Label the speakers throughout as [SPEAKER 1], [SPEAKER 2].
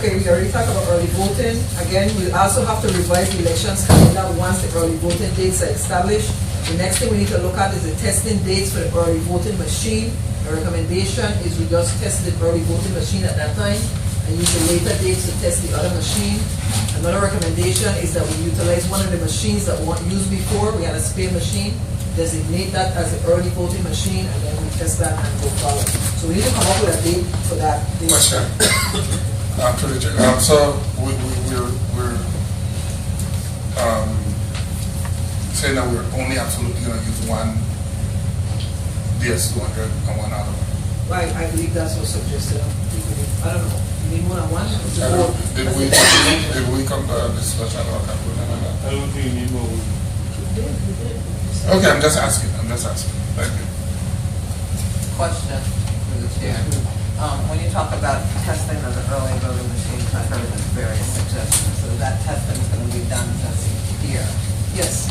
[SPEAKER 1] Okay, we already talked about early voting. Again, we also have to revise the elections calendar once the early voting dates are established. The next thing we need to look at is the testing dates for the early voting machine. The recommendation is we just test the early voting machine at that time and use the later dates to test the other machine. Another recommendation is that we utilize one of the machines that we weren't used before. We had a spare machine, designate that as the early voting machine, and then we test that and go forward. So we need to come up with a date for that.
[SPEAKER 2] Question. So we're saying that we're only absolutely going to use one DS200 and one other one.
[SPEAKER 1] Right, I believe that's what's suggested. I don't know. You need more than one?
[SPEAKER 2] Did we come to a discussion about that?
[SPEAKER 3] I don't think you need more.
[SPEAKER 2] Okay, I'm just asking. Thank you.
[SPEAKER 4] Question for the chair. When you talk about testing of the early voting machines, I heard there's various suggestions. So that testing is going to be done just here.
[SPEAKER 1] Yes.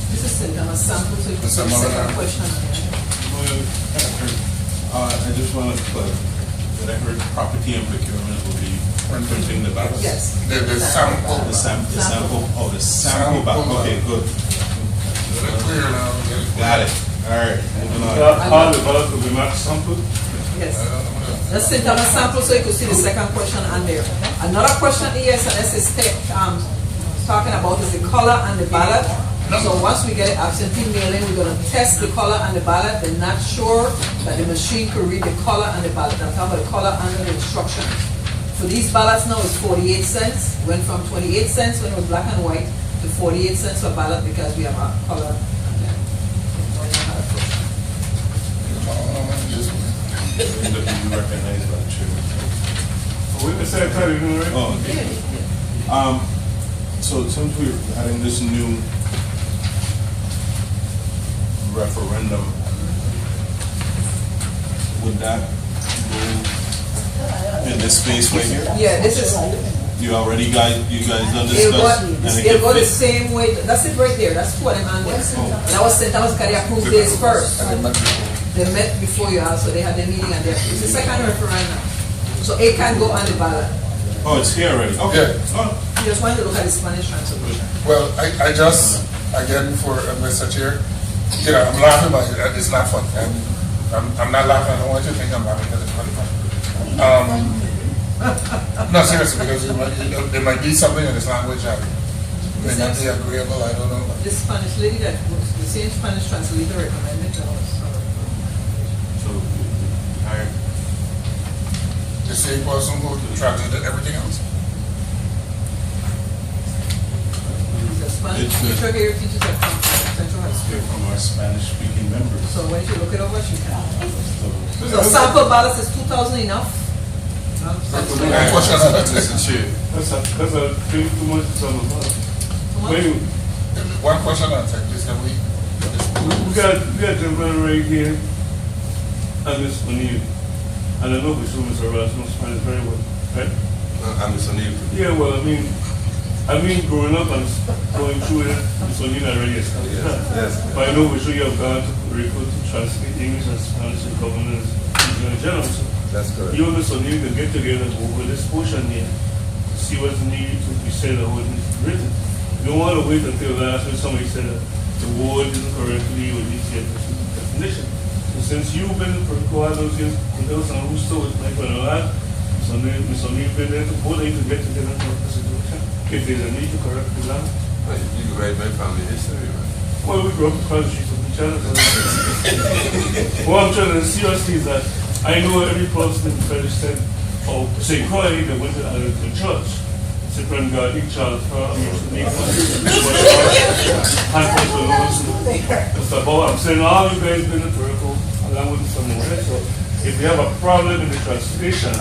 [SPEAKER 1] This is a sample, so you can see the second question.
[SPEAKER 3] I just want to put that I heard property and procurement will be printing the ballots.
[SPEAKER 1] Yes.
[SPEAKER 2] The sample.
[SPEAKER 3] The sample. Oh, the sample ballot. Okay, good.
[SPEAKER 2] Clear now.
[SPEAKER 3] Got it. All right. Moving on.
[SPEAKER 5] All the ballots will be matched sample?
[SPEAKER 1] Yes. Let's sit down a sample so you can see the second question on there. Another question ES&S is talking about is the color and the ballot. So once we get it absentee mailing, we're going to test the color and the ballot. They're not sure that the machine could read the color and the ballot. I'm talking about the color under the instructions. For these ballots now, it's 48 cents. Went from 28 cents when it was black and white to 48 cents per ballot because we have a color.
[SPEAKER 3] Recognize that too.
[SPEAKER 5] We can say that, you know, right?
[SPEAKER 3] Oh, okay. So since we're having this new referendum, would that go in this space right here?
[SPEAKER 1] Yeah, this is.
[SPEAKER 3] You done discussed?
[SPEAKER 1] It'll go the same way. That's it right there. That's what I'm on there. That was sent out because they approved this first. They met before you also. They had their meeting and it's the second referendum. So it can go on the ballot.
[SPEAKER 3] Oh, it's here already. Okay.
[SPEAKER 2] Yeah.
[SPEAKER 3] Oh.
[SPEAKER 1] You just want to look at the Spanish translation.
[SPEAKER 2] Well, I just, again, for Mr. Chair, you know, I'm laughing, but it's not fun. I'm not laughing. I don't want you to think I'm laughing because it's funny. No, seriously, because there might be something in this language that may not be agreeable. I don't know.
[SPEAKER 1] The Spanish lady that was the same Spanish translator recommended that was.
[SPEAKER 3] So, hired
[SPEAKER 2] The same person who translated everything else.
[SPEAKER 1] The Spanish
[SPEAKER 3] It's good.
[SPEAKER 1] teacher here teaches at Central High School.
[SPEAKER 3] from our Spanish-speaking members.
[SPEAKER 1] So when you look it over, she can.
[SPEAKER 3] So,
[SPEAKER 1] So sample ballots is 2,000 enough?
[SPEAKER 2] One question on that, Mr. Chair.
[SPEAKER 5] That's a too much to tell them about.
[SPEAKER 2] One question on that, please. Can we?
[SPEAKER 5] We got gentlemen right here, and Miss O'Neill. And I know for sure Mr. Ross knows Spanish very well, right?
[SPEAKER 6] I'm Miss O'Neill.
[SPEAKER 5] Yeah, well, I mean, growing up and going through it, Miss O'Neill already established that.
[SPEAKER 6] Yes.
[SPEAKER 5] But I know for sure you have gone to Puerto Rico to translate English and Spanish and governors in general. So
[SPEAKER 6] That's correct.
[SPEAKER 5] you and Miss O'Neill can get together and go over this portion here, see what's needed to be said or what needs to be written. You don't want to wait until last when somebody said that the word isn't correctly or needs to get the definition. So since you've been for all those years, and those on who's still with Michael and all that, Miss O'Neill been there to both of you to get together and talk the situation. If there's a need to correct the land.
[SPEAKER 6] Well, you can write my family history, right?
[SPEAKER 5] Well, we grew up across the street from each other. What I'm trying to seriously is that I know every person in the parish said, oh, St. Croix, they went to the church. St. Croix got each child for Mr. Bow, I'm saying all you guys been in Puerto along with somewhere. So if you have a problem in the translation,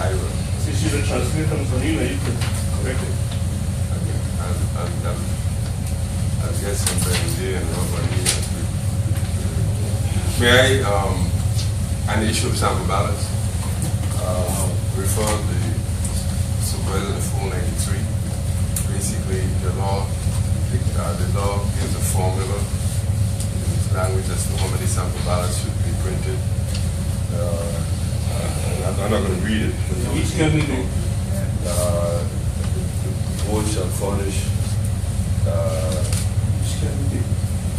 [SPEAKER 5] since you're the translator from Nina, you can correct it.
[SPEAKER 6] I guess somebody there and nobody May I, on the issue of sample ballots, refer the Supervisor to 493. Basically, the law gives a formula in its language as to how many sample ballots should be printed. I'm not going to read it, but you
[SPEAKER 5] Each candidate.
[SPEAKER 6] The board shall furnish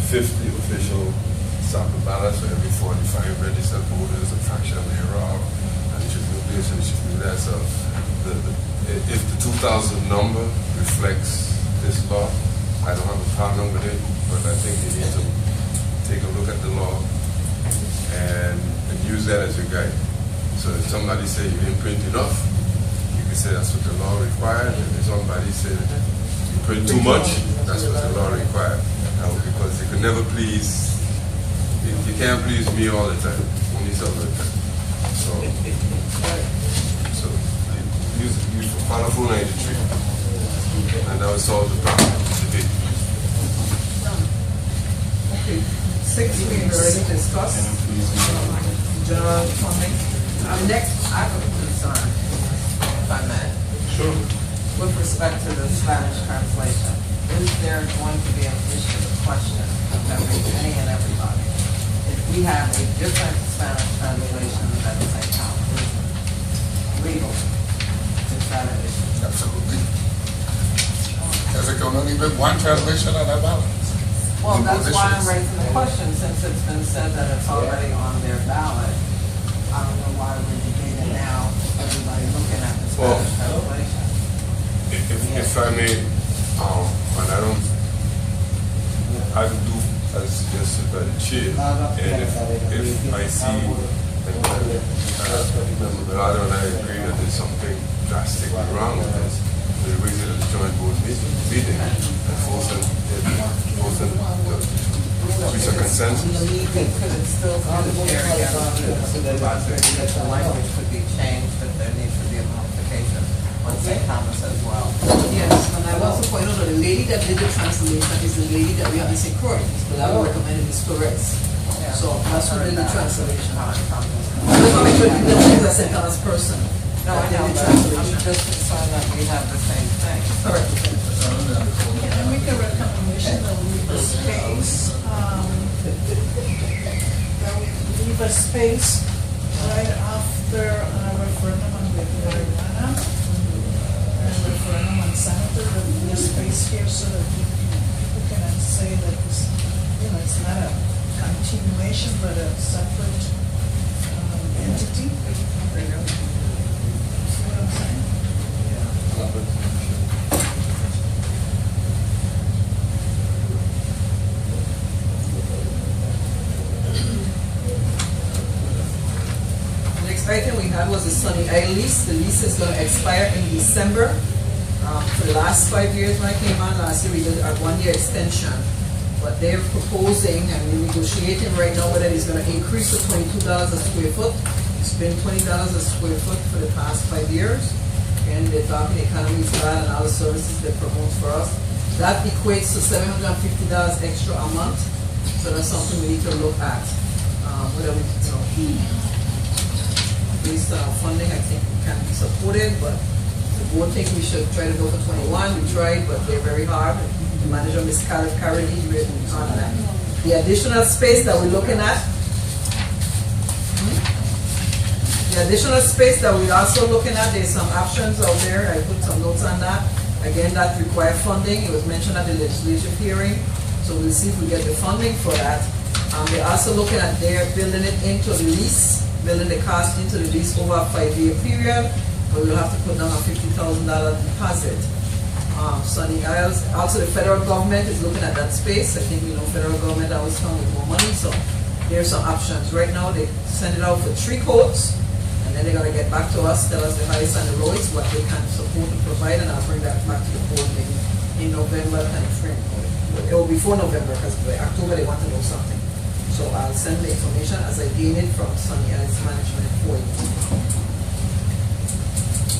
[SPEAKER 6] 50 official sample ballots for every 45 registered voters, a fraction thereof, and it should be this and it should be that. So if the 2000 number reflects this law, I don't have a problem with it, but I think you need to take a look at the law and use that as your guide. So if somebody say you didn't print enough, you can say that's what the law required, and if somebody said you print too much, that's what the law required. Because you can never please, you can't please me all the time, only some of the time. So use for Paragraph 93, and that will solve the problem.
[SPEAKER 1] Okay, 6 we already discussed. General funding. Next,
[SPEAKER 4] I have a concern, if I may.
[SPEAKER 5] Sure.
[SPEAKER 4] With respect to the Spanish translation, is there going to be an issue, a question of any and everybody? If we have a different Spanish translation than the same town, legal, is that an issue?
[SPEAKER 2] Absolutely. Because there can only be one translation on that ballot.
[SPEAKER 4] Well,
[SPEAKER 2] In
[SPEAKER 4] that's why I'm
[SPEAKER 2] positions.
[SPEAKER 4] raising the question, since it's been said that it's already on their ballot. I don't know why we're debating now, everybody looking at the
[SPEAKER 6] Well,
[SPEAKER 4] Spanish translation.
[SPEAKER 6] If I may, and I do as suggested by the chair, and if I see, Member Bernardo and I agree that there's something drastically wrong with this, we raise it at the joint board meeting and force them to reach a consensus.
[SPEAKER 4] Could it still be the chair again, that the language could be changed, that there needs to be a modification on St. Thomas as well?
[SPEAKER 1] yes, and I also point out that the lady that did the translation is the lady that we have in Security, but I would recommend it is correct. So that's who did the translation.
[SPEAKER 4] How it comes.
[SPEAKER 1] We're going to make sure the St. Thomas person.
[SPEAKER 4] No, I
[SPEAKER 1] that did
[SPEAKER 4] know,
[SPEAKER 1] the
[SPEAKER 4] but I'm
[SPEAKER 1] translation.
[SPEAKER 4] just concerned that we have the same thing.
[SPEAKER 1] Correct.
[SPEAKER 7] Can I make a recommendation that we leave a space, leave a space right after a referendum on the marijuana, and a referendum on senator, that we leave a space here so that people can say that this, it's not a continuation, but a separate entity. See what I'm saying?
[SPEAKER 1] The next item we had was the Sunny Isle lease. The lease is going to expire in December. For the last 5 years when I came on last year, we did a 1-year extension. But they're proposing, and we're negotiating right now, whether it's going to increase to $22 a square foot. It's been $20 a square foot for the past 5 years. And they're talking economy is bad and all the services they promote for us. That equates to $750 extra a month. So that's something we need to look at. Whether we, based on our funding, I think we can be supported, but the board thinks we should try to go for 21. We tried, but they're very hard. The manager, Ms. Carity, on that. The additional space that we're looking at, the additional space that we're also looking at, there's some options out there. I put some notes on that. Again, that require funding. It was mentioned at the legislative hearing. So we'll see if we get the funding for that. They're also looking at building it into the lease, building the cost into the lease over a 5-year period. But we'll have to put down a $50,000 deposit. Sunny Isles, also the federal government is looking at that space. I think we know federal government always come with more money, so there's some options. Right now, they send it out for 3 quotes, and then they're going to get back to us, tell us the highest and the lowest, what they can support and provide, and I'll bring that back to the board maybe in November time frame. It will be before November, because by October they want to know something. So I'll send the information as I gain it from Sunny Isles Management for you.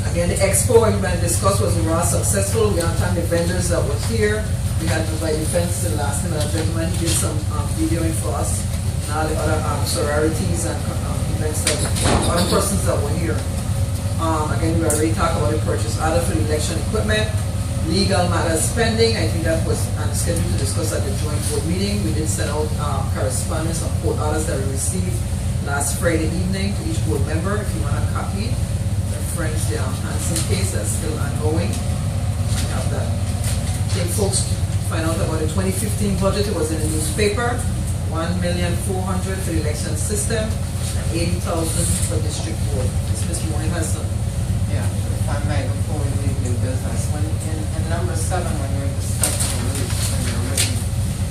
[SPEAKER 1] Again, the expo everybody discussed was overall successful. We had the vendors that was here. We had the events the last time, and a gentleman did some videoing for us, and all the other sororities and events that other persons that were here. Again, we already talked about the purchase order for the election equipment, legal matters spending. I think that was scheduled to discuss at the joint board meeting. We did send out correspondence of court orders that we received last Friday evening to each board member. If you want a copy, reference the Hanson case that's still ongoing. We have that. I think folks find out about the 2015 budget. It was in the newspaper. 1,400,000 for the election system and 80,000 for district board. This Ms. Moore has some.
[SPEAKER 4] Yeah, if I may, before we leave new business, when in number 7, when you're discussing the lease, when you're written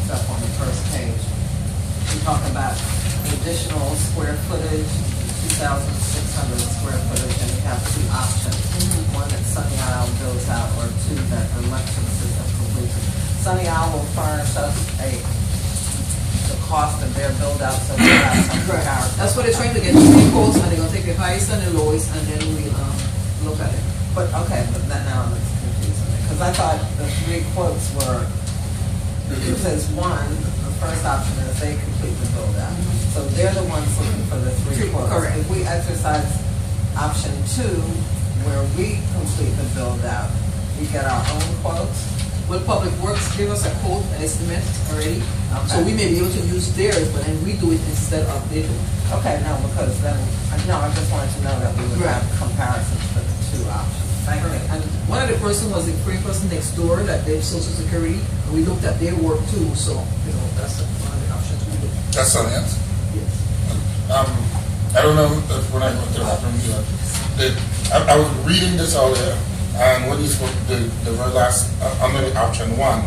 [SPEAKER 4] stuff on the first page, you talk about additional square footage, 2,600 square footage, and you have 2 options. One that Sunny Isle builds out, or 2 that the election system completes. Sunny Isle will furnish us the cost of their build out, so we have some comparison.
[SPEAKER 1] That's what they're trying to get 3 quotes, and they're going to take the highest and the lowest, and then we'll look at it.
[SPEAKER 4] But, okay, but that now it's confusing, because I thought the 3 quotes were, it says 1, the first option is they complete the build out. So they're the ones looking for the 3 quotes.
[SPEAKER 1] Correct.
[SPEAKER 4] If we exercise option 2, where we complete the build out, we get our own quotes.
[SPEAKER 1] Well, Public Works give us a quote estimate already,
[SPEAKER 4] Okay.
[SPEAKER 1] so we may be able to use theirs, but then we do it instead of they do.
[SPEAKER 4] Okay, no, because then, no, I just wanted to know that we would
[SPEAKER 1] Right.
[SPEAKER 4] have comparisons for the 2 options. Thank you.
[SPEAKER 1] And one of the person was the free person next door that did Social Security, and we looked at their work too, so, that's one of the options we looked at.
[SPEAKER 2] That's on it.
[SPEAKER 1] Yes.
[SPEAKER 2] I don't know if when I went to that room, I was reading this out there, and when you spoke the very last, under the option 1,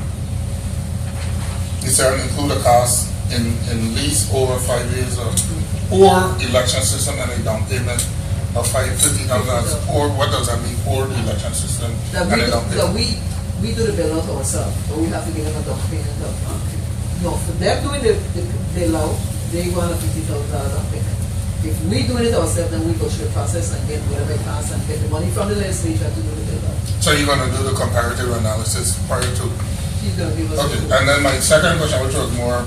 [SPEAKER 2] it said include a cost in lease over 5 years or election system and a down payment of $50,000, or what does that mean, or the election system
[SPEAKER 1] That
[SPEAKER 2] and a down payment?
[SPEAKER 1] we do the bill out ourselves, but we have to give them a down payment of, no, for them doing the bill out, they want a $50,000 down payment. If we doing it ourselves, then we go through the process and get whatever it costs and get the money from the legislature to do the bill out.
[SPEAKER 2] So you're going to do the comparative analysis prior to?
[SPEAKER 1] She's gonna give us.
[SPEAKER 2] Okay, and then my second question, which was more,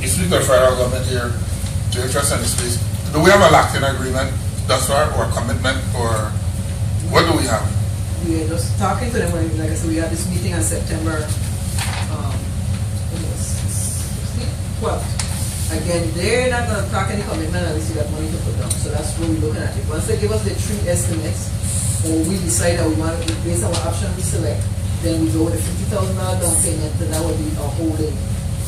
[SPEAKER 2] you speak to the federal government here, you're interested in this space. Do we have a locked-in agreement thus far, or commitment, or what do we have?
[SPEAKER 1] We are just talking to them, like I said, we had this meeting on September, 12th. Again, they're not gonna talk any commitment unless you got money to put down, so that's what we're looking at. Once they give us the 3 estimates, or we decide that we want to, based on what option we select, then we go with a $50,000 down payment, and that would be our whole day.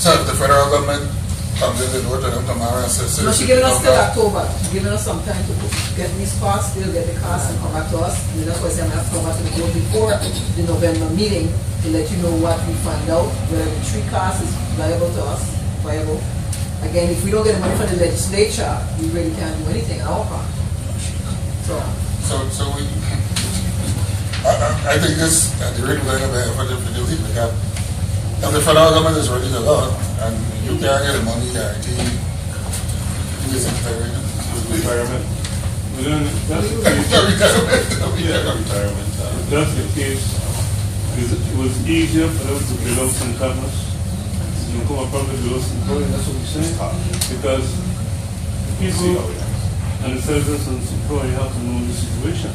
[SPEAKER 2] So if the federal government comes in the door to them tomorrow and says,
[SPEAKER 1] No, she's giving us till October. She's giving us some time to get these costs, they'll get the costs and come back to us. And then that's why I say I'm gonna have to come back to the board before the November meeting to let you know what we find out, whether the 3 costs is viable to us, viable. Again, if we don't get the money from the legislature, we really can't do anything on our part.
[SPEAKER 2] So we, I think this, the rate we're going to have for the duty, we have, if the federal government is ready to go, and you can't get the money guaranteed, you is
[SPEAKER 3] Retirement. That's the case. Yeah, retirement.
[SPEAKER 5] That's the case. It was easier for them to build up some cameras. You come up with those employees, that's what we're saying. Because the people and the citizens and the employee have to know the situation.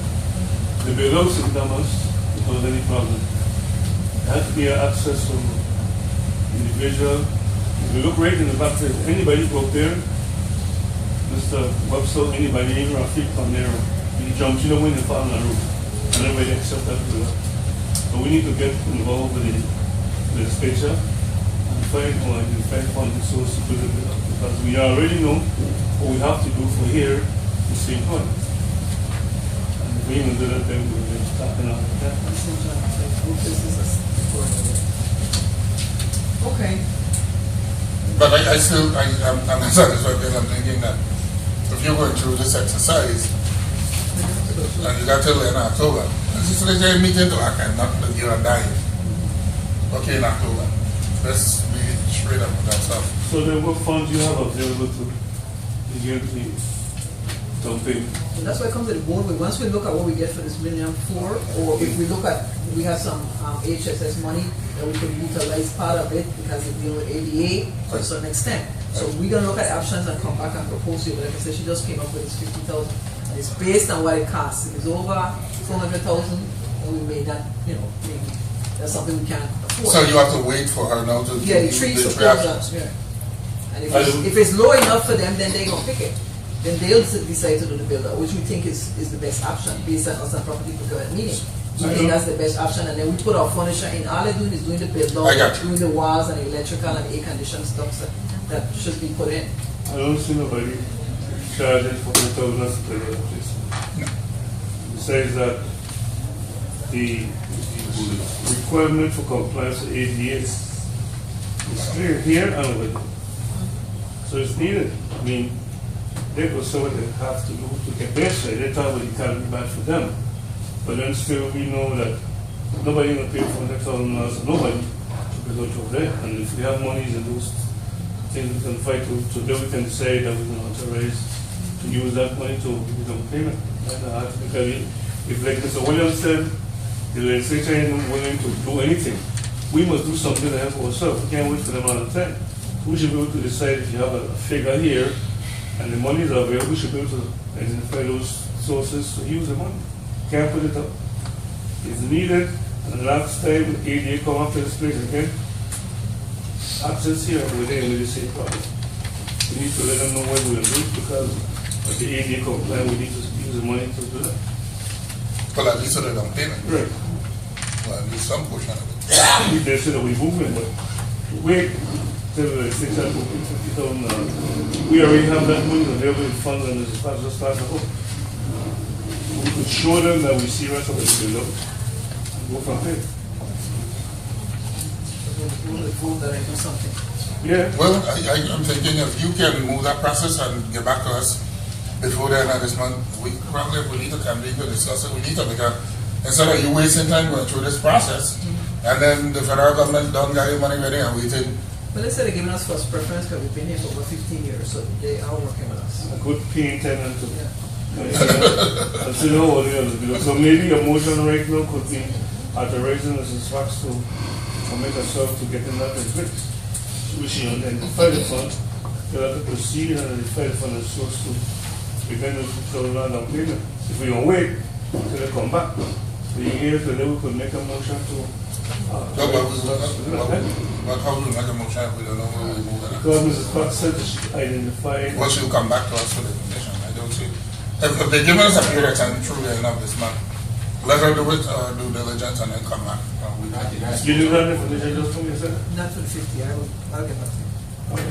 [SPEAKER 5] The below cameras, if there was any problem, there had to be access from individual. If you look right in the back there, anybody go up there, Mr. Webster, anybody, even Rafik from there, he jumps, you know, when they fall on the roof. And everybody accept that. But we need to get involved with the legislature and find the source to put it up. Because we already know what we have to do for here to save money. And if we even do that, then we'll be talking about that.
[SPEAKER 1] Okay.
[SPEAKER 2] But I'm not satisfied because I'm thinking that if you're going through this exercise, and you got till the end of October, this is the meeting to act and not the year and dying. Okay, in October. Let's be straight up with that stuff.
[SPEAKER 5] So then what funds you have available to give the something?
[SPEAKER 1] And that's why it comes to the board. Once we look at what we get for this $1,400,000, or if we look at, we have some HSS money that we can utilize part of it because it's dealing with ADA to a certain extent. So we're gonna look at options and come back and propose to you. But like I said, she just came up with this 50,000. And it's based on what it costs. If it's over 400,000, then we may not, maybe that's something we can't afford.
[SPEAKER 2] So you have to wait for her now to
[SPEAKER 1] Yeah, the
[SPEAKER 2] do
[SPEAKER 1] tree
[SPEAKER 2] the
[SPEAKER 1] support
[SPEAKER 2] draft.
[SPEAKER 1] us, yeah. And if it's low enough for them, then they're gonna pick it. then they'll decide to do the build out, which we think is the best option based on us and property procurement meeting. We think that's the best option, and then we put our furniture in. All they're doing is doing the build
[SPEAKER 2] I got
[SPEAKER 1] out,
[SPEAKER 2] you.
[SPEAKER 1] doing the walls and the electrical and air conditioned stuff that should be put in.
[SPEAKER 5] I don't see nobody charging for $10,000 to play that place. It says that the requirement for compliance with ADA is clear here and over there. So it's needed. I mean, they go so what they have to do to get their say. They thought it can't be bad for them. But then still we know that nobody will pay for $100,000 to nobody to go over there. And if we have monies and those things we can fight with, so then we can say that we can authorize to use that money to become payment. Because if like Mr. Williams said, the legislature ain't willing to do anything, we must do something to help ourselves. We can't wait for them all the time. We should be able to decide if you have a figure here and the money is available, we should be able to identify those sources to use the money. Can't put it up. It's needed, and last time ADA come up to this place again, access here over there with the same problem. We need to let them know what we're doing because of the ADA compliant, we need to use the money to do that.
[SPEAKER 2] Well, at least so they don't payment.
[SPEAKER 5] Right.
[SPEAKER 2] Well, at least some portion of it.
[SPEAKER 5] They said that we're moving, but wait till the station open $50,000. We already have that money available in funds and it's just start to hope. We could show them that we serious about the build up and go from there.
[SPEAKER 1] We'll move that into something.
[SPEAKER 5] Yeah.
[SPEAKER 2] Well, I'm thinking if you can move that process and get back to us before the end of this month, we probably, if we need to convene to discuss it, we need to, because instead of you wasting time going through this process, and then the federal government don't get your money ready and waiting.
[SPEAKER 1] But let's say they're giving us first preference because we've been here for over 15 years, so they are working with us.
[SPEAKER 5] A good paying tenant too.
[SPEAKER 1] Yeah.
[SPEAKER 5] So you know what we have to do. So maybe a motion right now could be authorizing Mrs. Fox to commit herself to getting that in place. Which she identify the fund, they'll have to proceed and identify the fund as source to begin to fill around and payment. If we don't wait until they come back, the year to then we could make a motion to
[SPEAKER 2] No, but how do we make a motion if we don't know where we move it?
[SPEAKER 5] because Mrs. Fox said that she identified.
[SPEAKER 2] Well, she'll come back to us for the information. I don't see. If they give us a period of time, truly enough this month, let her do it, due diligence, and then come back.
[SPEAKER 5] You do that information just for me, sir?
[SPEAKER 1] Not for the 50, I'll get back to you.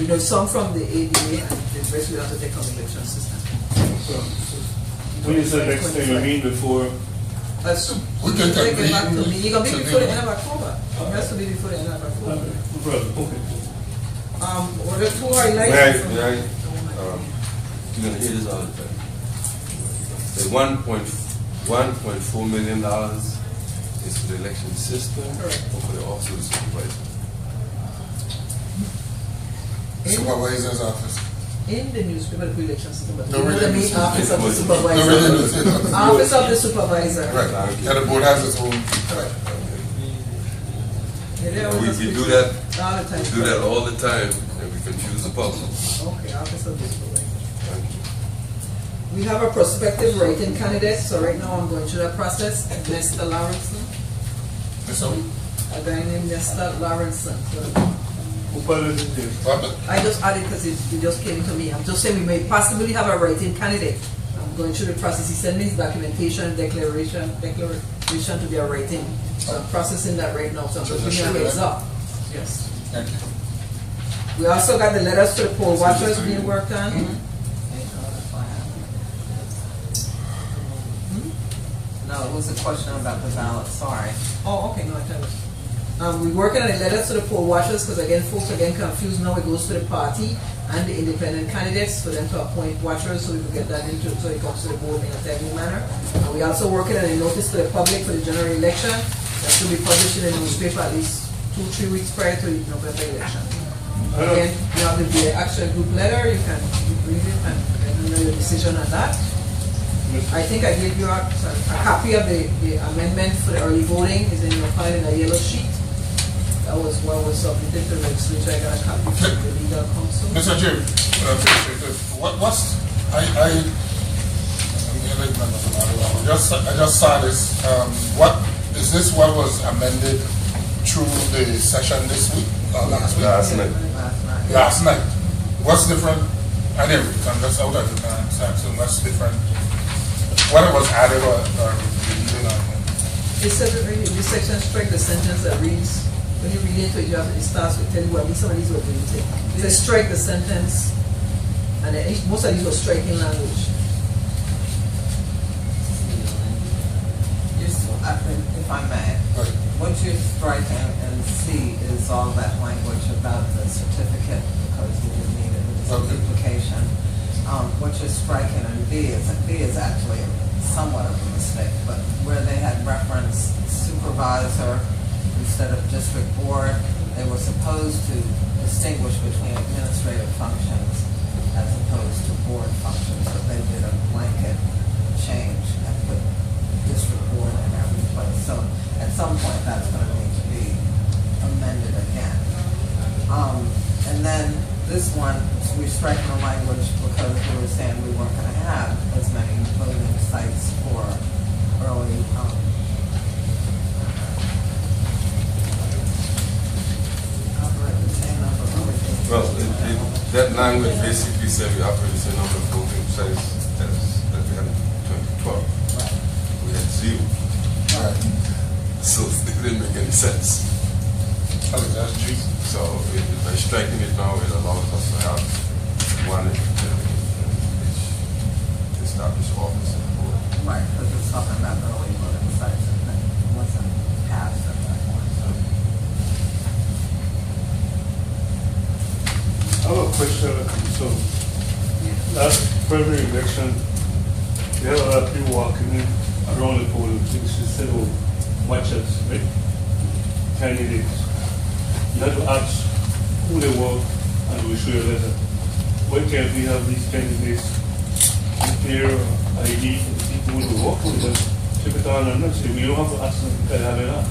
[SPEAKER 1] You know, some from the ADA and the rest we have to take from the election system.
[SPEAKER 5] So, when you said next time, you mean before?
[SPEAKER 2] We can
[SPEAKER 1] They get back to
[SPEAKER 2] convene.
[SPEAKER 1] me. You can be before the end of October. It has to be before the end of October.
[SPEAKER 5] No problem, okay.
[SPEAKER 1] What are two highlights?
[SPEAKER 6] You're gonna hear this all the time. The $1.4 million is for the election system
[SPEAKER 1] Correct.
[SPEAKER 6] or for the office of the supervisor?
[SPEAKER 2] Supervisor's office.
[SPEAKER 1] In the newspaper, the election system, but
[SPEAKER 2] No,
[SPEAKER 1] you know the main
[SPEAKER 2] really.
[SPEAKER 1] office of the
[SPEAKER 2] No,
[SPEAKER 1] supervisor.
[SPEAKER 2] really.
[SPEAKER 1] Office of the supervisor.
[SPEAKER 2] Right, and the board has its own. Right.
[SPEAKER 1] Yeah, they always
[SPEAKER 6] We do
[SPEAKER 1] speak
[SPEAKER 6] that,
[SPEAKER 1] all the time.
[SPEAKER 6] we do that all the time, and we confuse the public.
[SPEAKER 1] Okay, office of the supervisor.
[SPEAKER 6] Thank you.
[SPEAKER 1] We have a prospective write-in candidate, so right now I'm going through that process. Nesta Lawrenson,
[SPEAKER 2] So,
[SPEAKER 1] a guy named Nesta Lawrenson.
[SPEAKER 5] Who followed this thing?
[SPEAKER 2] Robert,
[SPEAKER 1] I just added because it just came to me. I'm just saying we may possibly have a write-in candidate. I'm going through the process. He sent me his documentation, declaration to be a write-in. So I'm processing that right now, so I'm just giving you a heads up. Yes.
[SPEAKER 2] thank you.
[SPEAKER 1] We also got the letters to the poll watchers being worked on.
[SPEAKER 4] No, it was a question about the ballot, sorry.
[SPEAKER 1] Oh, okay, no, I tell you. We're working on the letters to the poll watchers because again, folks are getting confused now. It goes to the party and the independent candidates for them to appoint watchers so we can get that into so it comes to the board in a timely manner. And we're also working on a notice to the public for the general election that should be published in the newspaper at least 2-3 weeks prior to the November election. Again, you have the actual group letter. You can read it and let them know your decision on that. I think I gave you a copy of the amendment for the early voting is in your file in a yellow sheet. That was what was submitted to the legislature. I got a copy from the legal counsel.
[SPEAKER 2] Mr. Jim, I just saw this. What is this? What was amended through the session this week or last week?
[SPEAKER 6] Last night.
[SPEAKER 2] Last night. What's different? I didn't read. I'm just out of the So much different. What was added or deleted on it?
[SPEAKER 1] It says that in this section, strike the sentence that reads, when you read into it, it starts with tell you what some of these were deleted. It says strike the sentence, and then most of these were striking language.
[SPEAKER 4] If I may,
[SPEAKER 2] Right.
[SPEAKER 4] what you're striking in C is all that language about the certificate, because you didn't need it, it was a
[SPEAKER 2] Okay.
[SPEAKER 4] duplication. What you're striking in B is actually somewhat of a mistake, but where they had referenced supervisor instead of district board, they were supposed to distinguish between administrative functions as opposed to board functions, but they did a blanket change and put district board in every place. So at some point, that's going to need to be amended again. And then this one, we're striking the language because we were saying we weren't going to have as many voting sites for early.
[SPEAKER 6] Well, that language basically said we operate the same number of voting sites that we had in 2012. We had 0.
[SPEAKER 2] Right.
[SPEAKER 6] So it didn't make any sense.
[SPEAKER 2] Oh, that's true.
[SPEAKER 6] So by striking it now, it allows us to have one which established office in the board.
[SPEAKER 4] Right, because it's talking about early voting sites and that wasn't passed at that point. So.
[SPEAKER 5] I have a question. So, last primary election, there had a lot of people walking in around the polling place. You said, oh, watchers, right? Candidates. You had to ask who they were and we show you a letter. Why can't we have these candidates with their ID for the people who work with them? Keep it on and say, we don't have to ask them to have it on.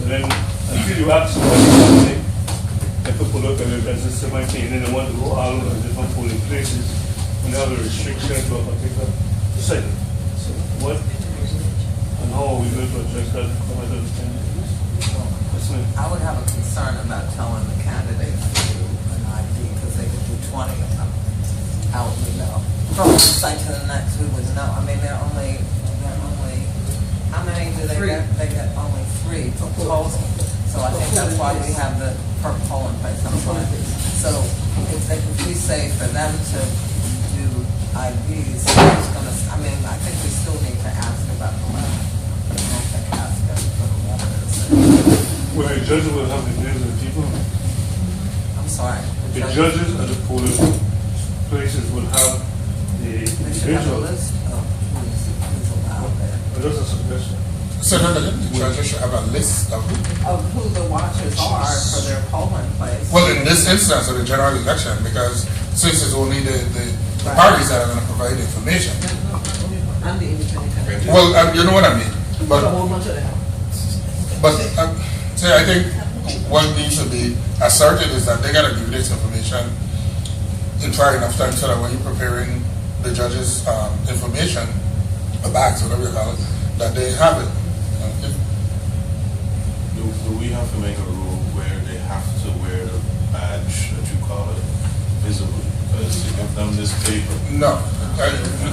[SPEAKER 5] But then, until you ask somebody, they people look at it as a semi-thing, and then they want to go all over different polling places and have a restriction to a particular site. So what and how are we going to address that from other candidates?
[SPEAKER 4] I would have a concern about telling the candidates to do an ID because they could do 20 of them. How would we know? From one site to the next, we would know. I mean, they're only, how many do they get? They get only 3 per total. So I think that's why we have the per polling place. So if we say for them to do IDs, it's going to, I mean, I think we still need to ask about the letter. I don't think ask them for the letter to say.
[SPEAKER 5] Well, the judges will have the names of the people.
[SPEAKER 4] I'm sorry.
[SPEAKER 5] The judges at the polling places will have the
[SPEAKER 4] They should have a
[SPEAKER 5] individual.
[SPEAKER 4] list of who's allowed there.
[SPEAKER 5] But that's a suggestion.
[SPEAKER 2] So then again, the judges should have a list of who?
[SPEAKER 4] Of who the watchers are for their polling place.
[SPEAKER 2] Well, in this instance of the general election, because since it's only the
[SPEAKER 4] Right.
[SPEAKER 2] parties that are going to provide information.
[SPEAKER 1] And the independent candidate.
[SPEAKER 2] Well, you know what I mean.
[SPEAKER 1] A
[SPEAKER 2] But
[SPEAKER 1] whole bunch of them.
[SPEAKER 2] see, I think what needs to be asserted is that they got to give this information in prior enough time so that when you're preparing the judges' information, a bags, whatever you call it, that they have it.
[SPEAKER 3] Do we have to make a rule where they have to wear the badge that you call it visibly? Because to give them this paper.
[SPEAKER 2] No.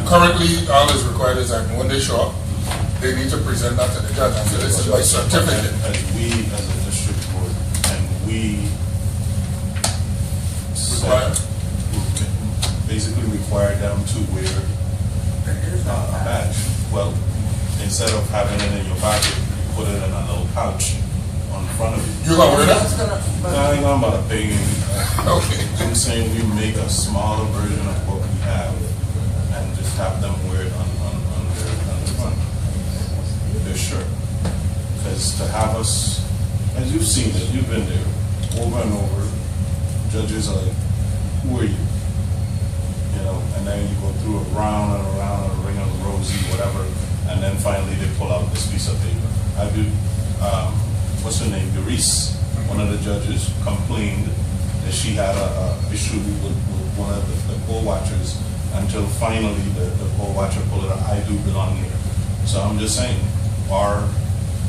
[SPEAKER 2] Currently, all is required is that when they show up, they need to present that to the judge and say, this is my certificate.
[SPEAKER 3] As we, as a district board, and we
[SPEAKER 2] Require.
[SPEAKER 3] basically require them to wear a badge. Well, instead of having it in your pocket, you put it in a little pouch on front of you.
[SPEAKER 2] You gonna wear
[SPEAKER 4] That's
[SPEAKER 2] that?
[SPEAKER 4] gonna-
[SPEAKER 3] I ain't talking about a big,
[SPEAKER 2] Okay.
[SPEAKER 3] I'm saying we make a smaller version of what we have and just have them wear it on their front, their shirt. Because to have us, as you've seen it, you've been there, over and over, judges are like, who are you? You know, and then you go through a round and around and a ring of rosy, whatever, and then finally they pull out this piece of paper. I do, what's her name, Doris, one of the judges complained that she had a issue with one of the poll watchers until finally the poll watcher pulled it out, I do belong here. So I'm just saying, our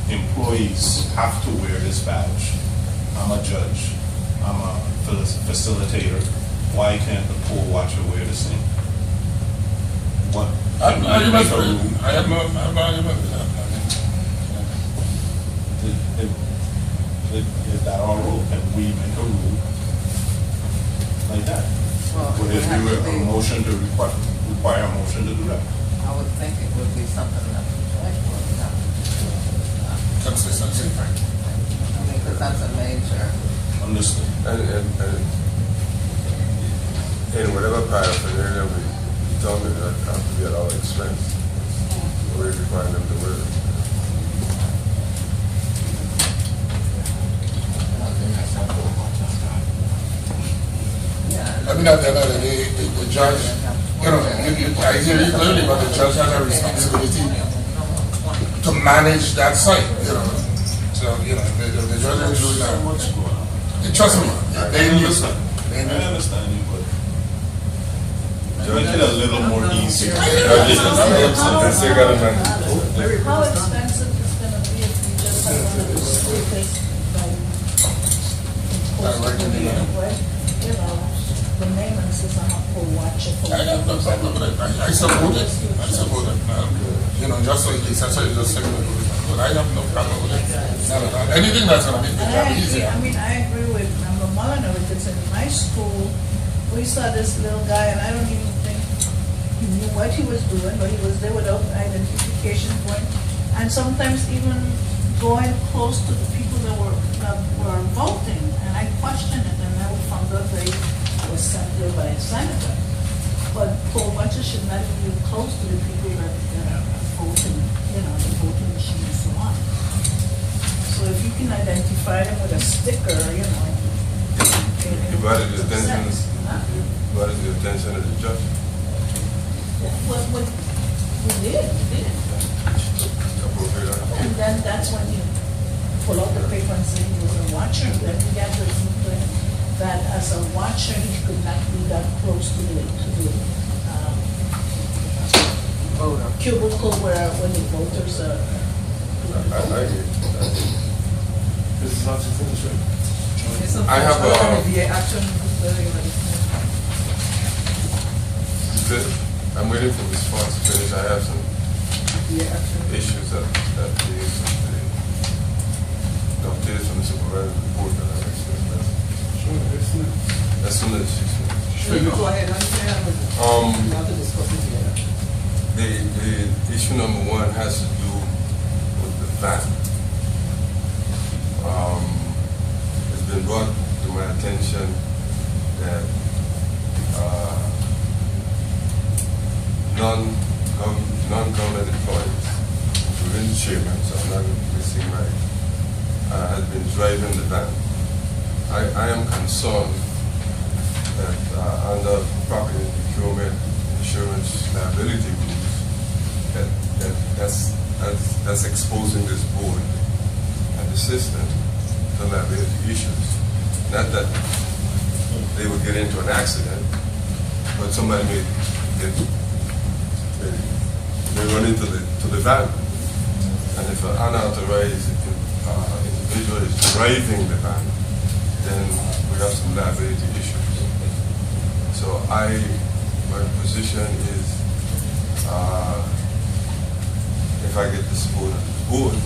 [SPEAKER 3] employees have to wear this badge. I'm a judge, I'm a facilitator. Why can't the poll watcher wear the same? what?
[SPEAKER 2] I have no argument
[SPEAKER 3] Make a
[SPEAKER 2] with
[SPEAKER 3] rule.
[SPEAKER 2] it. I have no argument with that.
[SPEAKER 3] Is that our rule? Can we make a rule like that?
[SPEAKER 4] Well, it
[SPEAKER 3] Would
[SPEAKER 4] would
[SPEAKER 3] it
[SPEAKER 4] have
[SPEAKER 3] be
[SPEAKER 4] to
[SPEAKER 3] a
[SPEAKER 4] be,
[SPEAKER 3] motion to require a motion to do that?
[SPEAKER 4] I would think it would be something that the joint would have to
[SPEAKER 2] Consistency.
[SPEAKER 4] do. I mean, because that's a major,
[SPEAKER 3] Understood.
[SPEAKER 6] And whatever paraphernalia we determine that have to be at our expense, we require them to wear it.
[SPEAKER 4] yeah.
[SPEAKER 2] I mean, at the end of the day, the judge, you know, I hear you clearly, but the judge has a responsibility to manage that site, you know. So, you know, the judge is doing that.
[SPEAKER 3] What's going on?
[SPEAKER 2] Trust me, they
[SPEAKER 3] I
[SPEAKER 2] need
[SPEAKER 3] understand.
[SPEAKER 2] They
[SPEAKER 3] I
[SPEAKER 2] need
[SPEAKER 3] understand you, but make it a little more easy.
[SPEAKER 6] That's the government.
[SPEAKER 7] How expensive is gonna be if you just have one of those stickers
[SPEAKER 2] Direct to the
[SPEAKER 7] right? You know, the maintenance is a for watch it.
[SPEAKER 2] I have no problem with it. I support it. I support it. You know, just so it is, that's why you just say, but I have no problem with it. Not at all. Anything that's gonna make the
[SPEAKER 7] And
[SPEAKER 2] job
[SPEAKER 7] I agree,
[SPEAKER 2] easier.
[SPEAKER 7] I mean, I agree with Member Mulliner, because in my school, we saw this little guy, and I don't even think he knew what he was doing, but he was there without identification point, and sometimes even going close to the people that were voting, and I questioned it, and I found out that he was sent there by a senator. But poll watchers should not be close to the people that are voting, you know, the voting machine and so on. So if you can identify them with a sticker, you know.
[SPEAKER 6] You brought it to the attention,
[SPEAKER 7] Huh?
[SPEAKER 6] you brought it to the attention of the judge.
[SPEAKER 7] What, we did.
[SPEAKER 6] Appropriate.
[SPEAKER 7] And then that's when you pull out the paper and say he was a watcher, then we got to conclude that as a watcher, he could not be that close to the
[SPEAKER 4] voter.
[SPEAKER 7] cubicle where, when the voters are.
[SPEAKER 6] I agree.
[SPEAKER 5] This is not to finish, right?
[SPEAKER 6] I have a-
[SPEAKER 1] VA action.
[SPEAKER 6] I'm waiting for response to finish. I have some
[SPEAKER 1] VA action.
[SPEAKER 6] issues that the updates from the supervisor report that I expressed.
[SPEAKER 5] Sure, excellent.
[SPEAKER 6] As soon as she's finished.
[SPEAKER 1] You go ahead, how you say that?
[SPEAKER 6] Um,
[SPEAKER 1] We have to discuss it together.
[SPEAKER 6] The issue number one has to do with the van. It's been brought to my attention that non-government employees, within the chairman, so I'm not missing right, has been driving the van. I am concerned that under property procurement insurance liability rules, that's exposing this board and the system to liability issues. Not that they would get into an accident, but somebody may run into the van. And if an unauthorized individual is driving the van, then we have some liability issues. So my position is, if I get the support of the board,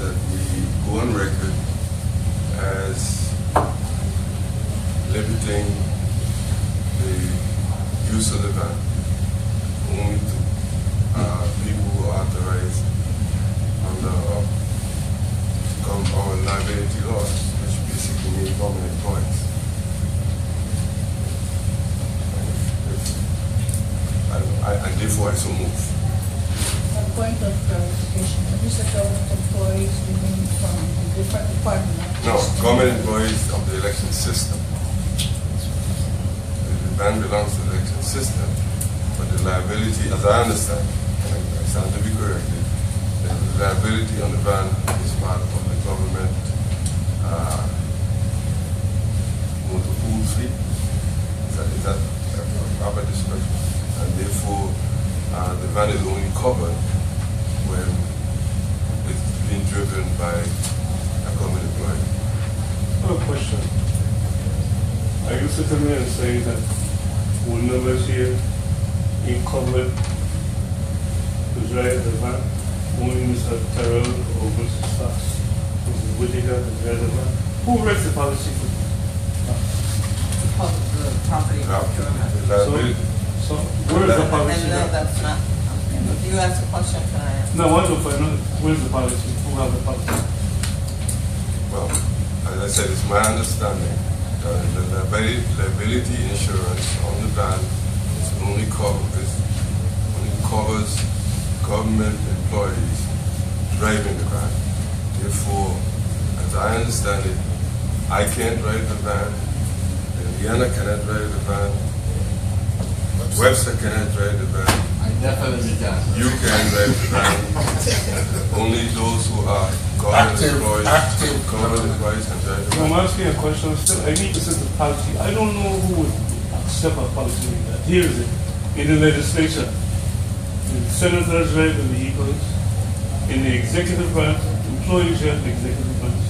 [SPEAKER 6] that we go on record as limiting the use of the van only to people who are authorized under our liability laws, which basically mean government employees. And therefore I so move.
[SPEAKER 7] A point of clarification, when you say government employees, you mean from a different department? not
[SPEAKER 6] No,
[SPEAKER 7] just-
[SPEAKER 6] government employees of the election system. The ban belongs to the election system, but the liability, as I understand, and I stand to be corrected, the liability on the ban is part of the government motor pool fleet. Is that a proper description? And therefore, the van is only covered when it's being driven by a government employee.
[SPEAKER 5] I have a question. Are you sitting there and saying that board members here ain't covered drive the van. Only Mr. Terrell or Mr. Fox, Mrs. Whittaker can drive the van. Who writes the policy for you?
[SPEAKER 4] The property procurement.
[SPEAKER 5] So, where is the policy?
[SPEAKER 4] And no, that's not, if you ask a question, can I answer?
[SPEAKER 5] No, I want to find out where's the policy, who have the policy?
[SPEAKER 6] Well, as I said, it's my understanding that the liability insurance on the van only covers government employees driving the van. Therefore, as I understand it, I can't drive the van, Indiana cannot drive the van, Webster cannot drive the van.
[SPEAKER 8] I definitely can.
[SPEAKER 6] You can drive the van. Only those who are government employees, government employees can drive the
[SPEAKER 5] No,
[SPEAKER 6] van.
[SPEAKER 5] I'm asking a question still. I need to set the policy. I don't know who would accept a policy like that. Here is it. In the legislature, the senators drive the vehicles. In the executive branch, employees drive the executive branch.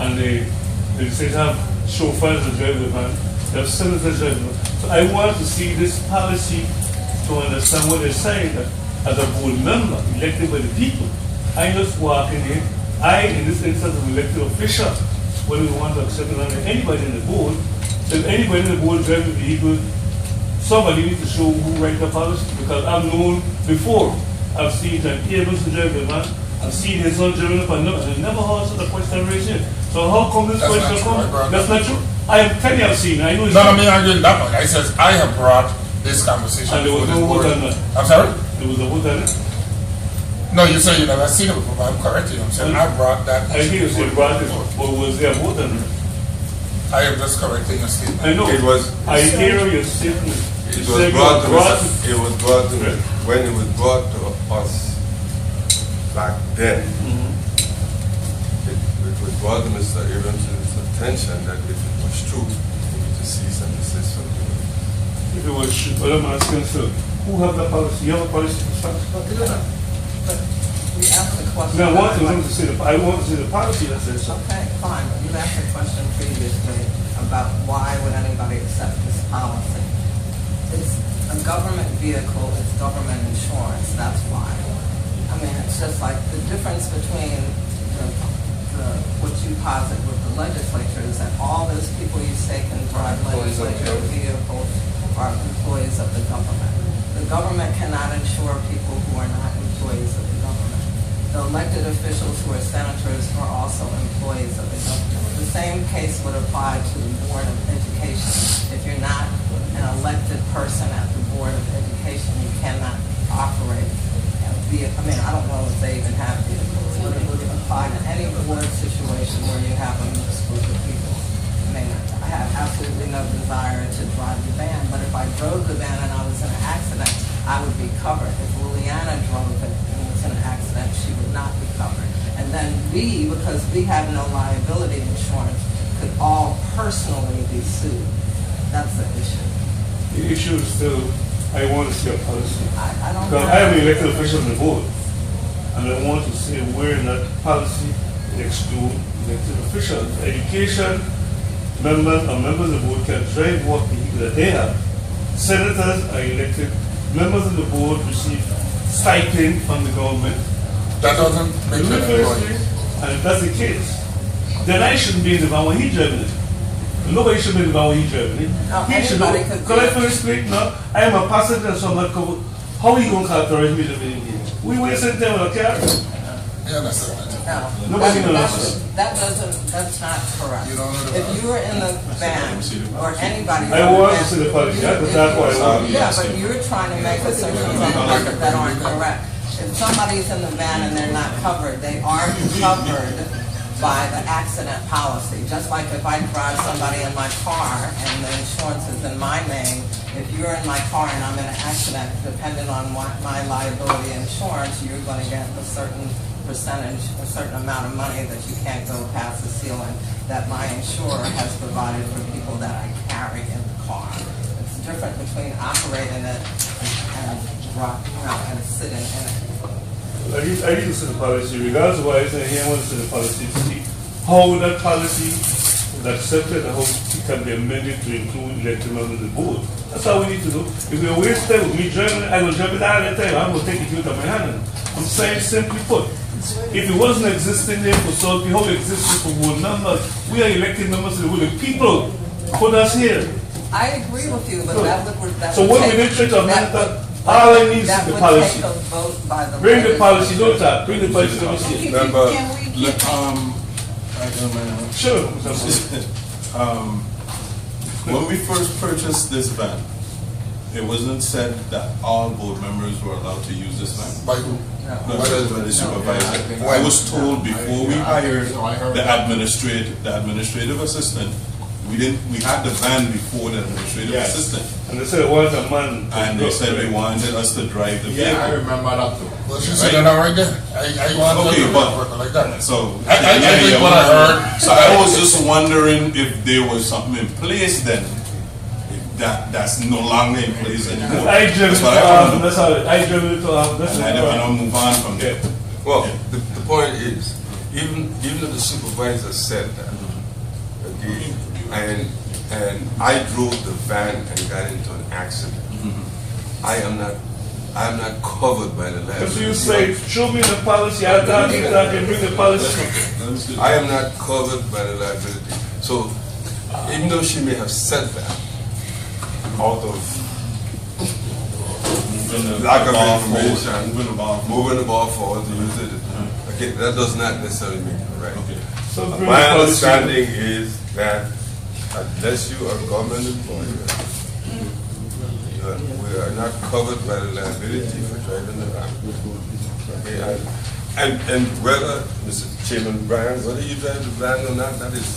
[SPEAKER 5] And they say have chauffeurs that drive the van. They have senators drive the van. So I want to see this policy to understand what they're saying, that as a board member elected by the people, I just walk in here. I, in this instance, am elected official. Whether we want to accept it or not, anybody in the board, if anybody in the board drives the vehicle, somebody needs to show who writes the policy, because I've known before. I've seen John Evans to drive the van. I've seen his son driving up and I never heard such a question raised here. So how come this question come? That's not true. I am telling you, I've seen. I know it's
[SPEAKER 2] No, me arguing that point. I says I have brought this conversation.
[SPEAKER 5] And there was
[SPEAKER 2] before
[SPEAKER 5] no
[SPEAKER 2] this
[SPEAKER 5] vote
[SPEAKER 2] board.
[SPEAKER 5] on that.
[SPEAKER 2] I'm sorry?
[SPEAKER 5] There was a vote on it.
[SPEAKER 2] No, you say you never seen it before, but I'm correcting you. I'm saying I brought that.
[SPEAKER 5] I think you
[SPEAKER 2] issue
[SPEAKER 5] said
[SPEAKER 2] before
[SPEAKER 5] brought it,
[SPEAKER 2] the board.
[SPEAKER 5] but was there a vote on it?
[SPEAKER 2] I am just correcting your statement.
[SPEAKER 5] I know.
[SPEAKER 6] It was-
[SPEAKER 5] I hear your statement.
[SPEAKER 6] It
[SPEAKER 5] You
[SPEAKER 6] was
[SPEAKER 5] said you
[SPEAKER 6] brought to
[SPEAKER 5] brought
[SPEAKER 6] us, it was brought to,
[SPEAKER 5] Right.
[SPEAKER 6] when it was brought to us back then, it was brought to Mr. Evans' attention that if it was true, we need to cease and desist from doing it.
[SPEAKER 5] If it was, well, I'm asking, so, who have the policy? You have a policy for stocks?
[SPEAKER 4] But we asked the question.
[SPEAKER 5] No, I want to see the policy that says so.
[SPEAKER 4] Okay, fine, but you've asked a question previously about why would anybody accept this policy. It's a government vehicle, it's government insurance, that's why. I mean, it's just like the difference between what you posit with the legislature is that all those people you say can drive legislature vehicles are employees of the government. The government cannot insure people who are not employees of the government. The elected officials who are senators are also employees of the government. The same case would apply to the Board of Education. If you're not an elected person at the Board of Education, you cannot operate a vehicle. I mean, I don't know if they even have vehicles, but it would apply to any board situation where you have a mixed group of people. I mean, I have absolutely no desire to drive the van, but if I drove the van and I was in an accident, I would be covered. If Liliana drove it and was in an accident, she would not be covered. And then we, because we have no liability insurance, could all personally be sued. That's the issue.
[SPEAKER 5] The issue is still, I want to see a policy.
[SPEAKER 4] I don't
[SPEAKER 5] Because
[SPEAKER 4] know.
[SPEAKER 5] I am an elected official on the board, and I want to see where in that policy it exclude elected officials. Education members or members of the board can drive what vehicle that they have. Senators are elected. Members of the board receive stipend from the government.
[SPEAKER 2] That doesn't make them employees.
[SPEAKER 5] And if that's the case, then I shouldn't be in the van when he's driving it. Nobody should be in the van when he's driving it.
[SPEAKER 4] No,
[SPEAKER 5] He should
[SPEAKER 4] anybody
[SPEAKER 5] know.
[SPEAKER 4] could
[SPEAKER 5] Can I
[SPEAKER 4] be.
[SPEAKER 5] finish speaking now? I am a passenger, so I'm not covered. How are you going to characterize me living in here? We wasting time with a car.
[SPEAKER 2] You understand that?
[SPEAKER 4] No,
[SPEAKER 5] Nobody knows.
[SPEAKER 4] that's not correct.
[SPEAKER 2] You don't know the
[SPEAKER 4] If you were in the van, or anybody.
[SPEAKER 5] I want to see the policy. That's why I want to.
[SPEAKER 4] Yeah, but you're trying to make assumptions on the record that aren't correct. If somebody's in the van and they're not covered, they are covered by the accident policy. Just like if I drive somebody in my car and the insurance is in my name, if you're in my car and I'm in an accident, depending on what my liability insurance, you're going to get a certain percentage, a certain amount of money that you can't go past the ceiling that my insurer has provided for people that I carry in the car. It's different between operating it and and sitting in it.
[SPEAKER 5] I need to see the policy, regardless of why I say here, I want to see the policy to see how that policy is accepted and how it can be amended to include elected members of the board. That's all we need to do. If we waste time with me driving, I will drive it all the time. I'm going to take it out of my hand. I'm saying simply put, if it wasn't existing there for Salty, how it existed for Ward Number, we are elected members of the Ward. The people put us here.
[SPEAKER 4] I agree with you, but that would, that
[SPEAKER 5] So
[SPEAKER 4] would
[SPEAKER 5] what
[SPEAKER 4] take-
[SPEAKER 5] we need to amend
[SPEAKER 4] that
[SPEAKER 5] that,
[SPEAKER 4] would-
[SPEAKER 5] all I need is
[SPEAKER 4] that
[SPEAKER 5] the
[SPEAKER 4] would
[SPEAKER 5] policy.
[SPEAKER 4] take a vote by the
[SPEAKER 5] Bring the policy,
[SPEAKER 4] legislature.
[SPEAKER 5] don't talk, bring the policy, let me see it.
[SPEAKER 6] Remember,
[SPEAKER 5] Sure.
[SPEAKER 3] When we first purchased this van, it wasn't said that all board members were allowed to use this van.
[SPEAKER 2] By who?
[SPEAKER 3] No, it said by the supervisor. I was told before we hired the administrative assistant, we had the van before the administrative
[SPEAKER 5] Yes.
[SPEAKER 3] assistant.
[SPEAKER 5] And they said it was a man.
[SPEAKER 3] And they said they wanted us to drive the vehicle.
[SPEAKER 8] Yeah, I remember that too.
[SPEAKER 2] Well, she said that right there. I want
[SPEAKER 3] Okay,
[SPEAKER 2] to
[SPEAKER 3] but-
[SPEAKER 2] work like that.
[SPEAKER 3] So,
[SPEAKER 2] I think what I heard.
[SPEAKER 3] So I was just wondering if there was something in place then, that's no longer in place anymore.
[SPEAKER 5] I driven
[SPEAKER 3] That's
[SPEAKER 5] it
[SPEAKER 3] what I
[SPEAKER 5] to,
[SPEAKER 3] want to know.
[SPEAKER 5] that's how, I driven it to, that's
[SPEAKER 3] And I don't want to move on from there.
[SPEAKER 6] well, the point is, even if the supervisor said that, okay, and I drove the van and got into an accident, I am not covered by the
[SPEAKER 5] Because you
[SPEAKER 6] liability.
[SPEAKER 5] say, show me the policy, I'll talk to you, I can bring the policy.
[SPEAKER 6] I am not covered by the liability. So even though she may have said that out of lack of information, moving the ball forward to use it, okay, that does not necessarily make it right.
[SPEAKER 5] So bring the
[SPEAKER 6] My
[SPEAKER 5] policy.
[SPEAKER 6] understanding is that unless you are a government employee, we are not covered by the liability for driving the van. Okay, and whether, Mr. Chairman Brian, whether you drive the van or not, that is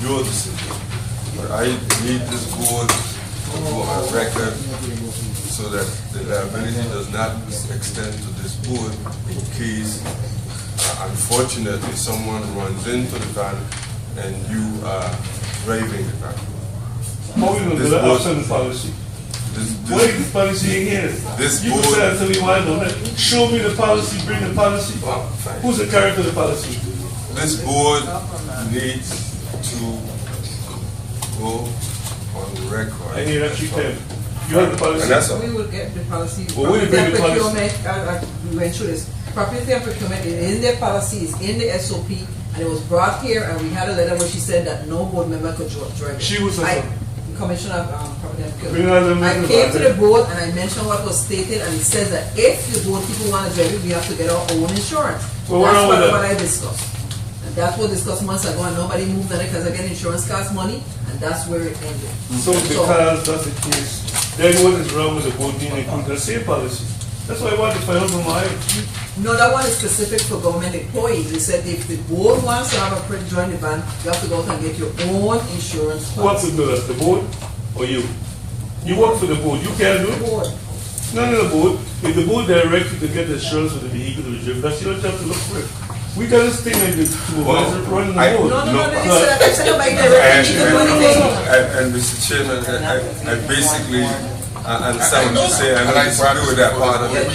[SPEAKER 6] your decision. But I need this board to go on record so that the liability does not extend to this board in case, unfortunately, someone runs into the van and you are driving the van.
[SPEAKER 5] How we gonna do
[SPEAKER 6] This
[SPEAKER 5] that?
[SPEAKER 6] board-
[SPEAKER 5] Absent the policy.
[SPEAKER 6] This,
[SPEAKER 5] What is the policy in here?
[SPEAKER 6] This
[SPEAKER 5] You can
[SPEAKER 6] board-
[SPEAKER 5] say that to me, why don't I? Show me the policy, bring the policy.
[SPEAKER 6] well, fine.
[SPEAKER 5] Who's the character of the policy?
[SPEAKER 6] This board needs to go on record.
[SPEAKER 5] I hear that you can. You have the policy.
[SPEAKER 6] And that's all.
[SPEAKER 1] We will get the policy.
[SPEAKER 5] Well, we
[SPEAKER 1] Property and
[SPEAKER 5] bring the policy.
[SPEAKER 1] procurement, we went through this. Property and procurement is in their policy, is in the SOP, and it was brought here, and we had a letter where she said that no board member could drive it.
[SPEAKER 5] She was
[SPEAKER 1] I- Commissioner of Property and
[SPEAKER 5] Bring her the
[SPEAKER 1] Procurement. I
[SPEAKER 5] member
[SPEAKER 1] came to
[SPEAKER 5] back.
[SPEAKER 1] the board and I mentioned what was stated, and it says that if the board people want to drive it, we have to get our own insurance.
[SPEAKER 5] Well, what
[SPEAKER 1] That's
[SPEAKER 5] wrong with that?
[SPEAKER 1] what I discussed. And that's what discussed months ago, and nobody moved on it, because again, insurance costs money, and that's where it ended.
[SPEAKER 5] So because that's the case, then what is wrong with the board being included in the same policy? That's why I want to find out from my,
[SPEAKER 1] No, that one is specific for government employees. They said if the board wants to have a print join the van, you have to go out and get your own insurance
[SPEAKER 5] who wants to
[SPEAKER 1] policy.
[SPEAKER 5] do that, the board or you? You work for the board, you can't do it?
[SPEAKER 1] Board.
[SPEAKER 5] No, the board. If the board directs you to get insurance for the vehicle to be driven, that's your job to look for it. We got this thing like the supervisor running the board.
[SPEAKER 1] No,
[SPEAKER 6] No.
[SPEAKER 1] they said nobody directly need to do anything.
[SPEAKER 6] And Mr. Chairman, I basically, I understand what you're saying, I know disagree with that part of it,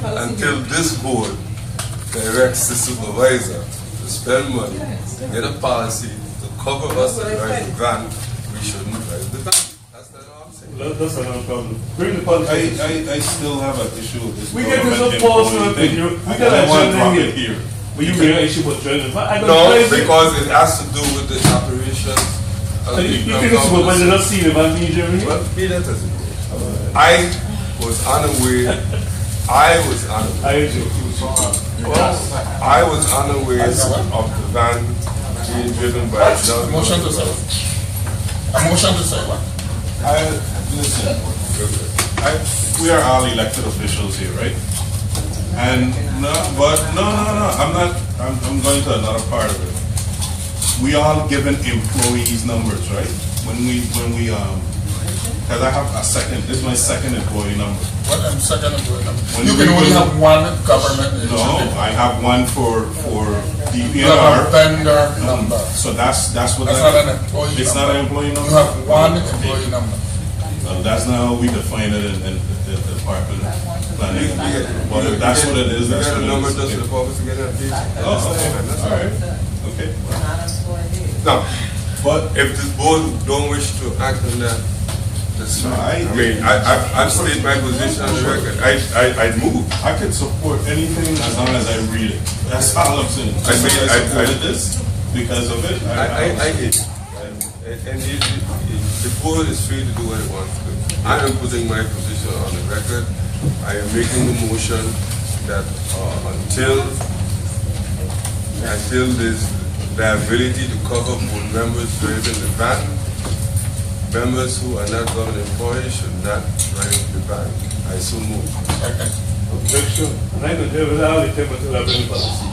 [SPEAKER 6] but until this board directs the supervisor to spend money, get a policy to cover us to drive the van, we shouldn't drive the van. That's not all I'm saying.
[SPEAKER 5] That's another problem. Bring the policy.
[SPEAKER 3] I still have an issue with this.
[SPEAKER 5] We get this
[SPEAKER 3] government
[SPEAKER 5] up false
[SPEAKER 3] employee
[SPEAKER 5] nothing.
[SPEAKER 3] thing.
[SPEAKER 5] We
[SPEAKER 3] I
[SPEAKER 5] got
[SPEAKER 3] don't
[SPEAKER 5] a
[SPEAKER 3] want to
[SPEAKER 5] agenda
[SPEAKER 3] drop
[SPEAKER 5] here.
[SPEAKER 3] it here.
[SPEAKER 5] Will you bring an issue about driving? I don't
[SPEAKER 6] No,
[SPEAKER 5] drive it.
[SPEAKER 6] because it has to do with the operations of the
[SPEAKER 5] You think this was when they not see the van being driven here?
[SPEAKER 6] Well, be that as it may. I was unaware, I was unaware of the van being driven by another.
[SPEAKER 2] Motion to say. A motion to say what?
[SPEAKER 3] Listen, we are all elected officials here, right? And no, I'm going to another part of it. We all given employees numbers, right? When we because I have this is my second employee number.
[SPEAKER 2] What I'm second employee number.
[SPEAKER 3] When
[SPEAKER 2] You
[SPEAKER 3] we
[SPEAKER 2] can only
[SPEAKER 3] go-
[SPEAKER 2] have one government
[SPEAKER 3] No,
[SPEAKER 2] agency.
[SPEAKER 3] I have one for
[SPEAKER 2] You have a
[SPEAKER 3] DPNR.
[SPEAKER 2] vendor number.
[SPEAKER 3] So that's what
[SPEAKER 2] That's not an employee
[SPEAKER 3] It's
[SPEAKER 2] number.
[SPEAKER 3] not an employee number.
[SPEAKER 2] You have one employee number.
[SPEAKER 3] That's not how we define it in the department planning. But that's what it is.
[SPEAKER 6] You
[SPEAKER 3] That's
[SPEAKER 6] got a
[SPEAKER 3] what
[SPEAKER 6] number
[SPEAKER 3] it
[SPEAKER 6] just
[SPEAKER 3] is.
[SPEAKER 6] for the purpose of getting a piece?
[SPEAKER 3] Oh, okay. All right. Okay.
[SPEAKER 4] Not employees.
[SPEAKER 6] Now, but if this board don't wish to act on that, That's fine. I mean, I've stated my position on the record. I'd move.
[SPEAKER 3] I can support anything as long as I read it. That's all I'm saying.
[SPEAKER 6] I mean,
[SPEAKER 3] I supported this because of it.
[SPEAKER 6] I get it. And the board is free to do what it wants to do. I am putting my position on the record. I am making the motion that until there's the ability to cover board members driving the van, members who are not government employees should not drive the van. I so move.
[SPEAKER 5] Objection. And I don't have it out, it until I bring the policy.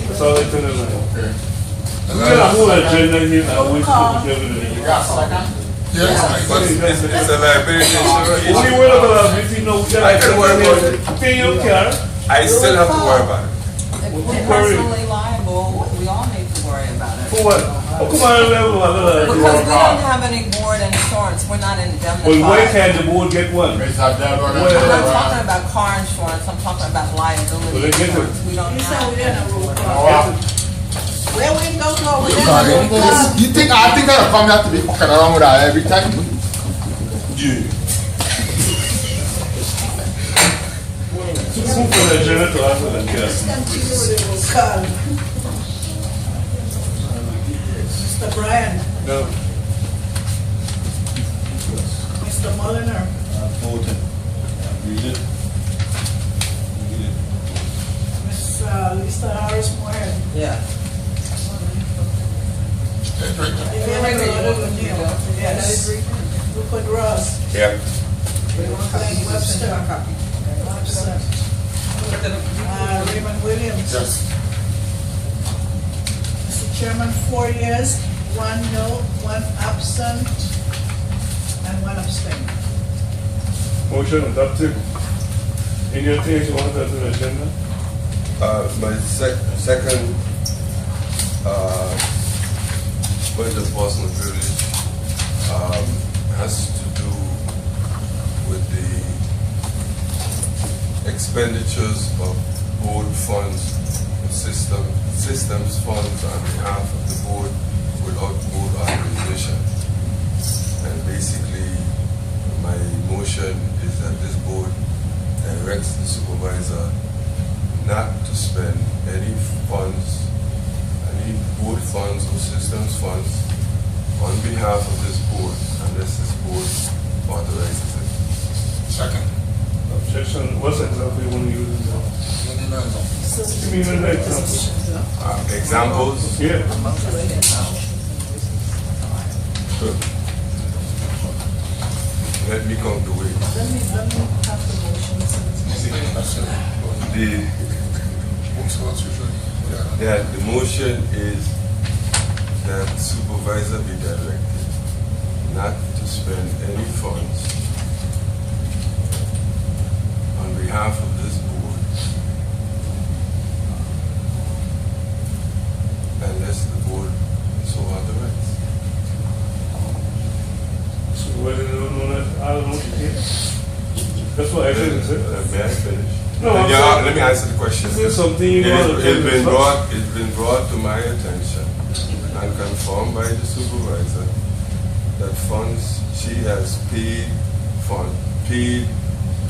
[SPEAKER 5] That's all I tell them. We got a whole agenda here now, we should be able to do.
[SPEAKER 6] But it's a liability insurance
[SPEAKER 5] Only
[SPEAKER 6] issue.
[SPEAKER 5] worry about liability, no, we
[SPEAKER 6] I can worry about it.
[SPEAKER 5] pay your car.
[SPEAKER 6] I still have to worry about it.
[SPEAKER 4] If we're personally liable, we all need to worry about it.
[SPEAKER 5] For what? Oh, come on, level,
[SPEAKER 4] Because we don't have any board insurance, we're not indemnified.
[SPEAKER 5] well, why can't the board get one?
[SPEAKER 4] I'm not talking about car insurance, I'm talking about
[SPEAKER 5] Well,
[SPEAKER 4] liability
[SPEAKER 5] they get it.
[SPEAKER 4] insurance. We don't
[SPEAKER 7] You said we
[SPEAKER 4] have.
[SPEAKER 7] didn't roll call. Where we don't go, we didn't roll call.
[SPEAKER 8] You think I think I'll come here to be fucking around with that every time?
[SPEAKER 3] Yeah.
[SPEAKER 5] Who for the agenda to answer that, yes?
[SPEAKER 7] Continue with the roll call. Mr. Bryan,
[SPEAKER 5] No.
[SPEAKER 7] Mr. Mulliner,
[SPEAKER 3] Voting. Read it. Read it.
[SPEAKER 7] Miss Lisa Harris Moore.
[SPEAKER 4] Yeah.
[SPEAKER 7] Yes. Rupert Ross,
[SPEAKER 6] Yeah.
[SPEAKER 7] Glenn Webster, absent. Raymond Williams.
[SPEAKER 2] Yes.
[SPEAKER 7] Mr. Chairman, 4 years, 1 no, 1 absent, and 1 abstain.
[SPEAKER 5] Motion adopted. Any other things you want to add to the agenda?
[SPEAKER 6] My second point of personal privilege has to do with the expenditures of board funds, systems funds on behalf of the board without board authorization. And basically, my motion is that this board directs the supervisor not to spend any funds, any board funds or systems funds on behalf of this board unless this board authorizes it.
[SPEAKER 2] Second.
[SPEAKER 5] Objection, what's exactly you want to use? Give me an example.
[SPEAKER 6] Examples?
[SPEAKER 5] Yeah.
[SPEAKER 6] Good. Let me come to it.
[SPEAKER 7] Let me have the motion.
[SPEAKER 6] The motion is that supervisor be directed not to spend any funds on behalf of this board unless the board so authorizes.
[SPEAKER 5] So whether they don't know that, I don't know. That's what I said, is it?
[SPEAKER 6] May I finish?
[SPEAKER 5] No, I'm
[SPEAKER 6] Yeah,
[SPEAKER 5] saying-
[SPEAKER 6] let me answer the question.
[SPEAKER 5] Is there something you want to
[SPEAKER 6] It's been
[SPEAKER 5] tell
[SPEAKER 6] brought to my attention and confirmed by the supervisor that funds she has paid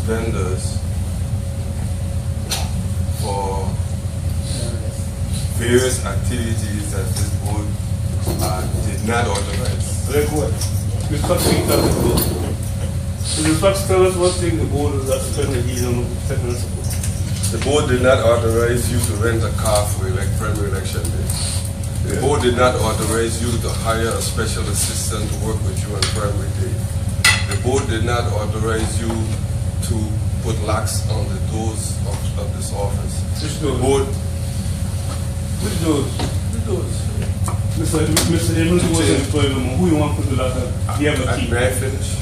[SPEAKER 6] vendors for various activities that this board did not authorize.
[SPEAKER 5] Like what? The clock thing that the board. The clock tell us what thing the board is not spending, he don't know, technical support.
[SPEAKER 6] The board did not authorize you to rent a car for primary election day. The board did not authorize you to hire a special assistant to work with you on primary day. The board did not authorize you to put locks on the doors of this office.
[SPEAKER 5] Which
[SPEAKER 6] The
[SPEAKER 5] doors?
[SPEAKER 6] board,
[SPEAKER 5] Which doors? Which doors? Mr. Emily was employed, who you want to put the lock on? You have a key.
[SPEAKER 6] may I finish?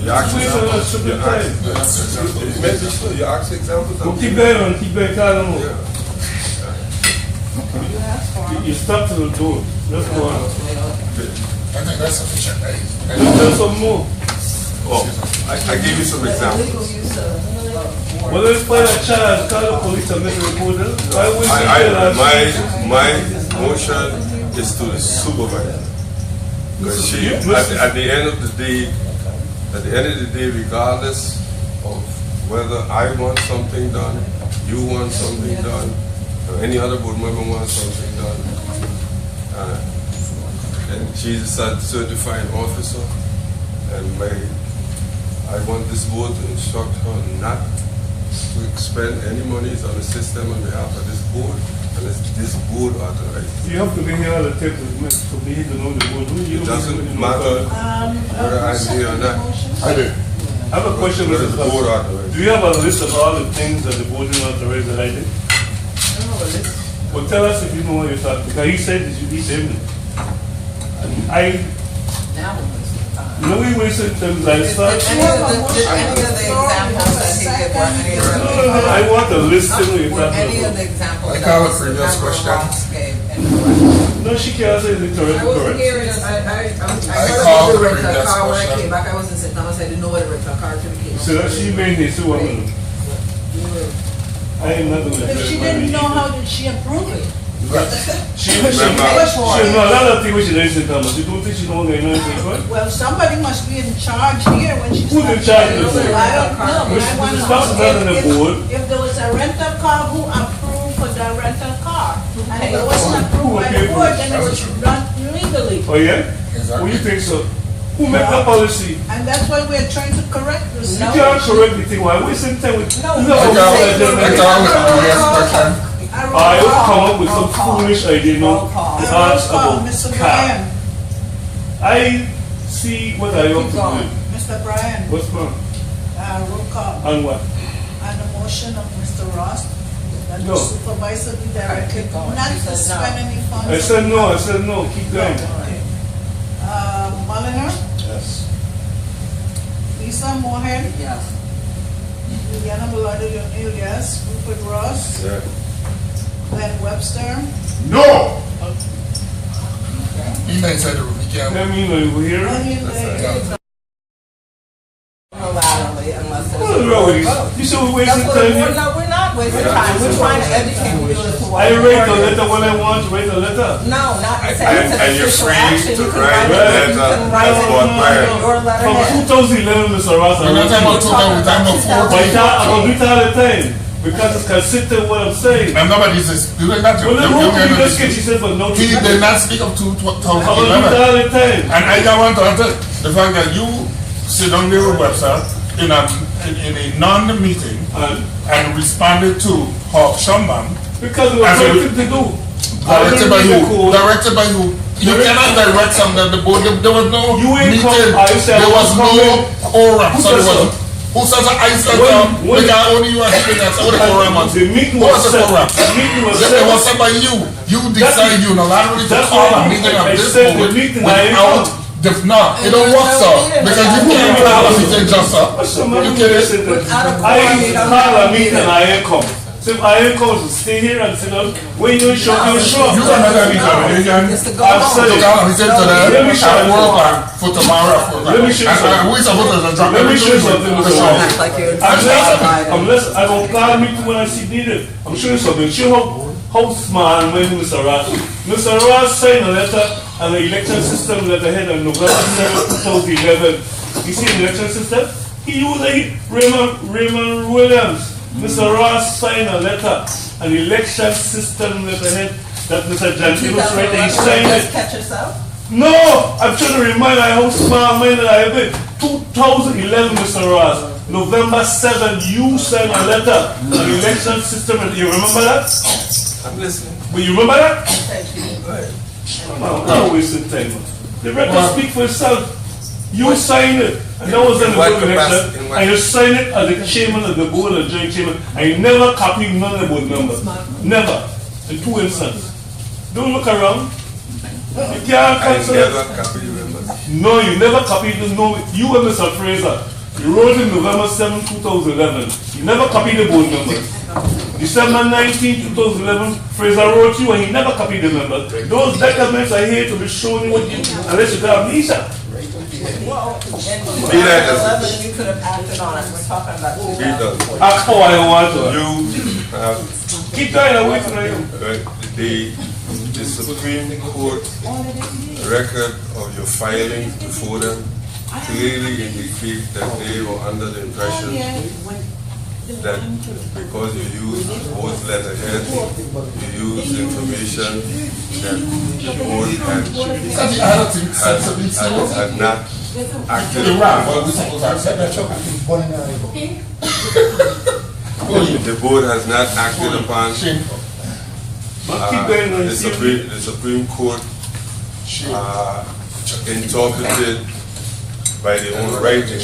[SPEAKER 6] You asked
[SPEAKER 5] Wait,
[SPEAKER 6] examples.
[SPEAKER 5] no, no,
[SPEAKER 6] You
[SPEAKER 5] no,
[SPEAKER 6] asked- you asked examples.
[SPEAKER 5] Well, keep going on, keep going, Carl.
[SPEAKER 6] Yeah.
[SPEAKER 4] You asked for
[SPEAKER 5] You stuck to the door. Let's go on.
[SPEAKER 2] I think that's sufficient, right?
[SPEAKER 5] Tell some more.
[SPEAKER 6] Oh, I gave you some examples.
[SPEAKER 5] Well, let's find a charge, call the police and make a report. Why would you say that?
[SPEAKER 6] My motion is to the supervisor Because she, at the end of the day, regardless of whether I want something done, you want something done, or any other board member wants something done, and she's a certifying officer, and I want this board to instruct her not to expend any monies on the system on behalf of this board, unless this board authorized.
[SPEAKER 5] You have to be here at the table to be here to know the board.
[SPEAKER 6] It doesn't matter whether I'm here or not.
[SPEAKER 8] I did.
[SPEAKER 5] I have a question,
[SPEAKER 6] Whether
[SPEAKER 5] Mr.
[SPEAKER 6] the board
[SPEAKER 5] President.
[SPEAKER 6] authorized.
[SPEAKER 5] Do you have a list of all the things that the board didn't authorize that I did? Well, tell us if you know what you're talking, because he said that you need them.
[SPEAKER 4] Now we're wasting time.
[SPEAKER 5] You know we wasted time last time.
[SPEAKER 4] Did any of the examples that he gave were any of
[SPEAKER 5] No, I want the list of what you're
[SPEAKER 4] Were
[SPEAKER 5] talking
[SPEAKER 4] any of
[SPEAKER 5] about.
[SPEAKER 4] the examples
[SPEAKER 2] I
[SPEAKER 4] that
[SPEAKER 2] call it
[SPEAKER 4] Mr.
[SPEAKER 2] previous
[SPEAKER 4] Member
[SPEAKER 2] question.
[SPEAKER 4] Ross gave incorrect?
[SPEAKER 5] No, she can't say it's correct.
[SPEAKER 1] I wasn't
[SPEAKER 5] correct.
[SPEAKER 1] here, and I
[SPEAKER 2] called
[SPEAKER 1] heard about the rental
[SPEAKER 2] previous
[SPEAKER 1] car when I
[SPEAKER 2] question.
[SPEAKER 1] came back. I was in St. Thomas, I didn't know what a rental car certificate was.
[SPEAKER 5] So that she made this too, woman. I am not going to.
[SPEAKER 7] If she didn't know, how did she approve it?
[SPEAKER 5] She know a lot of things when she does in Thomas. You don't think she know what they know in St.
[SPEAKER 7] Well, somebody must be in charge here when she's.
[SPEAKER 5] Who's in charge of this?
[SPEAKER 7] I don't know, but I want to
[SPEAKER 5] Mr. Spouse is not on the
[SPEAKER 7] know
[SPEAKER 5] board.
[SPEAKER 7] if there was a rental car, who approved for the rental car? And if it wasn't approved by the board, then it was done illegally.
[SPEAKER 5] Oh yeah?
[SPEAKER 2] Exactly.
[SPEAKER 5] What do you think so? Who made the policy?
[SPEAKER 7] And that's why we're trying to correct this.
[SPEAKER 5] You can't correct the thing. Why wasting time with?
[SPEAKER 4] No,
[SPEAKER 5] You know,
[SPEAKER 2] I call it previous question.
[SPEAKER 5] I will come up with some foolish idea, no?
[SPEAKER 4] Roll call.
[SPEAKER 5] Ask about
[SPEAKER 7] Mr.
[SPEAKER 5] car.
[SPEAKER 7] Bryan,
[SPEAKER 5] I see what I have to
[SPEAKER 4] Keep going.
[SPEAKER 5] do.
[SPEAKER 7] Mr. Bryan,
[SPEAKER 5] What's wrong?
[SPEAKER 7] roll call.
[SPEAKER 5] And what?
[SPEAKER 7] On the motion of Mr. Ross, that the
[SPEAKER 5] No.
[SPEAKER 7] supervisor be directed
[SPEAKER 4] Keep going.
[SPEAKER 7] not
[SPEAKER 4] You
[SPEAKER 7] to
[SPEAKER 4] said no.
[SPEAKER 7] spend any funds.
[SPEAKER 5] I said no, I said no, keep going.
[SPEAKER 7] Okay. Mulliner,
[SPEAKER 5] Yes.
[SPEAKER 7] Lisa Moorhead,
[SPEAKER 4] Yes.
[SPEAKER 7] Juliana Bellardo O'Neill, yes. Rupert Ross,
[SPEAKER 6] Yeah.
[SPEAKER 7] Glenn Webster,
[SPEAKER 8] No!
[SPEAKER 2] He may say that we can't.
[SPEAKER 5] Let me know you hear.
[SPEAKER 7] William Day.
[SPEAKER 4] Unilaterally, unless there's
[SPEAKER 5] What's
[SPEAKER 4] a
[SPEAKER 5] wrong
[SPEAKER 4] board
[SPEAKER 5] with you?
[SPEAKER 4] vote.
[SPEAKER 5] You said we're wasting
[SPEAKER 4] That's what
[SPEAKER 5] time.
[SPEAKER 4] we're not, we're not wasting time. We're trying to educate you as to what.
[SPEAKER 5] I
[SPEAKER 4] the
[SPEAKER 5] write the
[SPEAKER 4] board is.
[SPEAKER 5] letter when I want to write the letter.
[SPEAKER 4] No, not
[SPEAKER 6] And-
[SPEAKER 4] saying it's an
[SPEAKER 6] and you're
[SPEAKER 4] official
[SPEAKER 6] free
[SPEAKER 4] action.
[SPEAKER 6] to
[SPEAKER 4] You can
[SPEAKER 6] write
[SPEAKER 4] write
[SPEAKER 5] the
[SPEAKER 4] it,
[SPEAKER 6] letter.
[SPEAKER 4] you can write
[SPEAKER 6] That's
[SPEAKER 4] it
[SPEAKER 6] what
[SPEAKER 4] on
[SPEAKER 6] we're-
[SPEAKER 4] your
[SPEAKER 5] From
[SPEAKER 4] letterhead.
[SPEAKER 5] 2011, Mr. Ross,
[SPEAKER 2] We're not talking about 2000, we're talking about
[SPEAKER 5] But
[SPEAKER 2] 14.
[SPEAKER 5] I'm going to do it all the time. Because it's consistent with what I'm saying.
[SPEAKER 2] And nobody says, you did not,
[SPEAKER 5] Well, then who did this get you said for no
[SPEAKER 2] he did not speak up to
[SPEAKER 5] I'm going to do it
[SPEAKER 2] 2011.
[SPEAKER 5] all the time.
[SPEAKER 2] And I don't want to answer the fact that you sit on your website in a non-meeting and responded to Hawk Shumban.
[SPEAKER 5] Because it was
[SPEAKER 2] As a-
[SPEAKER 5] something to do.
[SPEAKER 2] Directed by
[SPEAKER 5] I didn't
[SPEAKER 2] who?
[SPEAKER 5] read the code.
[SPEAKER 2] Directed by who? You cannot direct something that the board, there was no
[SPEAKER 5] You ain't
[SPEAKER 2] meeting,
[SPEAKER 5] come- I said
[SPEAKER 2] there was
[SPEAKER 5] I
[SPEAKER 2] no
[SPEAKER 5] was
[SPEAKER 2] quorum.
[SPEAKER 5] Who
[SPEAKER 2] So
[SPEAKER 5] said
[SPEAKER 2] there was,
[SPEAKER 5] so?
[SPEAKER 2] who says that I said,
[SPEAKER 5] When-
[SPEAKER 2] because only you are speaking, that's what the quorum was.
[SPEAKER 5] The meeting
[SPEAKER 2] What
[SPEAKER 5] was
[SPEAKER 2] was the
[SPEAKER 5] set.
[SPEAKER 2] quorum?
[SPEAKER 5] The meeting was
[SPEAKER 2] It was
[SPEAKER 5] set.
[SPEAKER 2] said by you. You decided unilaterally to
[SPEAKER 5] That's
[SPEAKER 2] call
[SPEAKER 5] why
[SPEAKER 2] a meeting of
[SPEAKER 5] I
[SPEAKER 2] this
[SPEAKER 5] said the
[SPEAKER 2] board
[SPEAKER 5] meeting, I ain't
[SPEAKER 2] without, no, it don't work so. Because you can't call a meeting just so.
[SPEAKER 5] What's the matter
[SPEAKER 2] You
[SPEAKER 5] with
[SPEAKER 2] get
[SPEAKER 5] this?
[SPEAKER 2] it?
[SPEAKER 5] I used to call a meeting and I ain't come. So if I ain't come to stay here and sit down, when you show, you show.
[SPEAKER 2] You are not going to be coming. You can.
[SPEAKER 4] It's to go
[SPEAKER 5] I'm
[SPEAKER 4] home.
[SPEAKER 5] saying-
[SPEAKER 2] So call a meeting to
[SPEAKER 5] Let me
[SPEAKER 2] the,
[SPEAKER 5] show
[SPEAKER 2] at
[SPEAKER 5] you
[SPEAKER 2] work
[SPEAKER 5] something.
[SPEAKER 2] for tomorrow. For
[SPEAKER 5] Let me show you something.
[SPEAKER 2] and we supposed to drop
[SPEAKER 5] Let me
[SPEAKER 2] everything
[SPEAKER 5] show you something,
[SPEAKER 2] to
[SPEAKER 5] Mr.
[SPEAKER 2] show.
[SPEAKER 5] Ross.
[SPEAKER 4] Act like you're
[SPEAKER 5] Unless I don't call a meeting when I see needed. I'm sure something. Show how smart when Mr. Ross. Mr. Ross signed a letter on the election system letterhead on November 7, 2011. You see the election system? He used Raymond Williams. Mr. Ross signed a letter on the election system letterhead that Mr. Jantinos right there. He signed
[SPEAKER 4] Just
[SPEAKER 5] it.
[SPEAKER 4] catch yourself?
[SPEAKER 5] No! I'm trying to remind you how smart minded I have been. 2011, Mr. Ross. November 7, you signed a letter on the election system. And you remember that?
[SPEAKER 6] I'm listening.
[SPEAKER 5] But you remember that?
[SPEAKER 6] Go ahead.
[SPEAKER 5] I'm not wasting time. The record speak for itself. You signed it. And that was in the
[SPEAKER 6] In what
[SPEAKER 5] board election.
[SPEAKER 6] capacity? In what-
[SPEAKER 5] And you signed it as the chairman of the board, the joint chairman. And you never copied none of the board members. Never. In 2 instances. Don't look around. You can't
[SPEAKER 6] I
[SPEAKER 5] cancel it.
[SPEAKER 6] never copy members.
[SPEAKER 5] No, you never copied the no. You and Mr. Fraser. You wrote in November 7, 2011. You never copied the board members. December 19, 2011, Fraser wrote you and he never copied the members. Those documents are here to be shown you what you, unless you got amnesia.
[SPEAKER 4] Well, in
[SPEAKER 6] Be that as-
[SPEAKER 4] 2011, you could have acted on it. We're talking about
[SPEAKER 6] Be
[SPEAKER 4] 2012.
[SPEAKER 6] done.
[SPEAKER 5] Ask how I want to.
[SPEAKER 6] You have,
[SPEAKER 5] Keep going, I'm waiting on you.
[SPEAKER 6] the the Supreme Court record of your filings before them clearly indicate that they were under the impression that because you used the board's letterhead, you used information that the board had not acted upon. The board has not acted upon. The Supreme Court interpreted by their own writing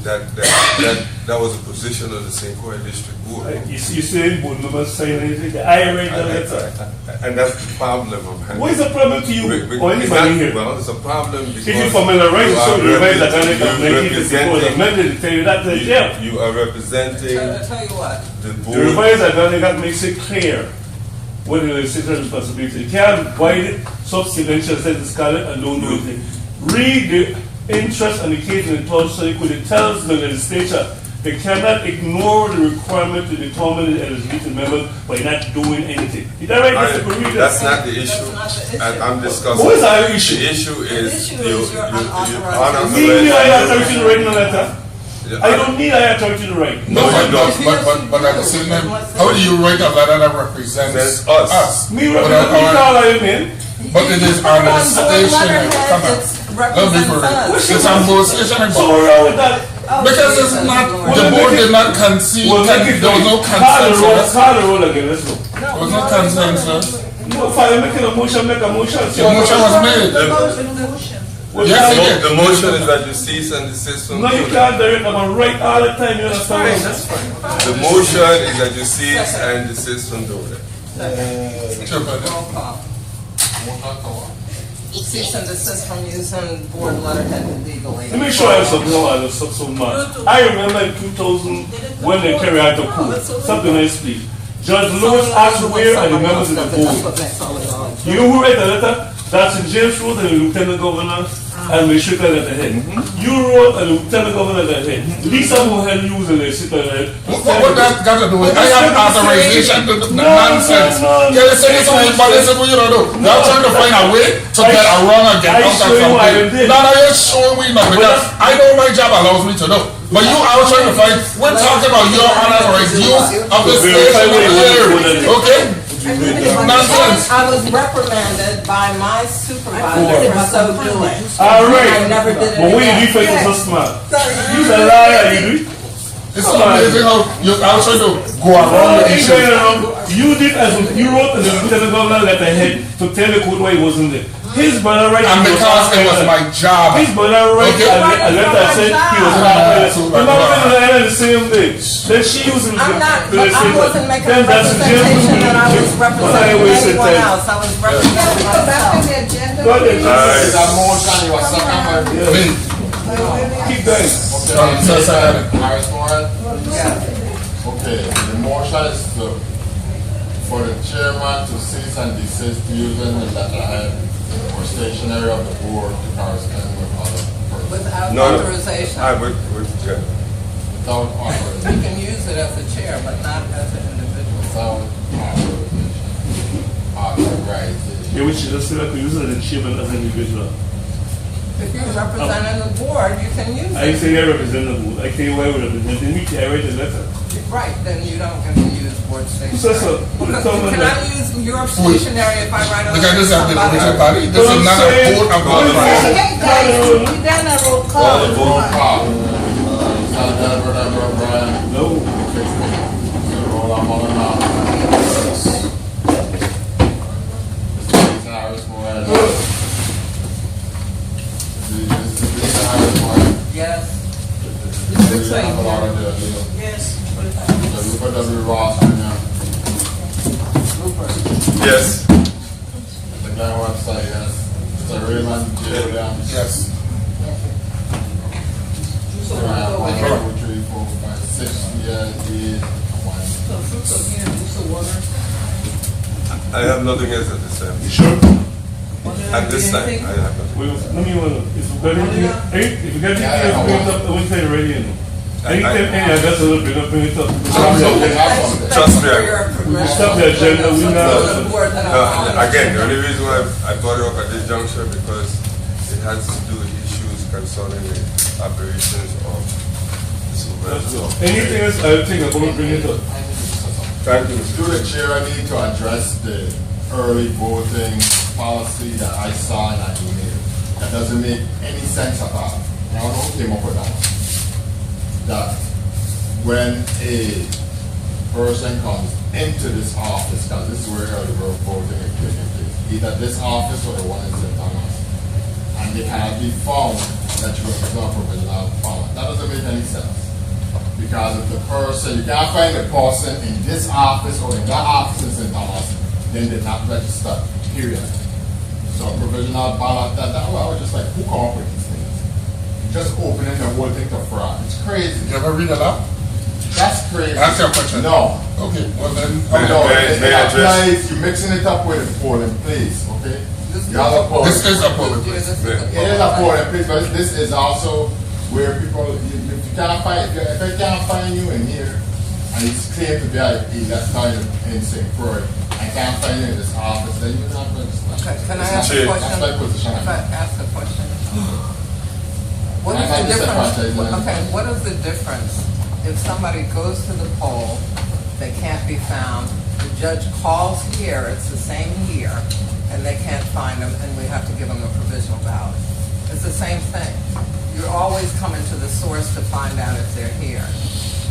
[SPEAKER 6] that was the position of the St. Croix District Board.
[SPEAKER 5] You say board members sign anything? I read the letter.
[SPEAKER 6] And that's the problem I'm having.
[SPEAKER 5] What is the problem to you or anybody here?
[SPEAKER 6] Well, it's a problem because
[SPEAKER 5] if you familiarize yourself with the right that of 1954 was amended to tell you that
[SPEAKER 6] you are representing
[SPEAKER 4] Tell you what.
[SPEAKER 6] the board.
[SPEAKER 5] The revised agreement makes it clear what the legislative responsibility. You can't void it, subsidential status scarlet and don't do anything. Read the interest and the case in the clause so it tells the legislature they cannot ignore the requirement to determine the eligibility members by not doing anything. Is that right, Mr. Burrito?
[SPEAKER 6] That's not the issue. I'm discussing.
[SPEAKER 5] What is our issue?
[SPEAKER 6] The issue is your
[SPEAKER 5] unauthorized. You need I authority to write in a letter. I don't need I authority to write.
[SPEAKER 2] No, but at the same time, how do you write a letter that represents us?
[SPEAKER 5] Me represent all I mean.
[SPEAKER 2] But it is on the stationery. Come on. Let's be for real. It's on both stationery.
[SPEAKER 5] So what's wrong with that?
[SPEAKER 2] Because it's not, the board did not concede, there was no consensus.
[SPEAKER 5] Call the roll again, let's go.
[SPEAKER 2] There was no consensus.
[SPEAKER 5] If I'm making a motion, make a motion.
[SPEAKER 2] The motion was made. Yes, it did.
[SPEAKER 6] The motion is that you cease and desist from.
[SPEAKER 5] No, you can't direct. I'm going to write all the time. You understand?
[SPEAKER 4] That's fine.
[SPEAKER 6] The motion is that you cease and desist from doing it.
[SPEAKER 4] Roll call. Cease and desist from using board letterhead illegally.
[SPEAKER 5] Let me show you something about this so much. I remember in 2000 when they carried out the coup, something I speak. Judge Lewis asked where are the members of the board. You who read the letter? That's in James wrote and the Lieutenant Governor and the Strict letterhead. You wrote and the Lieutenant Governor letterhead. Lisa who had used the letterhead.
[SPEAKER 2] What that got to do with it? I have authorization to nonsense. Yeah, they say this only, but this is what you don't do. You're trying to find a way to get a wrong and get out of something. No, you're showing me no, because I know my job allows me to do. But you are trying to find, we're talking about your unauthorized use of the station here. Okay? Nonsense.
[SPEAKER 4] I was reprimanded by my supervisor for so doing.
[SPEAKER 5] All right.
[SPEAKER 4] I never did it.
[SPEAKER 5] But when you defect is so smart. You a liar, you do.
[SPEAKER 2] It's amazing how you are trying to go around the issue.
[SPEAKER 5] You did as you wrote and the Lieutenant Governor letterhead to tell the court why he wasn't there. His brother right.
[SPEAKER 2] And because it was my job.
[SPEAKER 5] His brother right a letter said he was not. You're not going to the same day. Then she used him.
[SPEAKER 4] I'm not. But I wasn't making a representation that I was representing anyone else. I was representing myself.
[SPEAKER 5] Go ahead.
[SPEAKER 8] Is that motion you are second?
[SPEAKER 5] Keep going.
[SPEAKER 8] Harris Moran?
[SPEAKER 4] Yeah.
[SPEAKER 8] Okay, the motion is for the chairman to cease and desist using the letterhead or stationery of the board to correspond with other persons.
[SPEAKER 4] Without
[SPEAKER 6] No,
[SPEAKER 4] authorization.
[SPEAKER 8] Without authorization.
[SPEAKER 4] You can use it as a chair, but not as an individual.
[SPEAKER 8] Without authorization.
[SPEAKER 5] Yeah, we should just select the user as a chairman as an individual.
[SPEAKER 4] If you're representing the board, you can use
[SPEAKER 5] I
[SPEAKER 4] it.
[SPEAKER 5] say I represent the board. I tell you why we represent. They meet I write the letter.
[SPEAKER 4] Right, then you don't get to use board stationery.
[SPEAKER 5] So,
[SPEAKER 4] Because you cannot use your stationery if I write a
[SPEAKER 2] Because
[SPEAKER 4] letter
[SPEAKER 2] this
[SPEAKER 4] to
[SPEAKER 2] is the
[SPEAKER 4] somebody.
[SPEAKER 2] original body. This is not a vote of
[SPEAKER 6] Call the
[SPEAKER 2] authorization.
[SPEAKER 7] Hey guys, we done a roll
[SPEAKER 6] Call the
[SPEAKER 7] call.
[SPEAKER 6] vote.
[SPEAKER 8] Brian.
[SPEAKER 5] No.
[SPEAKER 8] Roll on now. Mr. Harris Moran.
[SPEAKER 4] Yes.
[SPEAKER 7] Yes.
[SPEAKER 6] Yes.
[SPEAKER 8] The guy website, yes. Mr. Raymond J. Williams.
[SPEAKER 2] Yes.
[SPEAKER 8] 1, 2, 3, 4, 5, 6 years, 8, 1.
[SPEAKER 6] I have nothing else at this time.
[SPEAKER 5] You sure?
[SPEAKER 6] At this time, I have nothing.
[SPEAKER 5] Well, let me if you got anything, if you got anything else, bring it up. I won't say ready. Anytime, I just bring it up.
[SPEAKER 6] Trust me,
[SPEAKER 5] stop the agenda, we now.
[SPEAKER 6] Again, the only reason why I brought it up at this juncture because it has to do with issues concerning the operations of the supervisor.
[SPEAKER 5] Anything else, I think I'm going to bring it up.
[SPEAKER 6] Thank you,
[SPEAKER 8] Through the chair, I need to address the early voting policy that I saw in that email. That doesn't make any sense at all. I don't know who came up with that one. That when a person comes into this office, because this is where early voting is taking place, either this office or the one in St. Thomas, and they cannot be found that you represent a provisional ballot. That doesn't make any sense. Because if the person, you can't find the person in this office or in that office in St. Thomas, then they're not registered, period. So a provisional ballot, well, I was just like, who come up with these things? Just opening the whole thing to fraud. It's crazy.
[SPEAKER 2] You ever read it up?
[SPEAKER 8] That's crazy.
[SPEAKER 2] That's your question.
[SPEAKER 8] No.
[SPEAKER 2] Okay, well then.
[SPEAKER 8] No,
[SPEAKER 6] May
[SPEAKER 8] it
[SPEAKER 6] I address-
[SPEAKER 8] applies, you're mixing it up with a polling place, okay? You have a polling.
[SPEAKER 2] This is a polling place.
[SPEAKER 8] It is a polling place, but this is also where people, if you can't find, if I can't find you in here, and you claim to be a elected in St. Croix, I can't find you in this office, then you're not registered.
[SPEAKER 4] Okay, can I
[SPEAKER 6] Mr.
[SPEAKER 4] ask a
[SPEAKER 6] Chair.
[SPEAKER 4] question?
[SPEAKER 8] That's my position.
[SPEAKER 4] If I ask a question. What
[SPEAKER 8] I
[SPEAKER 4] is
[SPEAKER 8] might
[SPEAKER 4] the difference,
[SPEAKER 8] disagree.
[SPEAKER 4] okay, what is the difference if somebody goes to the poll, they can't be found, the judge calls here, it's the same here, and they can't find them, and we have to give them a provisional ballot? It's the same thing. You're always coming to the source to find out if they're here.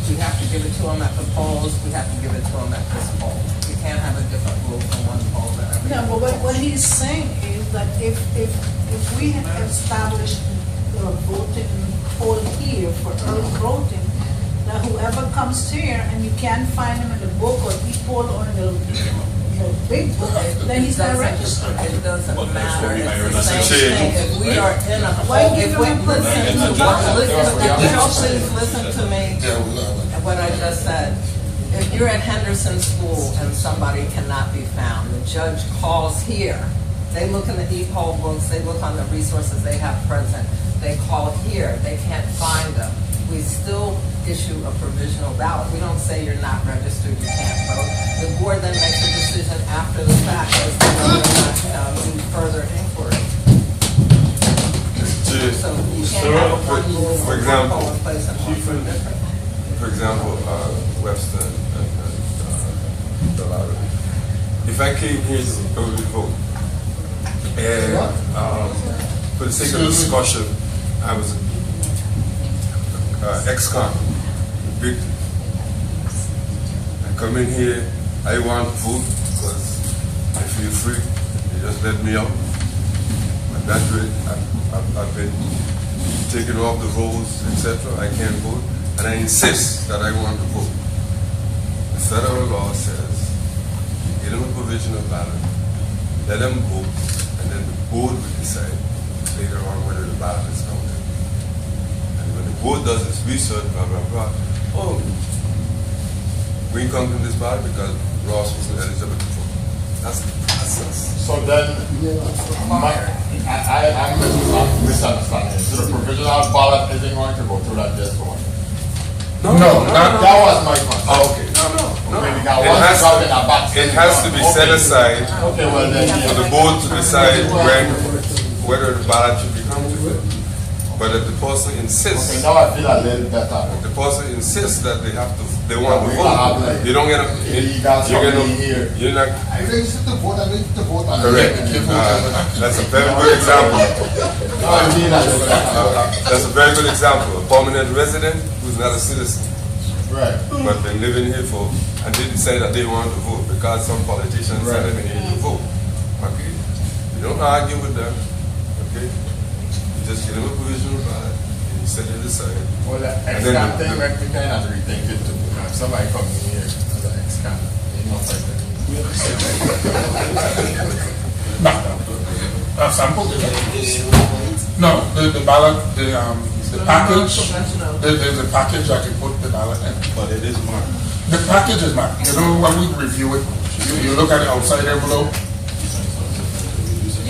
[SPEAKER 4] We have to give it to them at the polls, we have to give it to them at this poll. You can't have a different rule from one poll than every
[SPEAKER 7] No,
[SPEAKER 4] other
[SPEAKER 7] but
[SPEAKER 4] poll.
[SPEAKER 7] what he's saying is that if we have established the voting poll here for early voting, that whoever comes here and you can't find him in the book or he poll or in the big book, then he's not registered.
[SPEAKER 4] It doesn't matter,
[SPEAKER 3] we hire
[SPEAKER 4] it's the
[SPEAKER 3] an
[SPEAKER 4] same thing, if we are in a
[SPEAKER 7] Why
[SPEAKER 4] poll,
[SPEAKER 7] give
[SPEAKER 4] if we,
[SPEAKER 7] them a
[SPEAKER 4] listen to
[SPEAKER 7] provisional ballot?
[SPEAKER 4] please listen to me,
[SPEAKER 2] Yeah, we love it.
[SPEAKER 4] what I just said. If you're at Henderson School and somebody cannot be found, the judge calls here, they look in the e-poll books, they look on the resources they have present, they call here, they can't find them. We still issue a provisional ballot. We don't say you're not registered, you can't vote. The board then makes a decision after the fact as to whether or not do further inquiry. So you can't have a one rule
[SPEAKER 6] For
[SPEAKER 4] for one
[SPEAKER 6] example,
[SPEAKER 4] polling place and one for a different.
[SPEAKER 6] For example, Webster and Delaware. If I came here to early vote, and for the sake of discussion, I was ex-con, victim. I come in here, I want to vote because I feel free. They just let me out. I'm not ready. I've been taken off the rolls, etc. I can't vote. And I insist that I want to vote. The federal law says, give them a provisional ballot, let them vote, and then the board will decide later on whether the ballot is counted. And when the board does its research, blah, blah, blah, oh, we counted this ballot because Ross wasn't eligible to vote. That's the process.
[SPEAKER 8] So then, I'm misunderstanding. So the provisional ballot isn't going to go through that this one?
[SPEAKER 2] No,
[SPEAKER 8] That was my question.
[SPEAKER 6] Oh, okay.
[SPEAKER 8] Okay, because
[SPEAKER 6] It
[SPEAKER 8] once
[SPEAKER 6] has
[SPEAKER 8] you got in a box,
[SPEAKER 6] It has to be set aside
[SPEAKER 8] Okay, well then,
[SPEAKER 6] for the board to decide whether the ballot should be counted. But if the person
[SPEAKER 8] Okay,
[SPEAKER 6] insists,
[SPEAKER 8] now I feel a little better.
[SPEAKER 6] the person insists that they have to, they want to
[SPEAKER 8] We gonna have,
[SPEAKER 6] vote,
[SPEAKER 8] like,
[SPEAKER 6] you don't get a,
[SPEAKER 8] illegal
[SPEAKER 6] you're
[SPEAKER 8] something here.
[SPEAKER 6] you're not,
[SPEAKER 8] I registered to vote, I registered to vote. and-
[SPEAKER 6] correct. That's a very good example.
[SPEAKER 8] Now I feel a little better.
[SPEAKER 6] That's a very good example. A permanent resident who's not a citizen,
[SPEAKER 8] Right.
[SPEAKER 6] but been living here for, and they decide that they want to vote because some politicians said they need to vote. Okay? You don't argue with them. Okay? You just give them a provisional ballot and you set it aside.
[SPEAKER 8] Well, the
[SPEAKER 6] And then
[SPEAKER 8] ex-con
[SPEAKER 6] the-
[SPEAKER 8] thing make me kind of rethink it too. If somebody comes in here as an ex-con, you know, it's like
[SPEAKER 2] Sample? No, the ballot, the package, there's a package that you put the ballot in.
[SPEAKER 3] But it is marked.
[SPEAKER 2] The package is marked. You know, when we review it, you look at the outside envelope.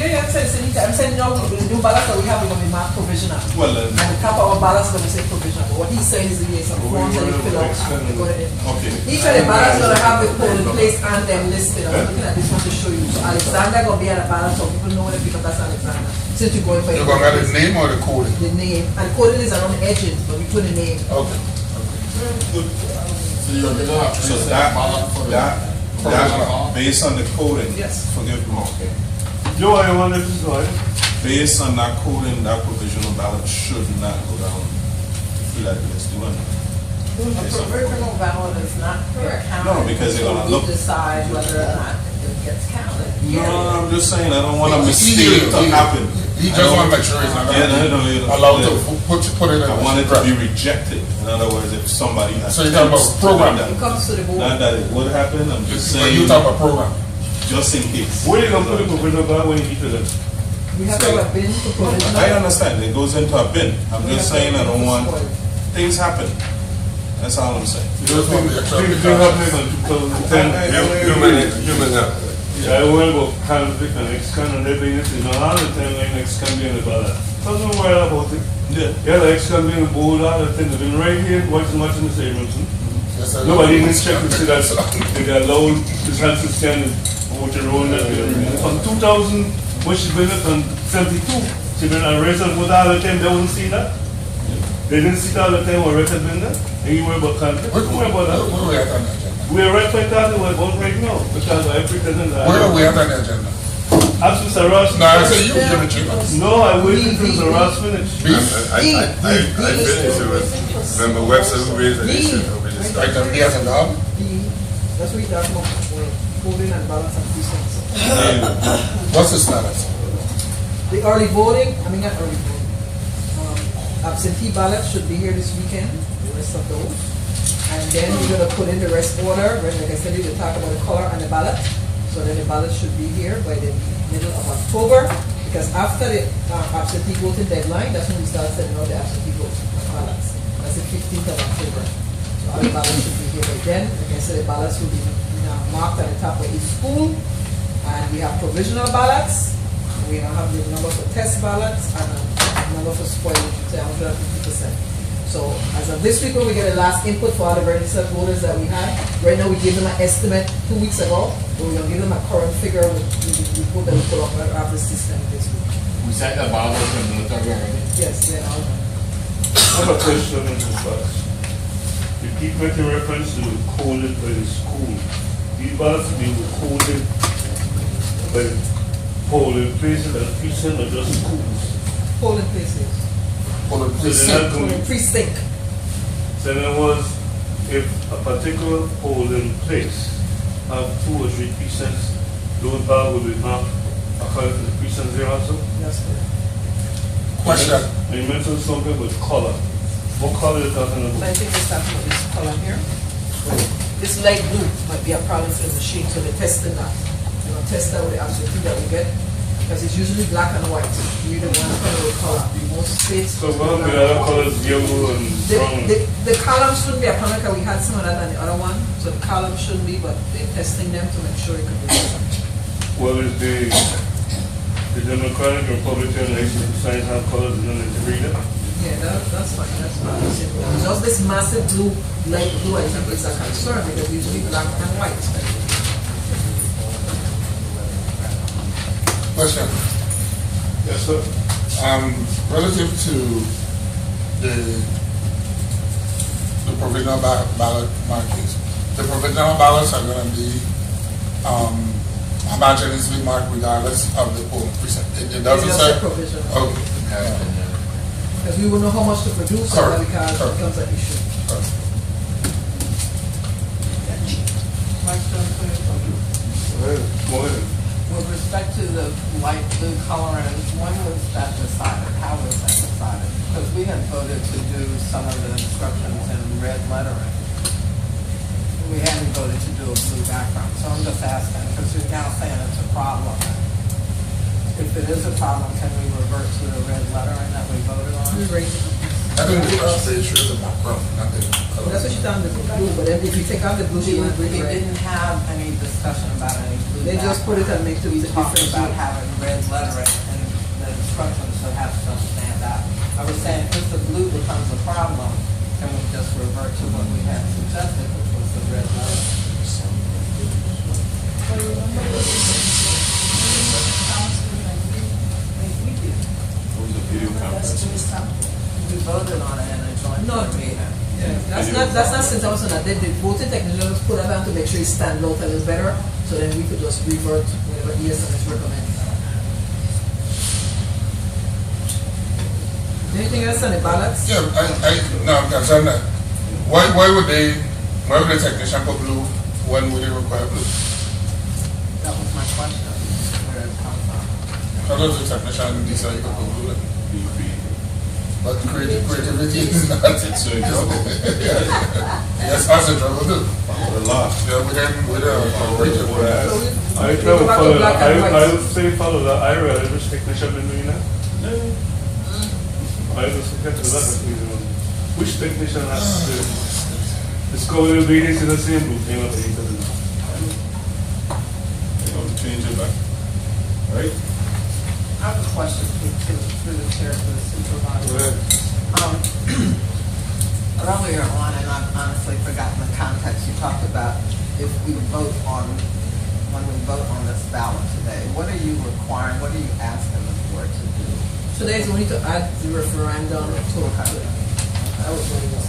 [SPEAKER 1] Yeah, I'm saying no, the new ballots that we have are going to be marked provisional.
[SPEAKER 3] Well,
[SPEAKER 1] And the top of our ballots are going to say provisional. But what he's saying is that there's some
[SPEAKER 5] Well, we
[SPEAKER 1] forms that you
[SPEAKER 5] were
[SPEAKER 1] fill out.
[SPEAKER 5] extending
[SPEAKER 1] Go ahead.
[SPEAKER 3] Okay.
[SPEAKER 1] Each of the ballots going to have the polling place and them listed. I was looking at this one to show you. So Alexander going to be at a ballot so people know when they pick up that's Alexander. Since you're going for
[SPEAKER 2] You're gonna get the name or the coding?
[SPEAKER 1] the name. And coding is around the edges, but we put a name.
[SPEAKER 2] Okay.
[SPEAKER 8] So you're gonna have
[SPEAKER 3] So
[SPEAKER 8] to
[SPEAKER 3] that,
[SPEAKER 8] ballot for the.
[SPEAKER 3] that, based on the coding.
[SPEAKER 1] Yes.
[SPEAKER 3] Forgive me. Okay.
[SPEAKER 5] Joe, I want to just go ahead.
[SPEAKER 3] Based on that coding, that provisional ballot should not go down to Philadelphia.
[SPEAKER 4] A provisional ballot is not counted.
[SPEAKER 3] No, because they're gonna look.
[SPEAKER 4] We decide whether or not it gets counted.
[SPEAKER 3] No, I'm just saying, I don't want a
[SPEAKER 2] He-
[SPEAKER 3] mistake to happen.
[SPEAKER 2] He just wanna make sure he's not
[SPEAKER 3] Yeah,
[SPEAKER 2] gonna
[SPEAKER 3] no,
[SPEAKER 2] be allowed to put it in.
[SPEAKER 3] I
[SPEAKER 2] the
[SPEAKER 3] want it to be
[SPEAKER 2] script.
[SPEAKER 3] rejected. In other words, if somebody has.
[SPEAKER 2] So you're talking about
[SPEAKER 3] attempts to
[SPEAKER 2] program.
[SPEAKER 3] do that.
[SPEAKER 1] It comes to the board.
[SPEAKER 3] Not that it would happen, I'm just
[SPEAKER 2] But
[SPEAKER 3] saying,
[SPEAKER 2] you talk about program.
[SPEAKER 3] just in case.
[SPEAKER 5] Where you going to put the provisional ballot when you get to them?
[SPEAKER 1] We have to have a bin for provisional.
[SPEAKER 3] I understand, it goes into a bin. I'm
[SPEAKER 1] We
[SPEAKER 3] just
[SPEAKER 1] have to
[SPEAKER 3] saying, I don't want,
[SPEAKER 1] spoil.
[SPEAKER 3] things happen. That's all I'm saying.
[SPEAKER 2] You just want the extra.
[SPEAKER 5] Things happening in 2010.
[SPEAKER 6] Human error.
[SPEAKER 5] I worry about conflict and ex-con and everything, you know, all the time like ex-con being the ballot. Doesn't worry about it.
[SPEAKER 3] Yeah.
[SPEAKER 5] Yeah, the ex-con being the board, all the things, they've been right here watching Mr. Abramson.
[SPEAKER 2] Yes, sir.
[SPEAKER 5] Nobody even checked to see that they got low, this has to stand over the road that from 2000, when she been there from 72, she been arrested with all the time, they wouldn't see that. They didn't see all the time when arrested been there, and you worry about conflict,
[SPEAKER 2] Where
[SPEAKER 5] don't worry about that.
[SPEAKER 2] are we at on the agenda?
[SPEAKER 5] We're right by that, we're about right now, because I pretend that.
[SPEAKER 2] Where are we at on the agenda?
[SPEAKER 5] Ask Mr. Ross.
[SPEAKER 2] No, I say you give it to us.
[SPEAKER 5] No, I waited until Mr. Ross finished.
[SPEAKER 6] I finished it with Member Webster who raised an issue that we discussed.
[SPEAKER 2] Like the yes and the other?
[SPEAKER 1] That's what we're talking about, voting and balance and precincts.
[SPEAKER 2] What's the status?
[SPEAKER 1] The early voting, I mean not early voting, absentee ballots should be here this weekend, the rest of those. And then we're gonna put in the rest order, like I said, we'll talk about the color and the ballot. So then the ballot should be here by the middle of October, because after the absentee voting deadline, that's when we start sending out the absentee ballots. That's the 15th of October. So all the ballots should be here by then. Like I said, the ballots will be marked at the top of each school. And we have provisional ballots. We have the number for test ballots and a number for spoilage, which is 150%. So as of this week, when we get the last input for all the registered voters that we had, right now we gave them an estimate 2 weeks ago, but we're gonna give them a current figure. We hope that we pull up our office system this week.
[SPEAKER 8] We sent the ballot to the military already.
[SPEAKER 1] Yes, they're all done.
[SPEAKER 5] I have a question on this box. You keep making reference to coded by the school. These ballots be coded by polling places and precinct or just schools.
[SPEAKER 1] Polling places,
[SPEAKER 2] For the
[SPEAKER 5] So they're not
[SPEAKER 2] precinct?
[SPEAKER 5] going
[SPEAKER 1] polling precinct.
[SPEAKER 5] So in other words, if a particular polling place have 2 or 3 precincts, those ballots will be marked according to the precincts there also?
[SPEAKER 1] That's correct.
[SPEAKER 2] Question.
[SPEAKER 5] And you mentioned something with color. What color are you talking
[SPEAKER 1] I
[SPEAKER 5] about?
[SPEAKER 1] think it's talking about this color here. This light blue might be a problem for the machine, so they're testing that. You know, test that with the absentee that we get, because it's usually black and white. You either one color or color. Most states.
[SPEAKER 5] So one of the other colors, yellow and brown.
[SPEAKER 1] The columns shouldn't be a problem, because we had some of that on the other one, so the columns shouldn't be, but they're testing them to make sure it can be done.
[SPEAKER 5] Well, is the Democratic, Republican, signs have colors and then they read it?
[SPEAKER 1] Yeah, that's fine, that's fine. Just this massive blue, light blue, I think is a concern, because usually black and white.
[SPEAKER 2] Question.
[SPEAKER 5] Yes, sir.
[SPEAKER 2] Relative to the provisional ballot markings, the provisional ballots are gonna be, I imagine it's be marked regardless of the polling precinct. It doesn't
[SPEAKER 1] It
[SPEAKER 2] say?
[SPEAKER 1] does say provisional.
[SPEAKER 2] Okay.
[SPEAKER 1] Because we will know how much to produce, so that
[SPEAKER 2] Correct,
[SPEAKER 1] because it
[SPEAKER 2] correct.
[SPEAKER 1] becomes an issue.
[SPEAKER 4] Question, please.
[SPEAKER 5] Go ahead.
[SPEAKER 4] With respect to the light blue coloring, when was that decided? How was that decided? Because we had voted to do some of the instructions in red lettering. We hadn't voted to do a blue background, so I'm just asking, because you're now saying it's a problem. If it is a problem, can we revert to the red lettering that we voted on?
[SPEAKER 1] We raise it.
[SPEAKER 2] I think the first page shows a background, nothing.
[SPEAKER 1] That's what she done with the blue, but then if you take out the blue, she
[SPEAKER 4] We
[SPEAKER 1] went with red.
[SPEAKER 4] didn't have any discussion about any blue.
[SPEAKER 1] They just put it and make it
[SPEAKER 4] We
[SPEAKER 1] a
[SPEAKER 4] talked
[SPEAKER 1] different
[SPEAKER 4] about
[SPEAKER 1] blue.
[SPEAKER 4] having red lettering and the instructions should have some stand out. I was saying if the blue becomes a problem, can we just revert to what we had suggested, which was the red lettering?
[SPEAKER 7] But remember this we did.
[SPEAKER 3] What was the video
[SPEAKER 7] That's
[SPEAKER 3] conference?
[SPEAKER 7] just happened.
[SPEAKER 4] We voted on it in a joint
[SPEAKER 1] No.
[SPEAKER 4] board meeting.
[SPEAKER 1] That's not since I was on that. The voting technicians put that down to make sure it stand out a little better, so then we could just revert whatever ESMS recommends. Anything else on the ballots?
[SPEAKER 2] Yeah, no, I'm concerned that, why would the technician put blue, when would they require blue?
[SPEAKER 4] That was my question, where it comes from.
[SPEAKER 2] How does the technician decide to put blue?
[SPEAKER 3] Be creative.
[SPEAKER 2] But creativity is not.
[SPEAKER 3] It's a trouble.
[SPEAKER 2] Yes, that's a trouble too.
[SPEAKER 3] A lot.
[SPEAKER 2] Yeah, we region.
[SPEAKER 1] So
[SPEAKER 5] I
[SPEAKER 1] we go back to black and
[SPEAKER 5] I
[SPEAKER 1] white.
[SPEAKER 5] would say follow that IRA, which technician been doing that? I was looking at that, which technician has the score will be in the same book, you know, they do.
[SPEAKER 3] You know, change it back. Right?
[SPEAKER 4] I have a question through the chair, to the supervisor. Earlier on, and I've honestly forgotten the context, you talked about if we vote on, when we vote on this ballot today, what are you requiring, what are you asking the board to do?
[SPEAKER 1] Today is only to add the referendum to it. That was what it was.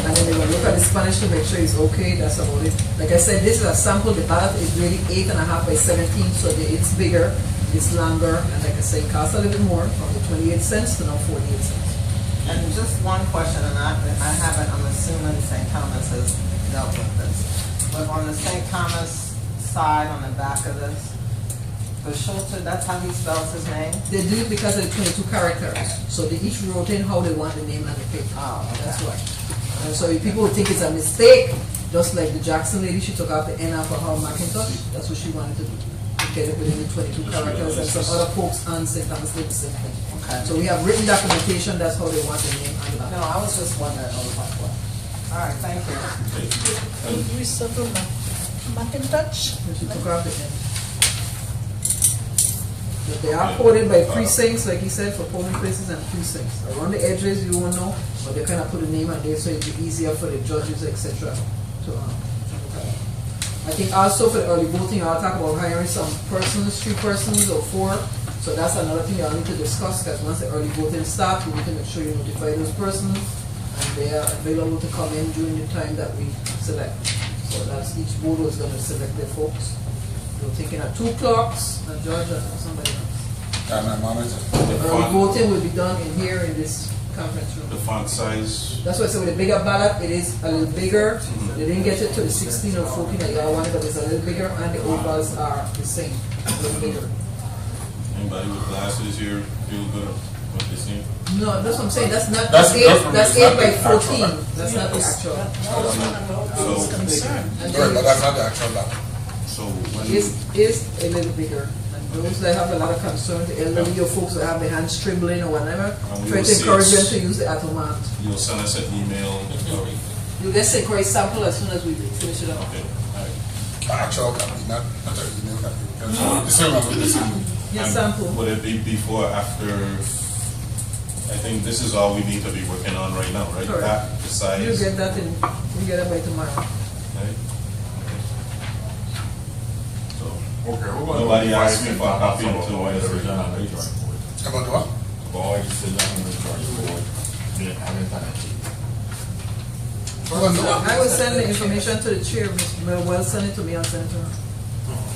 [SPEAKER 1] And then they will look at the Spanish to make sure it's okay, that's about it. Like I said, this is a sample, the ballot is really 8.5 by 17, so it's bigger, it's longer, and like I say, it costs a little bit more, from the 28 cents to now 48 cents.
[SPEAKER 4] And just one question, and I haven't, I'm assuming St. Thomas has dealt with this, but on the St. Thomas side, on the back of this, the Schulter, that's how he spells his name?
[SPEAKER 1] They do it because of the 22 characters, so they each wrote in how they want the name on the paper.
[SPEAKER 4] Oh,
[SPEAKER 1] That's why. And so if people would think it's a mistake, just like the Jackson lady, she took out the N off of her Macintosh, that's what she wanted to do. To get it within the 22 characters, and some other folks on St. Thomas did the same thing.
[SPEAKER 4] Okay.
[SPEAKER 1] So we have written documentation, that's how they want the name on the
[SPEAKER 4] No,
[SPEAKER 1] back.
[SPEAKER 4] I was just wondering, I was like, what? All right, thank you.
[SPEAKER 7] We settle Macintosh.
[SPEAKER 1] And she took out the N. But they are coded by precincts, like he said, for polling places and precincts. Around the edges, you won't know, but they kind of put a name on there so it'll be easier for the judges, etc. to look at. I think also for the early voting, I'll talk about hiring some persons, 3 persons or 4. So that's another thing y'all need to discuss, because once the early voting starts, we need to make sure you notify those persons and they are available to come in during the time that we select. So that's each board is going to select their folks. You're thinking of 2 clerks, a judge, and somebody else.
[SPEAKER 2] And my manager.
[SPEAKER 3] The
[SPEAKER 1] Early
[SPEAKER 3] font,
[SPEAKER 1] voting will be done in here in this conference
[SPEAKER 3] the
[SPEAKER 1] room.
[SPEAKER 3] font size,
[SPEAKER 1] That's why I said with a bigger ballot, it is a little bigger. They didn't get it to the 16 or 14 that y'all wanted, but it's a little bigger, and the ovals are the same, a little bigger.
[SPEAKER 3] anybody with glasses here feel good what they see?
[SPEAKER 1] No, that's what I'm saying, that's not,
[SPEAKER 2] That's
[SPEAKER 1] that's 8 by
[SPEAKER 2] not the
[SPEAKER 1] 14,
[SPEAKER 2] actual.
[SPEAKER 1] that's not the actual.
[SPEAKER 7] That was one of our biggest concern.
[SPEAKER 1] And
[SPEAKER 2] Right, but
[SPEAKER 1] then
[SPEAKER 2] that's not the actual law.
[SPEAKER 3] So when,
[SPEAKER 1] is a little bigger. And those that have a lot of concern, the elderly or folks that have their hands trembling or whatever,
[SPEAKER 3] And we
[SPEAKER 1] try
[SPEAKER 3] will
[SPEAKER 1] to
[SPEAKER 3] see
[SPEAKER 1] encourage them
[SPEAKER 3] it's-
[SPEAKER 1] to use the automat.
[SPEAKER 3] you'll send us an email,
[SPEAKER 1] You get a correct sample as soon as we finish it up.
[SPEAKER 3] okay, all right.
[SPEAKER 2] The actual copy, not the email copy. The same one with the same.
[SPEAKER 1] Yes,
[SPEAKER 3] And
[SPEAKER 1] sample.
[SPEAKER 3] would it be before, after, I think this is all we need to be working on right now, right?
[SPEAKER 1] Correct.
[SPEAKER 3] That, the size,
[SPEAKER 1] You get that in, you get it by tomorrow.
[SPEAKER 3] right? So,
[SPEAKER 8] Okay, who
[SPEAKER 3] Nobody asked me for a copy
[SPEAKER 8] until
[SPEAKER 3] until
[SPEAKER 8] the
[SPEAKER 3] Wednesday.
[SPEAKER 8] original on the drawing board.
[SPEAKER 2] About the what?
[SPEAKER 8] For all you sit down on the drawing board, they haven't done it.
[SPEAKER 1] I will send the information to the chair, Ms. Melwell, send it to me, I'll send it to her.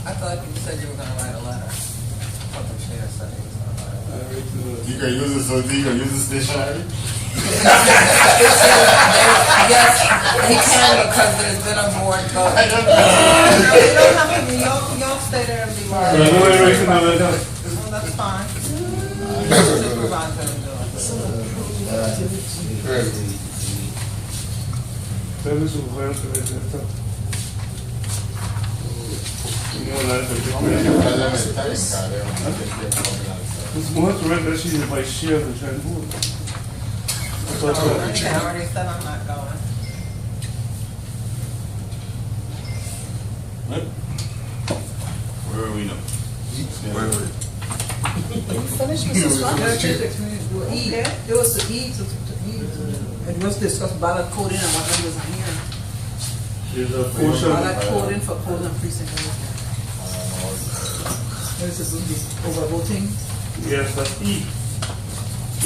[SPEAKER 4] I thought you said you were gonna write a letter. What the chair said he was gonna write a letter.
[SPEAKER 8] You can use it, so you can use the stationery?
[SPEAKER 4] Yes, he can because there's been a board vote. You don't have to, you'll stay there and be
[SPEAKER 5] Yeah,
[SPEAKER 4] right.
[SPEAKER 5] no way raising the letter.
[SPEAKER 4] Well, that's fine. Supervisor will do it.
[SPEAKER 5] Tell me some words that I said. More like it's more to rent that she is by share of the trend board. first
[SPEAKER 2] So,
[SPEAKER 5] time.
[SPEAKER 4] Okay, I already said I'm not going.
[SPEAKER 3] Right? Where are we now?
[SPEAKER 7] Finish, Mrs. Funk?
[SPEAKER 1] E, it was to E, it was discussed ballot coding and what numbers are here.
[SPEAKER 5] There's a portion,
[SPEAKER 1] Ballot coding for polling precinct. This is the overvoting.
[SPEAKER 5] yes, that's E.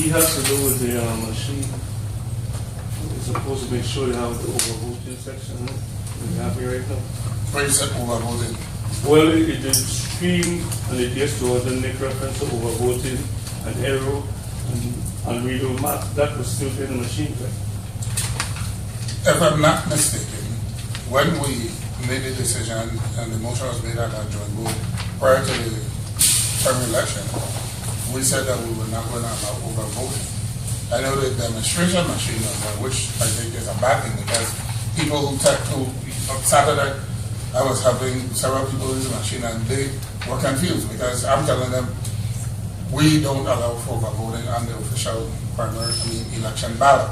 [SPEAKER 5] E has to do with the machine. It's supposed to make sure you have the overvoting section, huh? You have it right now.
[SPEAKER 2] Where you said overvoted.
[SPEAKER 5] Well, it is stream and it gets to the make reference to overvoting and error and unreadable mark. That was still in the machine, right?
[SPEAKER 2] If I'm not mistaken, when we made the decision and the motion was made at that joint board prior to the primary election, we said that we were not going to allow overvoting. I know the demonstration machine was there, which I think is a bad thing because people who on Saturday, I was having several people use the machine and they were confused because I'm telling them we don't allow for overvoting on the official election ballot,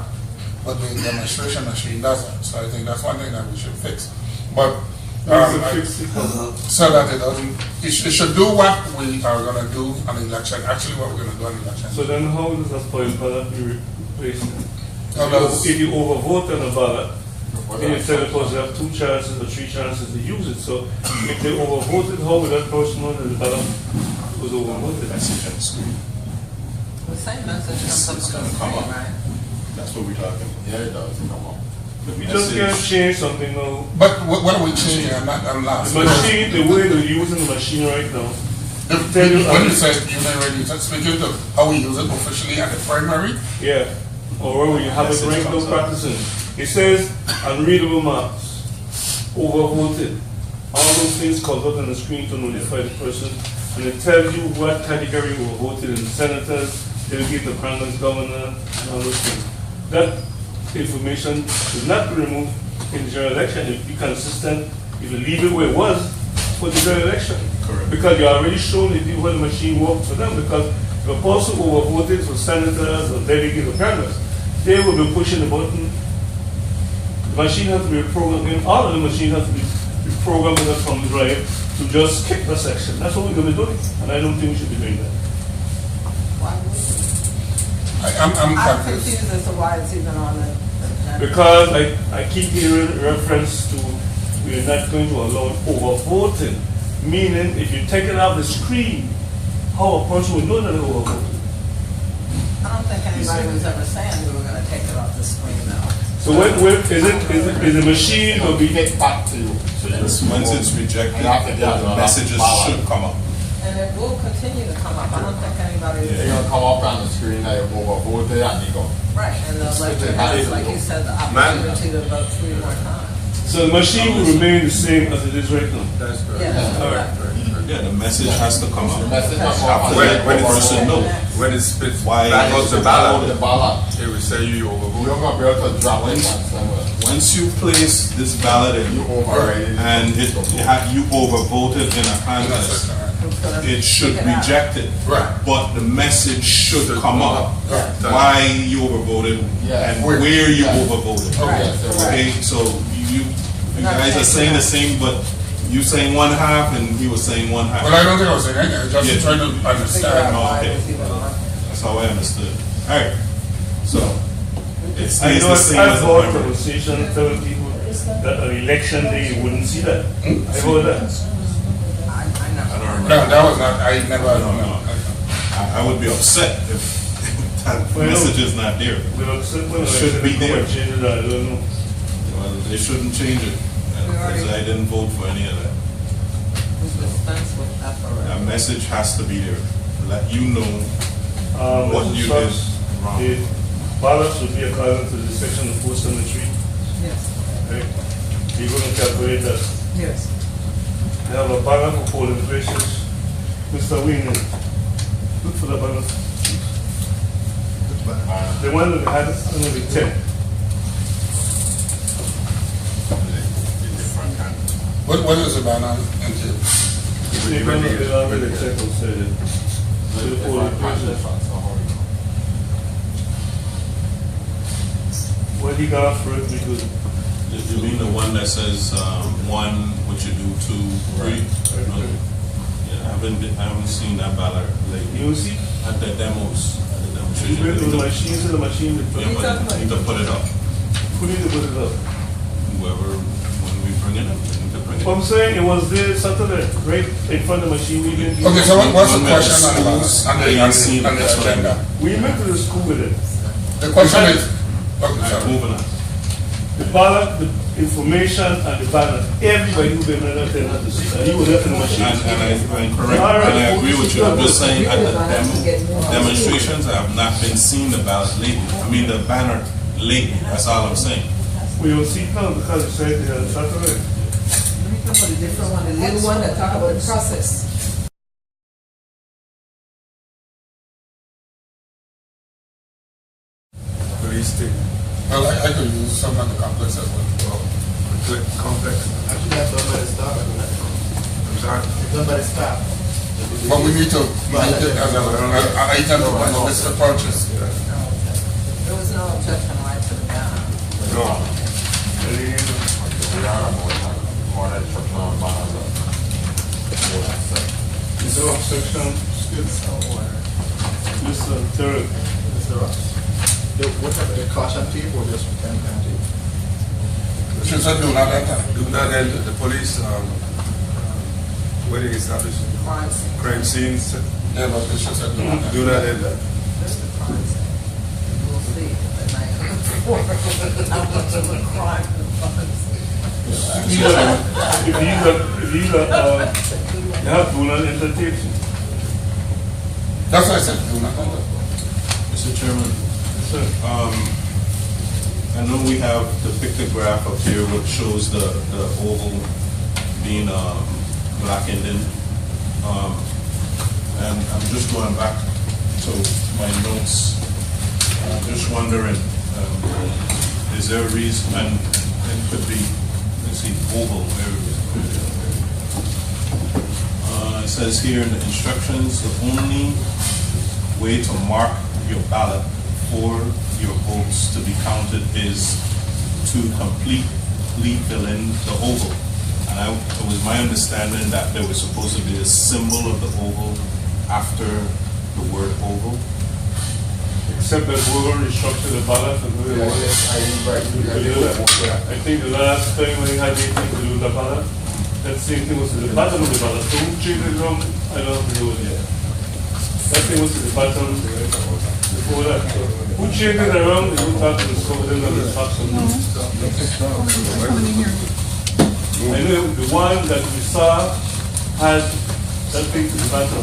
[SPEAKER 2] but the demonstration machine doesn't. So I think that's one thing that we should fix. But so that it doesn't, it should do what we are going to do on the election. Actually, what we're going to do on the election.
[SPEAKER 5] So then how does a spoiled ballot be replaced?
[SPEAKER 2] does-
[SPEAKER 5] If you overvote on a ballot, and you tell the person you have 2 chances or 3 chances to use it, so if they overvoted, how would that person know that the ballot was overvoted?
[SPEAKER 3] Message on the screen.
[SPEAKER 4] The same message comes up
[SPEAKER 3] It's
[SPEAKER 4] on the
[SPEAKER 3] gonna come
[SPEAKER 4] screen,
[SPEAKER 3] up.
[SPEAKER 4] right?
[SPEAKER 3] That's what we're talking.
[SPEAKER 8] Yeah, it does, come on.
[SPEAKER 5] We just can't change something now.
[SPEAKER 2] But what are we changing? I'm lost.
[SPEAKER 5] The machine, the way they're using the machine right now,
[SPEAKER 2] When you said using already, you're speaking to how we use it officially at the primary.
[SPEAKER 5] yeah, or when you have it right now practicing, it says unreadable marks, overvoted. All those things comes up on the screen to notify the person, and it tells you what category overvoted in the senators, delegate the president, governor, and all those things. That information should not be removed in the general election. It be consistent. If you leave it where it was for the general election.
[SPEAKER 3] Correct.
[SPEAKER 5] Because you already shown the people how the machine works for them. Because if a person overvoted for senators or delegates or candidates, they will be pushing the button. The machine has to be programmed in. All of the machines have to be programmed with a thumb drive to just skip the section. That's what we're going to be doing. And I don't think we should be doing that.
[SPEAKER 4] Why would we?
[SPEAKER 2] I'm
[SPEAKER 4] I'm
[SPEAKER 2] confused.
[SPEAKER 4] confused as to why it's even on the agenda.
[SPEAKER 5] Because I keep hearing reference to we're not going to allow overvoting, meaning if you take it off the screen, how a person will know that they overvoted.
[SPEAKER 4] I don't think anybody was ever saying we were gonna take it off the screen now.
[SPEAKER 5] So is the machine will be
[SPEAKER 8] Get back to you.
[SPEAKER 3] Once it's rejected,
[SPEAKER 8] And after that,
[SPEAKER 3] the messages should come up.
[SPEAKER 4] And it will continue to come up. I don't think anybody is.
[SPEAKER 8] They're gonna come up on the screen that you overvoted and they go.
[SPEAKER 4] Right, and the electorate has, like you said, the opportunity to vote 3 more times.
[SPEAKER 5] so the machine will remain the same as it is right now.
[SPEAKER 6] That's correct.
[SPEAKER 4] Yes,
[SPEAKER 5] All right.
[SPEAKER 4] correct.
[SPEAKER 3] Yeah, the message has to come
[SPEAKER 8] The
[SPEAKER 3] up.
[SPEAKER 8] message has to
[SPEAKER 3] After
[SPEAKER 8] come
[SPEAKER 3] that,
[SPEAKER 6] When
[SPEAKER 3] the
[SPEAKER 6] it's-
[SPEAKER 3] person knows.
[SPEAKER 6] When it spits
[SPEAKER 3] Why
[SPEAKER 6] back
[SPEAKER 3] is
[SPEAKER 6] off the
[SPEAKER 3] it
[SPEAKER 6] ballot,
[SPEAKER 8] The ballot.
[SPEAKER 6] it will say you
[SPEAKER 8] You're
[SPEAKER 6] overvoted.
[SPEAKER 8] gonna be able to drop it somewhere.
[SPEAKER 3] Once you place this ballot in,
[SPEAKER 8] You overrated.
[SPEAKER 3] and you overvoted in a canvas, it should reject it.
[SPEAKER 2] Right.
[SPEAKER 3] But the message should come up.
[SPEAKER 2] Right.
[SPEAKER 3] Why you overvoted
[SPEAKER 8] Yeah.
[SPEAKER 3] and where you overvoted.
[SPEAKER 8] Okay, so
[SPEAKER 3] Okay, so you guys are saying the same, but you saying one half and he was saying one half.
[SPEAKER 2] Well, I don't think I was saying anything. I was just
[SPEAKER 3] Yeah.
[SPEAKER 2] trying to
[SPEAKER 4] Figure
[SPEAKER 2] understand.
[SPEAKER 4] out why
[SPEAKER 3] okay.
[SPEAKER 4] it's even on.
[SPEAKER 3] That's how I understood. All right, so it
[SPEAKER 5] I
[SPEAKER 3] stays
[SPEAKER 5] know
[SPEAKER 3] the same
[SPEAKER 5] I've
[SPEAKER 3] as the
[SPEAKER 5] heard
[SPEAKER 3] primary.
[SPEAKER 5] conversation telling people that on election day you wouldn't see that. I heard that.
[SPEAKER 4] I never.
[SPEAKER 3] I don't remember.
[SPEAKER 2] No, that was not, I never,
[SPEAKER 3] No. I would be upset if that
[SPEAKER 5] Well,
[SPEAKER 3] message is not there.
[SPEAKER 5] It
[SPEAKER 3] should be there.
[SPEAKER 5] Change it, I don't know.
[SPEAKER 3] Well, they shouldn't change it, because I didn't vote for any of that.
[SPEAKER 4] We dispense with that
[SPEAKER 3] A
[SPEAKER 4] already.
[SPEAKER 3] message has to be there, let you know what
[SPEAKER 5] Mr.
[SPEAKER 3] you did
[SPEAKER 5] Sachs,
[SPEAKER 3] wrong.
[SPEAKER 5] the ballots would be according to the section of 473,
[SPEAKER 4] Yes,
[SPEAKER 5] right? You're going to calculate that.
[SPEAKER 4] yes.
[SPEAKER 5] I have a ballot for polling places. Mr. Weenan, look for the ballot. The one that had is going to be 10.
[SPEAKER 2] what is the banner entail?
[SPEAKER 5] They're going to be already checked outside it. To the polling places. When he got first, we could.
[SPEAKER 3] You mean the one that says, one, what you do, two, three?
[SPEAKER 5] Right.
[SPEAKER 3] Yeah, I haven't seen that ballot lately.
[SPEAKER 5] You see?
[SPEAKER 3] At the demos,
[SPEAKER 5] You
[SPEAKER 3] demonstration.
[SPEAKER 5] went to the machine, so the machine would
[SPEAKER 3] Yeah, but you need to put it up.
[SPEAKER 5] put it up.
[SPEAKER 3] Whoever, when we bring it up, we need to bring it
[SPEAKER 5] What I'm
[SPEAKER 3] up.
[SPEAKER 5] saying, it was there Saturday, right in front of the machine. We didn't.
[SPEAKER 2] Okay, so what's the
[SPEAKER 3] One
[SPEAKER 2] question
[SPEAKER 3] that
[SPEAKER 2] on
[SPEAKER 3] schools,
[SPEAKER 2] the
[SPEAKER 3] I ain't seen it, that's what I
[SPEAKER 2] agenda?
[SPEAKER 3] mean.
[SPEAKER 5] We went to the school with it.
[SPEAKER 2] The question is, okay,
[SPEAKER 3] All right,
[SPEAKER 2] sorry.
[SPEAKER 3] moving on.
[SPEAKER 5] The ballot, the information, and the ballot. Everybody who been there, he was at the machine.
[SPEAKER 3] I'm correct,
[SPEAKER 5] All right.
[SPEAKER 3] and I agree with you. I'm just saying at the demonstrations, I have not been seeing the ballot lately. I mean, the banner lately, that's all I'm saying.
[SPEAKER 5] We will see now because it said there Saturday.
[SPEAKER 1] Let me come with a different one, the little one that talk about the process.
[SPEAKER 6] Police state.
[SPEAKER 2] Well, I could use some of the complex as well.
[SPEAKER 6] Complex.
[SPEAKER 9] Actually, that's done by the staff.
[SPEAKER 6] I'm sorry.
[SPEAKER 9] It's done by the staff.
[SPEAKER 2] But we need to make it as an item to put on the list of purchase.
[SPEAKER 4] There was no objection right to the banner.
[SPEAKER 6] No.
[SPEAKER 5] Is there objection? Mr. Third.
[SPEAKER 9] Mr. Ross. What type of caution tape or just pen tape?
[SPEAKER 2] She said do not enter.
[SPEAKER 6] Do not enter the police, where they establish
[SPEAKER 4] Crime scene.
[SPEAKER 6] crime scenes.
[SPEAKER 2] Yeah, but she said do not enter.
[SPEAKER 6] Do not enter.
[SPEAKER 4] That's the crime scene. We'll see the night before. How much of a crime the crime scene.
[SPEAKER 5] If you have to not entertain.
[SPEAKER 2] That's why I said do not enter.
[SPEAKER 3] Mr. Chairman, I know we have the pictograph up here which shows the oval being blackened in. And I'm just going back to my notes. I'm just wondering, is there a reason, and it could be, let's see, oval, where is it? It says here in the instructions, the only way to mark your ballot for your votes to be counted is to completely fill in the oval. And it was my understanding that there was supposed to be a symbol of the oval after the word oval.
[SPEAKER 5] Except that we were instructed the ballot and we were. I think the last time when we had anything to do with the ballot, that same thing was at the bottom of the ballot. So who changed it around? I don't have to do it yet. That thing was at the bottom before that. Who changed it around? Who thought it was covered in the top? I know the one that we saw had that thing to the bottom.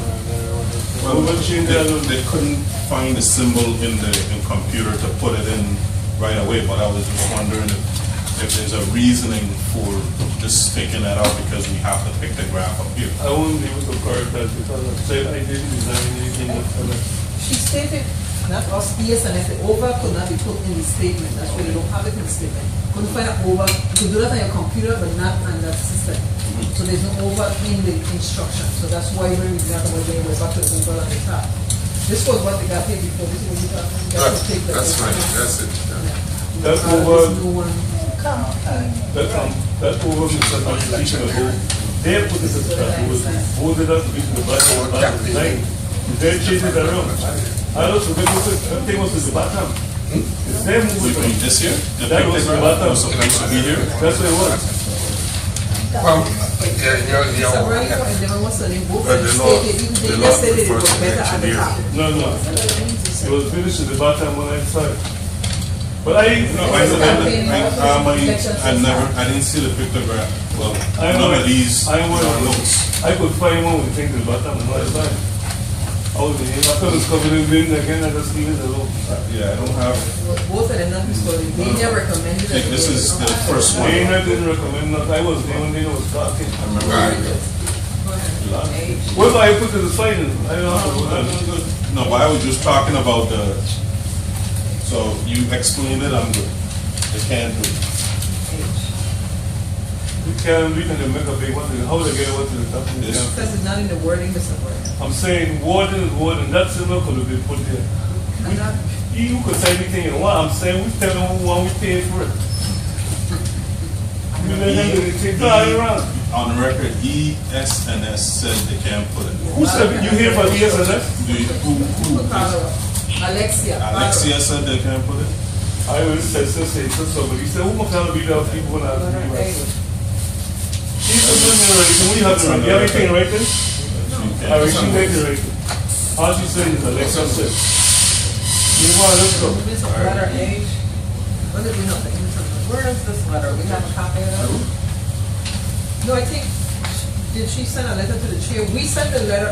[SPEAKER 3] Well, they couldn't find the symbol in the computer to put it in right away, but I was just wondering if there's a reasoning for just taking that out because we have the pictograph up here.
[SPEAKER 5] I won't be able to correct that because I said I didn't design anything for that.
[SPEAKER 1] She stated, not us, yes, and if the over could not be put in the statement, that's why they don't have it in the statement. Couldn't find an over, you could do that on your computer, but not on that system. So there's no over in the instruction, so that's why when we got the way, we're back to the over on the top. This was what they got here before, this is what we got. We got to take
[SPEAKER 6] That's
[SPEAKER 1] over.
[SPEAKER 6] right, that's it.
[SPEAKER 5] That
[SPEAKER 1] There's
[SPEAKER 5] over,
[SPEAKER 1] no one.
[SPEAKER 5] that over was the constitution of whole. They put this as it was voted out to be to the bottom of the design. They changed it around. I also think that thing was to the bottom. It's them
[SPEAKER 3] We
[SPEAKER 5] moving.
[SPEAKER 3] mean this year? The
[SPEAKER 5] That was the
[SPEAKER 3] pictograph
[SPEAKER 5] bottom.
[SPEAKER 3] was supposed to be here?
[SPEAKER 5] That's what it was.
[SPEAKER 2] Well, yeah,
[SPEAKER 1] So right now, and then what's the name, both
[SPEAKER 6] But
[SPEAKER 1] of them
[SPEAKER 6] the law-
[SPEAKER 1] stated, even
[SPEAKER 6] the
[SPEAKER 1] they
[SPEAKER 6] law
[SPEAKER 1] just stated it was
[SPEAKER 6] prefers
[SPEAKER 1] better at the
[SPEAKER 6] engineer.
[SPEAKER 1] top.
[SPEAKER 5] No. It was finished at the bottom when I saw it. But I
[SPEAKER 3] didn't see the pictograph. Well,
[SPEAKER 5] I
[SPEAKER 3] none of these
[SPEAKER 5] I
[SPEAKER 3] are notes.
[SPEAKER 5] I could find one with things at the bottom and I saw it. I thought it was covered in green again, I just leave it alone.
[SPEAKER 3] Yeah, I don't have,
[SPEAKER 1] Both of them not restored, they never recommended
[SPEAKER 3] I think
[SPEAKER 1] it.
[SPEAKER 3] this is the first one.
[SPEAKER 5] Dana didn't recommend that. I was there when Dana was talking.
[SPEAKER 3] I remember.
[SPEAKER 5] What if I put to the side? I don't know.
[SPEAKER 3] No, but I was just talking about the, so you explained it, I'm good. I can't do it.
[SPEAKER 5] We can make a big one. How would I get over to the top? We
[SPEAKER 3] Yes.
[SPEAKER 5] can.
[SPEAKER 1] Because it's not in the wording, Mr. Warden.
[SPEAKER 5] I'm saying warden is warden. That symbol could have been put there.
[SPEAKER 1] I'm not,
[SPEAKER 5] you could say anything you want. I'm saying we tell them who want we pay for it. You let them do it. Take the around.
[SPEAKER 3] On the record, ES&S said they can't put it.
[SPEAKER 5] Who said you hear from ES&S?
[SPEAKER 3] Who?
[SPEAKER 1] Alexia.
[SPEAKER 3] Alexia said they can't put it?
[SPEAKER 5] I always said so, but he said, who must have to be there people when I was in the US? She's a woman, we have to write. You have anything written? I read she make it written. All she said is Alexa said. You want to look up.
[SPEAKER 4] This is letter H.
[SPEAKER 1] What did we not think?
[SPEAKER 4] Where is this letter? We have a copy of it?
[SPEAKER 1] No, I think, did she send a letter to the chair? We sent the letter,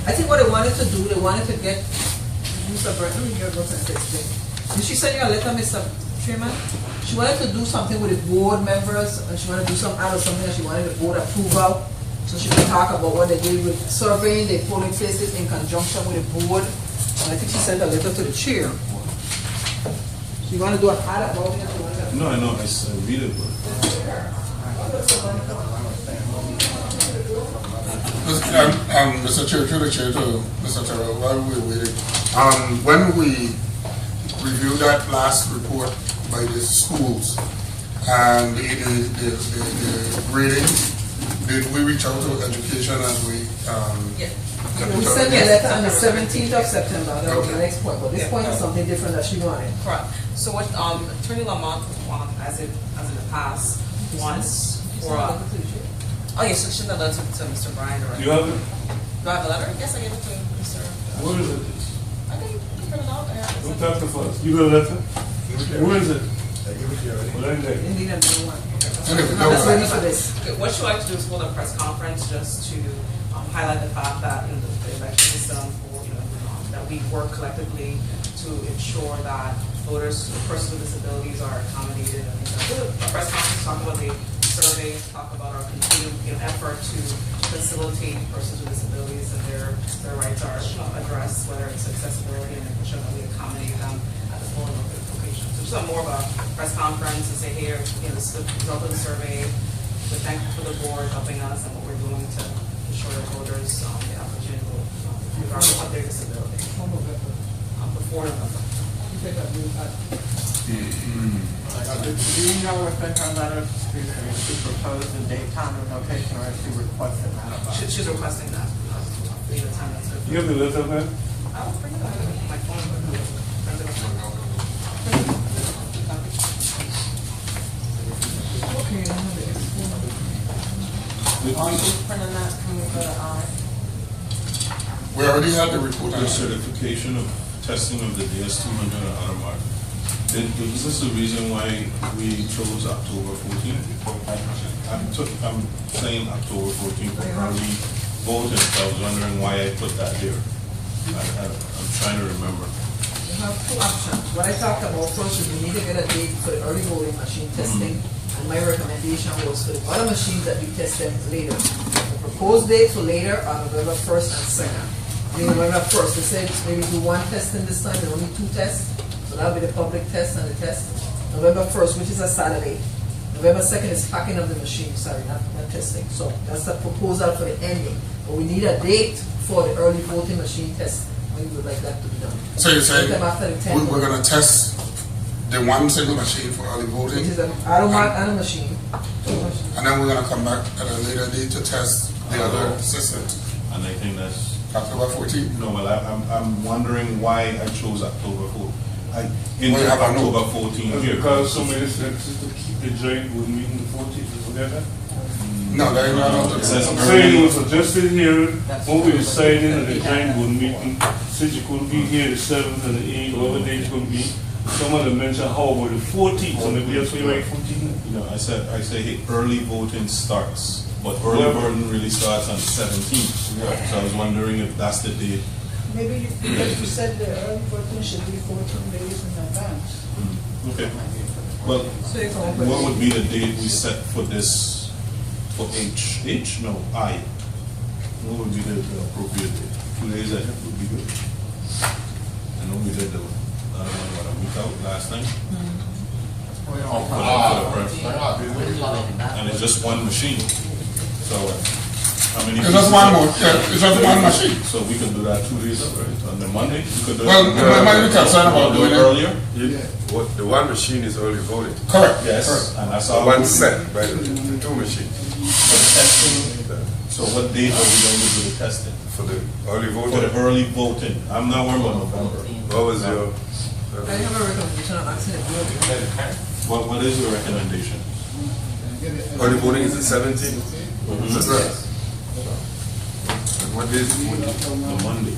[SPEAKER 1] I think what they wanted to do, they wanted to get, Mr. Brent, let me hear what's to explain. Did she send you a letter, Mr. Chairman? She wanted to do something with the board members, and she wanted to do some out of something that she wanted the board approval, so she could talk about what they did with surveying the polling places in conjunction with the board. And I think she sent a letter to the chair. So you want to do an ad about it?
[SPEAKER 3] No, I know, I read it, but.
[SPEAKER 2] Mr. Chair, through the chair to Mr. Terrell, while we're waiting, when we reviewed that last report by the schools and the grading, did we reach out to education as we?
[SPEAKER 1] We sent the letter on the 17th of September. That was the next point, but this point is something different that she wanted.
[SPEAKER 10] Correct. So what Attorney Lamont as in the past wants for oh yes, so she sent the letter to Mr. Bryan already.
[SPEAKER 5] Do you have it?
[SPEAKER 10] Do I have a letter? Yes, I gave it to Mr.
[SPEAKER 5] Where is it?
[SPEAKER 10] I can print it out.
[SPEAKER 5] Don't talk to us. You got a letter? Where is it?
[SPEAKER 9] I give it to you already.
[SPEAKER 5] Well, I ain't there.
[SPEAKER 1] Indeed, I'm the one.
[SPEAKER 2] Anyway,
[SPEAKER 1] That's ready for this.
[SPEAKER 10] Okay, what you like to do is hold a press conference just to highlight the fact that in the election system, that we work collectively to ensure that voters, persons with disabilities are accommodated. And a press conference, talk about the survey, talk about our continued effort to facilitate persons with disabilities and their rights are addressed, whether it's accessibility and making sure that we accommodate them at the polling location. So just more of a press conference and say, hey, this is the result of the survey. We're thankful for the board helping us and what we're doing to ensure that voters the opportunity to vote regardless of their disability. Before November.
[SPEAKER 4] Do you know if in her letter she proposed a date, time, and location, or if she requested that?
[SPEAKER 10] She's requesting that. The time that's
[SPEAKER 5] You have the letter, man?
[SPEAKER 10] I will bring it up. My phone.
[SPEAKER 1] Okay, I have it.
[SPEAKER 4] Are you printing that? Can we go to I?
[SPEAKER 2] We already had the report on
[SPEAKER 3] The
[SPEAKER 2] it.
[SPEAKER 3] certification of testing of the DS200 and other markers. Is this the reason why we chose October 14th? I'm saying October 14th for early voting, so I was wondering why I put that there. I'm trying to remember.
[SPEAKER 1] You have two options. What I talked about first is we need to get a date for the early voting machine testing. And my recommendation was for the other machines that we test them later. The proposed dates for later are November 1st and 2nd. November 1st, they said maybe do one testing this time, there are only two tests. So that'll be the public test and the test. November 1st, which is a Saturday. November 2nd is packing of the machine, sorry, not testing. So that's the proposal for the ending. But we need a date for the early voting machine test. We would like that to be done.
[SPEAKER 2] So you're saying
[SPEAKER 1] Sometime after the 10th.
[SPEAKER 2] we're going to test the one single machine for early voting,
[SPEAKER 1] Which is an automatic and a machine.
[SPEAKER 2] and then we're going to come back at a later date to test the other systems.
[SPEAKER 3] And I think that's,
[SPEAKER 2] October 14th.
[SPEAKER 3] no, well, I'm wondering why I chose October 4th.
[SPEAKER 2] Well, you have a note.
[SPEAKER 3] October 14th here.
[SPEAKER 5] Because somebody said to keep the joint board meeting the 14th, you forget that?
[SPEAKER 2] No, that is not.
[SPEAKER 3] It says
[SPEAKER 5] I'm saying it
[SPEAKER 3] early.
[SPEAKER 5] was suggested here, when we decided at the joint board meeting, since you couldn't be here the 7th and the 8th, whatever day it's going to be, someone had mentioned how about the 14th, so maybe that's why you write 14th.
[SPEAKER 3] You know, I say hey, early voting starts, but early voting really starts on the 17th. So I was wondering if that's the date.
[SPEAKER 7] Maybe you said the early voting should be 14 days in advance.
[SPEAKER 3] Okay. Well, what would be the date we set for this, for H? H? No, I. What would be the appropriate date? 2 days, I think would be good. I know we did the, I don't know, what, a week out last time? For the press. And it's just one machine. So How many
[SPEAKER 2] It's just
[SPEAKER 3] pieces
[SPEAKER 2] one
[SPEAKER 3] of-
[SPEAKER 2] more, yeah, it's just one machine.
[SPEAKER 3] So we can do that 2 days up, right? On the Monday, we could do
[SPEAKER 2] Well,
[SPEAKER 3] it.
[SPEAKER 2] I might be concerned about
[SPEAKER 3] Do it
[SPEAKER 2] doing it.
[SPEAKER 3] earlier?
[SPEAKER 6] The one machine is early voting.
[SPEAKER 2] Correct.
[SPEAKER 3] Yes,
[SPEAKER 2] Correct.
[SPEAKER 3] and that's
[SPEAKER 6] So
[SPEAKER 3] all.
[SPEAKER 6] one set, by the two machines.
[SPEAKER 3] For the testing. So what date are we going to do the testing?
[SPEAKER 6] For the early
[SPEAKER 3] For the
[SPEAKER 6] voting.
[SPEAKER 3] early voting. I'm not worried about November.
[SPEAKER 6] What was your?
[SPEAKER 1] I have a recommendation on asking the board.
[SPEAKER 3] What is your recommendation?
[SPEAKER 6] Early voting is the 17th? That's right. And what is it?
[SPEAKER 3] The Monday.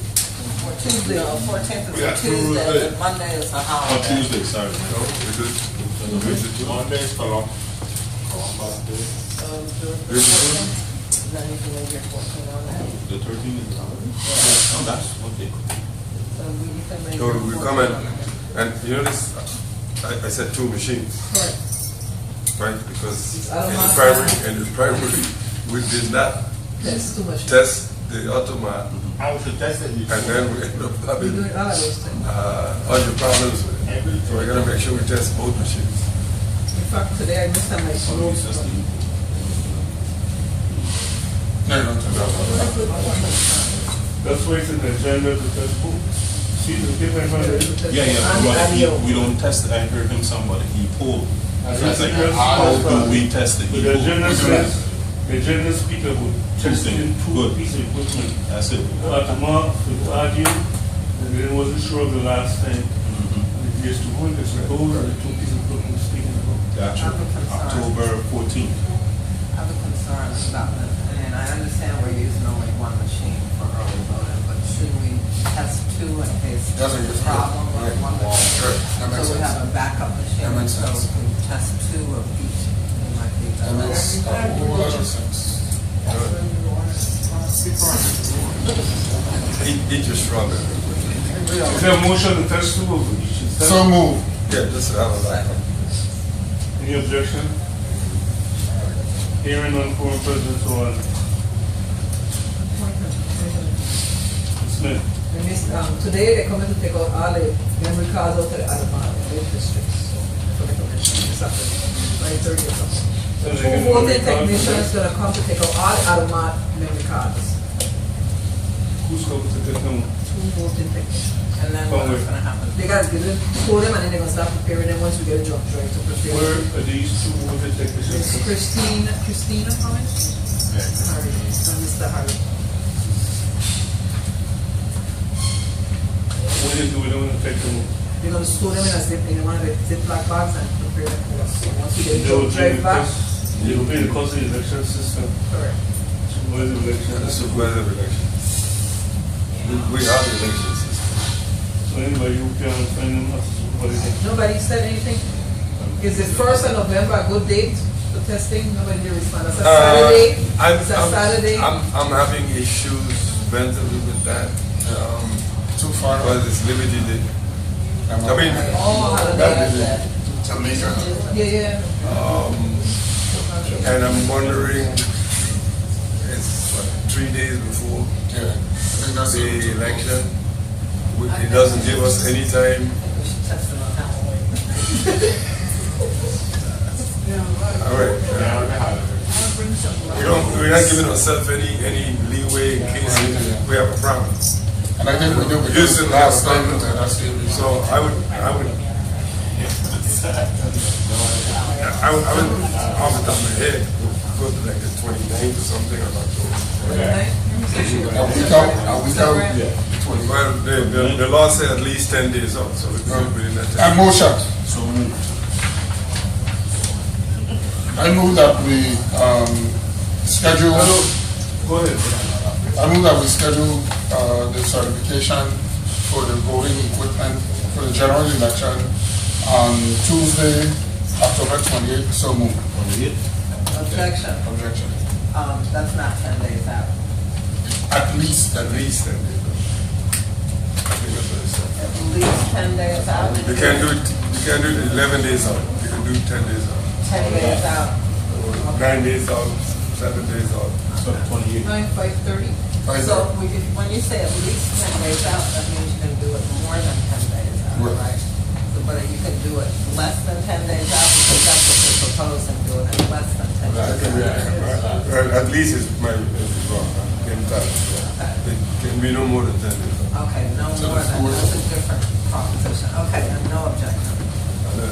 [SPEAKER 4] Tuesday, 14th is
[SPEAKER 6] Yeah,
[SPEAKER 4] a Tuesday,
[SPEAKER 6] Tuesday.
[SPEAKER 4] and Monday is a
[SPEAKER 3] Oh,
[SPEAKER 4] holiday.
[SPEAKER 3] Tuesday, sorry.
[SPEAKER 6] No,
[SPEAKER 3] Monday is Columbus Day.
[SPEAKER 4] So do it the 14th, then you can leave your 14 on that.
[SPEAKER 3] The 13th is the holiday? Oh, that's, okay.
[SPEAKER 4] So you can make
[SPEAKER 6] So
[SPEAKER 4] your
[SPEAKER 6] we
[SPEAKER 4] 14
[SPEAKER 6] come
[SPEAKER 4] on that.
[SPEAKER 6] and you know this, I said two machines,
[SPEAKER 1] Correct.
[SPEAKER 6] right? Because
[SPEAKER 1] It's
[SPEAKER 6] in the primary, we did not
[SPEAKER 1] That's too much.
[SPEAKER 6] test the automat,
[SPEAKER 9] I was testing you.
[SPEAKER 6] and then we end up
[SPEAKER 1] We're
[SPEAKER 6] having
[SPEAKER 1] doing all of those things.
[SPEAKER 6] all your problems with it. So we gotta make sure we test both machines.
[SPEAKER 1] In fact, today I missed on my
[SPEAKER 3] Sunday,
[SPEAKER 1] notes.
[SPEAKER 3] that's the-
[SPEAKER 2] No, no, no.
[SPEAKER 5] That's why it's in the agenda to test pool. See, the difference on the.
[SPEAKER 3] But we don't test it. I heard him somebody, he pulled.
[SPEAKER 5] That's
[SPEAKER 3] I said,
[SPEAKER 5] right.
[SPEAKER 3] how do we test it?
[SPEAKER 5] But
[SPEAKER 3] He
[SPEAKER 5] the
[SPEAKER 3] pulled.
[SPEAKER 5] agenda says, the agenda speaker would test
[SPEAKER 3] Tuesday.
[SPEAKER 5] in two
[SPEAKER 3] Good.
[SPEAKER 5] pieces of equipment.
[SPEAKER 3] That's it.
[SPEAKER 5] Automat with audio, and then wasn't sure of the last time.
[SPEAKER 3] Mhm.
[SPEAKER 5] Just to one, because those are the two pieces of equipment speaking about.
[SPEAKER 3] Gotcha. October 14th.
[SPEAKER 4] I have a concern about this, and I understand we're using only one machine for early voting, but should we test two in case
[SPEAKER 2] That's a
[SPEAKER 4] there's
[SPEAKER 2] good
[SPEAKER 4] a problem
[SPEAKER 2] point.
[SPEAKER 4] with one machine?
[SPEAKER 2] Sure, that makes
[SPEAKER 4] So we
[SPEAKER 2] sense.
[SPEAKER 4] have a backup machine,
[SPEAKER 2] That makes
[SPEAKER 4] so
[SPEAKER 2] sense.
[SPEAKER 4] we can test two of each, it might be
[SPEAKER 2] That
[SPEAKER 4] better.
[SPEAKER 2] makes a whole lot of sense.
[SPEAKER 6] Each is stronger.
[SPEAKER 5] Is there a motion to test two of each? Is that-
[SPEAKER 2] So move.
[SPEAKER 6] Yeah, just have a backup.
[SPEAKER 5] Any objection? Hearing on foreign presence on Smith.
[SPEAKER 1] Today they're coming to take out all the memory cards out of the Alabama, both districts. So, for the commission, this afternoon, 9:30 or something.
[SPEAKER 5] So
[SPEAKER 1] Two
[SPEAKER 5] they're gonna
[SPEAKER 1] voting
[SPEAKER 5] make cards
[SPEAKER 1] technicians
[SPEAKER 5] today?
[SPEAKER 1] gonna come to take out all Alabama memory cards.
[SPEAKER 5] Who's going to take them?
[SPEAKER 1] Two voting technicians.
[SPEAKER 4] And then what's gonna happen?
[SPEAKER 1] They gotta give them, pull them, and then they're gonna start preparing them once we get a jump drive to prepare.
[SPEAKER 5] Where are these two voted
[SPEAKER 1] It's
[SPEAKER 5] technicians?
[SPEAKER 1] Christina coming? Harry, and Mr. Harry.
[SPEAKER 5] What do you do with them when you take them?
[SPEAKER 1] They're gonna store them in one of the Ziploc bags and prepare them for us. So once we get a
[SPEAKER 5] They will
[SPEAKER 1] jump
[SPEAKER 5] be
[SPEAKER 1] drive
[SPEAKER 5] the
[SPEAKER 1] back.
[SPEAKER 5] cost- they will be the cost of the election system.
[SPEAKER 1] Correct.
[SPEAKER 5] Where's the
[SPEAKER 6] The
[SPEAKER 5] election?
[SPEAKER 6] supervisor election. We are the election system.
[SPEAKER 5] So anybody who can find them as a supervisor.
[SPEAKER 1] Nobody said anything? Is the 1st of November a good date for testing? Nobody did respond. It's a Saturday? It's a Saturday?
[SPEAKER 6] I'm having issues mentally with that,
[SPEAKER 2] Too far.
[SPEAKER 6] because it's Liberty Day. I mean,
[SPEAKER 1] Oh, holiday.
[SPEAKER 6] that is it.
[SPEAKER 9] Jamaica.
[SPEAKER 1] Yeah, yeah.
[SPEAKER 6] And I'm wondering, it's what, 3 days before
[SPEAKER 2] Yeah. I think that's
[SPEAKER 6] the election. It doesn't give us any time.
[SPEAKER 4] We should test them on Halloween.
[SPEAKER 6] All right. We're not giving ourselves any leeway in case we have a problem.
[SPEAKER 2] And I think we did with
[SPEAKER 6] Houston
[SPEAKER 2] this last
[SPEAKER 6] has
[SPEAKER 2] time.
[SPEAKER 6] done
[SPEAKER 2] and that's the reason.
[SPEAKER 6] So I would off the top of my head, go to like the 29th or something of October.
[SPEAKER 2] A week out.
[SPEAKER 6] Well, the law said at least 10 days out, so it's not within that
[SPEAKER 2] And
[SPEAKER 6] time.
[SPEAKER 2] motion.
[SPEAKER 3] So moved.
[SPEAKER 2] I move that we schedule.
[SPEAKER 5] Go ahead.
[SPEAKER 2] I move that we schedule the certification for the voting equipment for the general election on Tuesday, October 28th. So move.
[SPEAKER 4] Objection,
[SPEAKER 2] Objection.
[SPEAKER 4] that's not 10 days out.
[SPEAKER 2] At least.
[SPEAKER 6] At least 10 days out. I think that's what it said.
[SPEAKER 4] At least 10 days out.
[SPEAKER 6] You can't do it 11 days out. You can do 10 days out.
[SPEAKER 4] 10 days out.
[SPEAKER 6] 9 days out, 7 days out.
[SPEAKER 3] So 28th.
[SPEAKER 1] 5:30.
[SPEAKER 4] So when you say at least 10 days out, that means you can do it more than 10 days out,
[SPEAKER 2] Right.
[SPEAKER 4] right? So but you can do it less than 10 days out, because that's what they're proposing, do it in less than 10 days.
[SPEAKER 6] At least it's my, it's wrong, can tell. It can be no more than 10 days.
[SPEAKER 4] Okay, no more than, that's a different proposition. Okay, and no objection.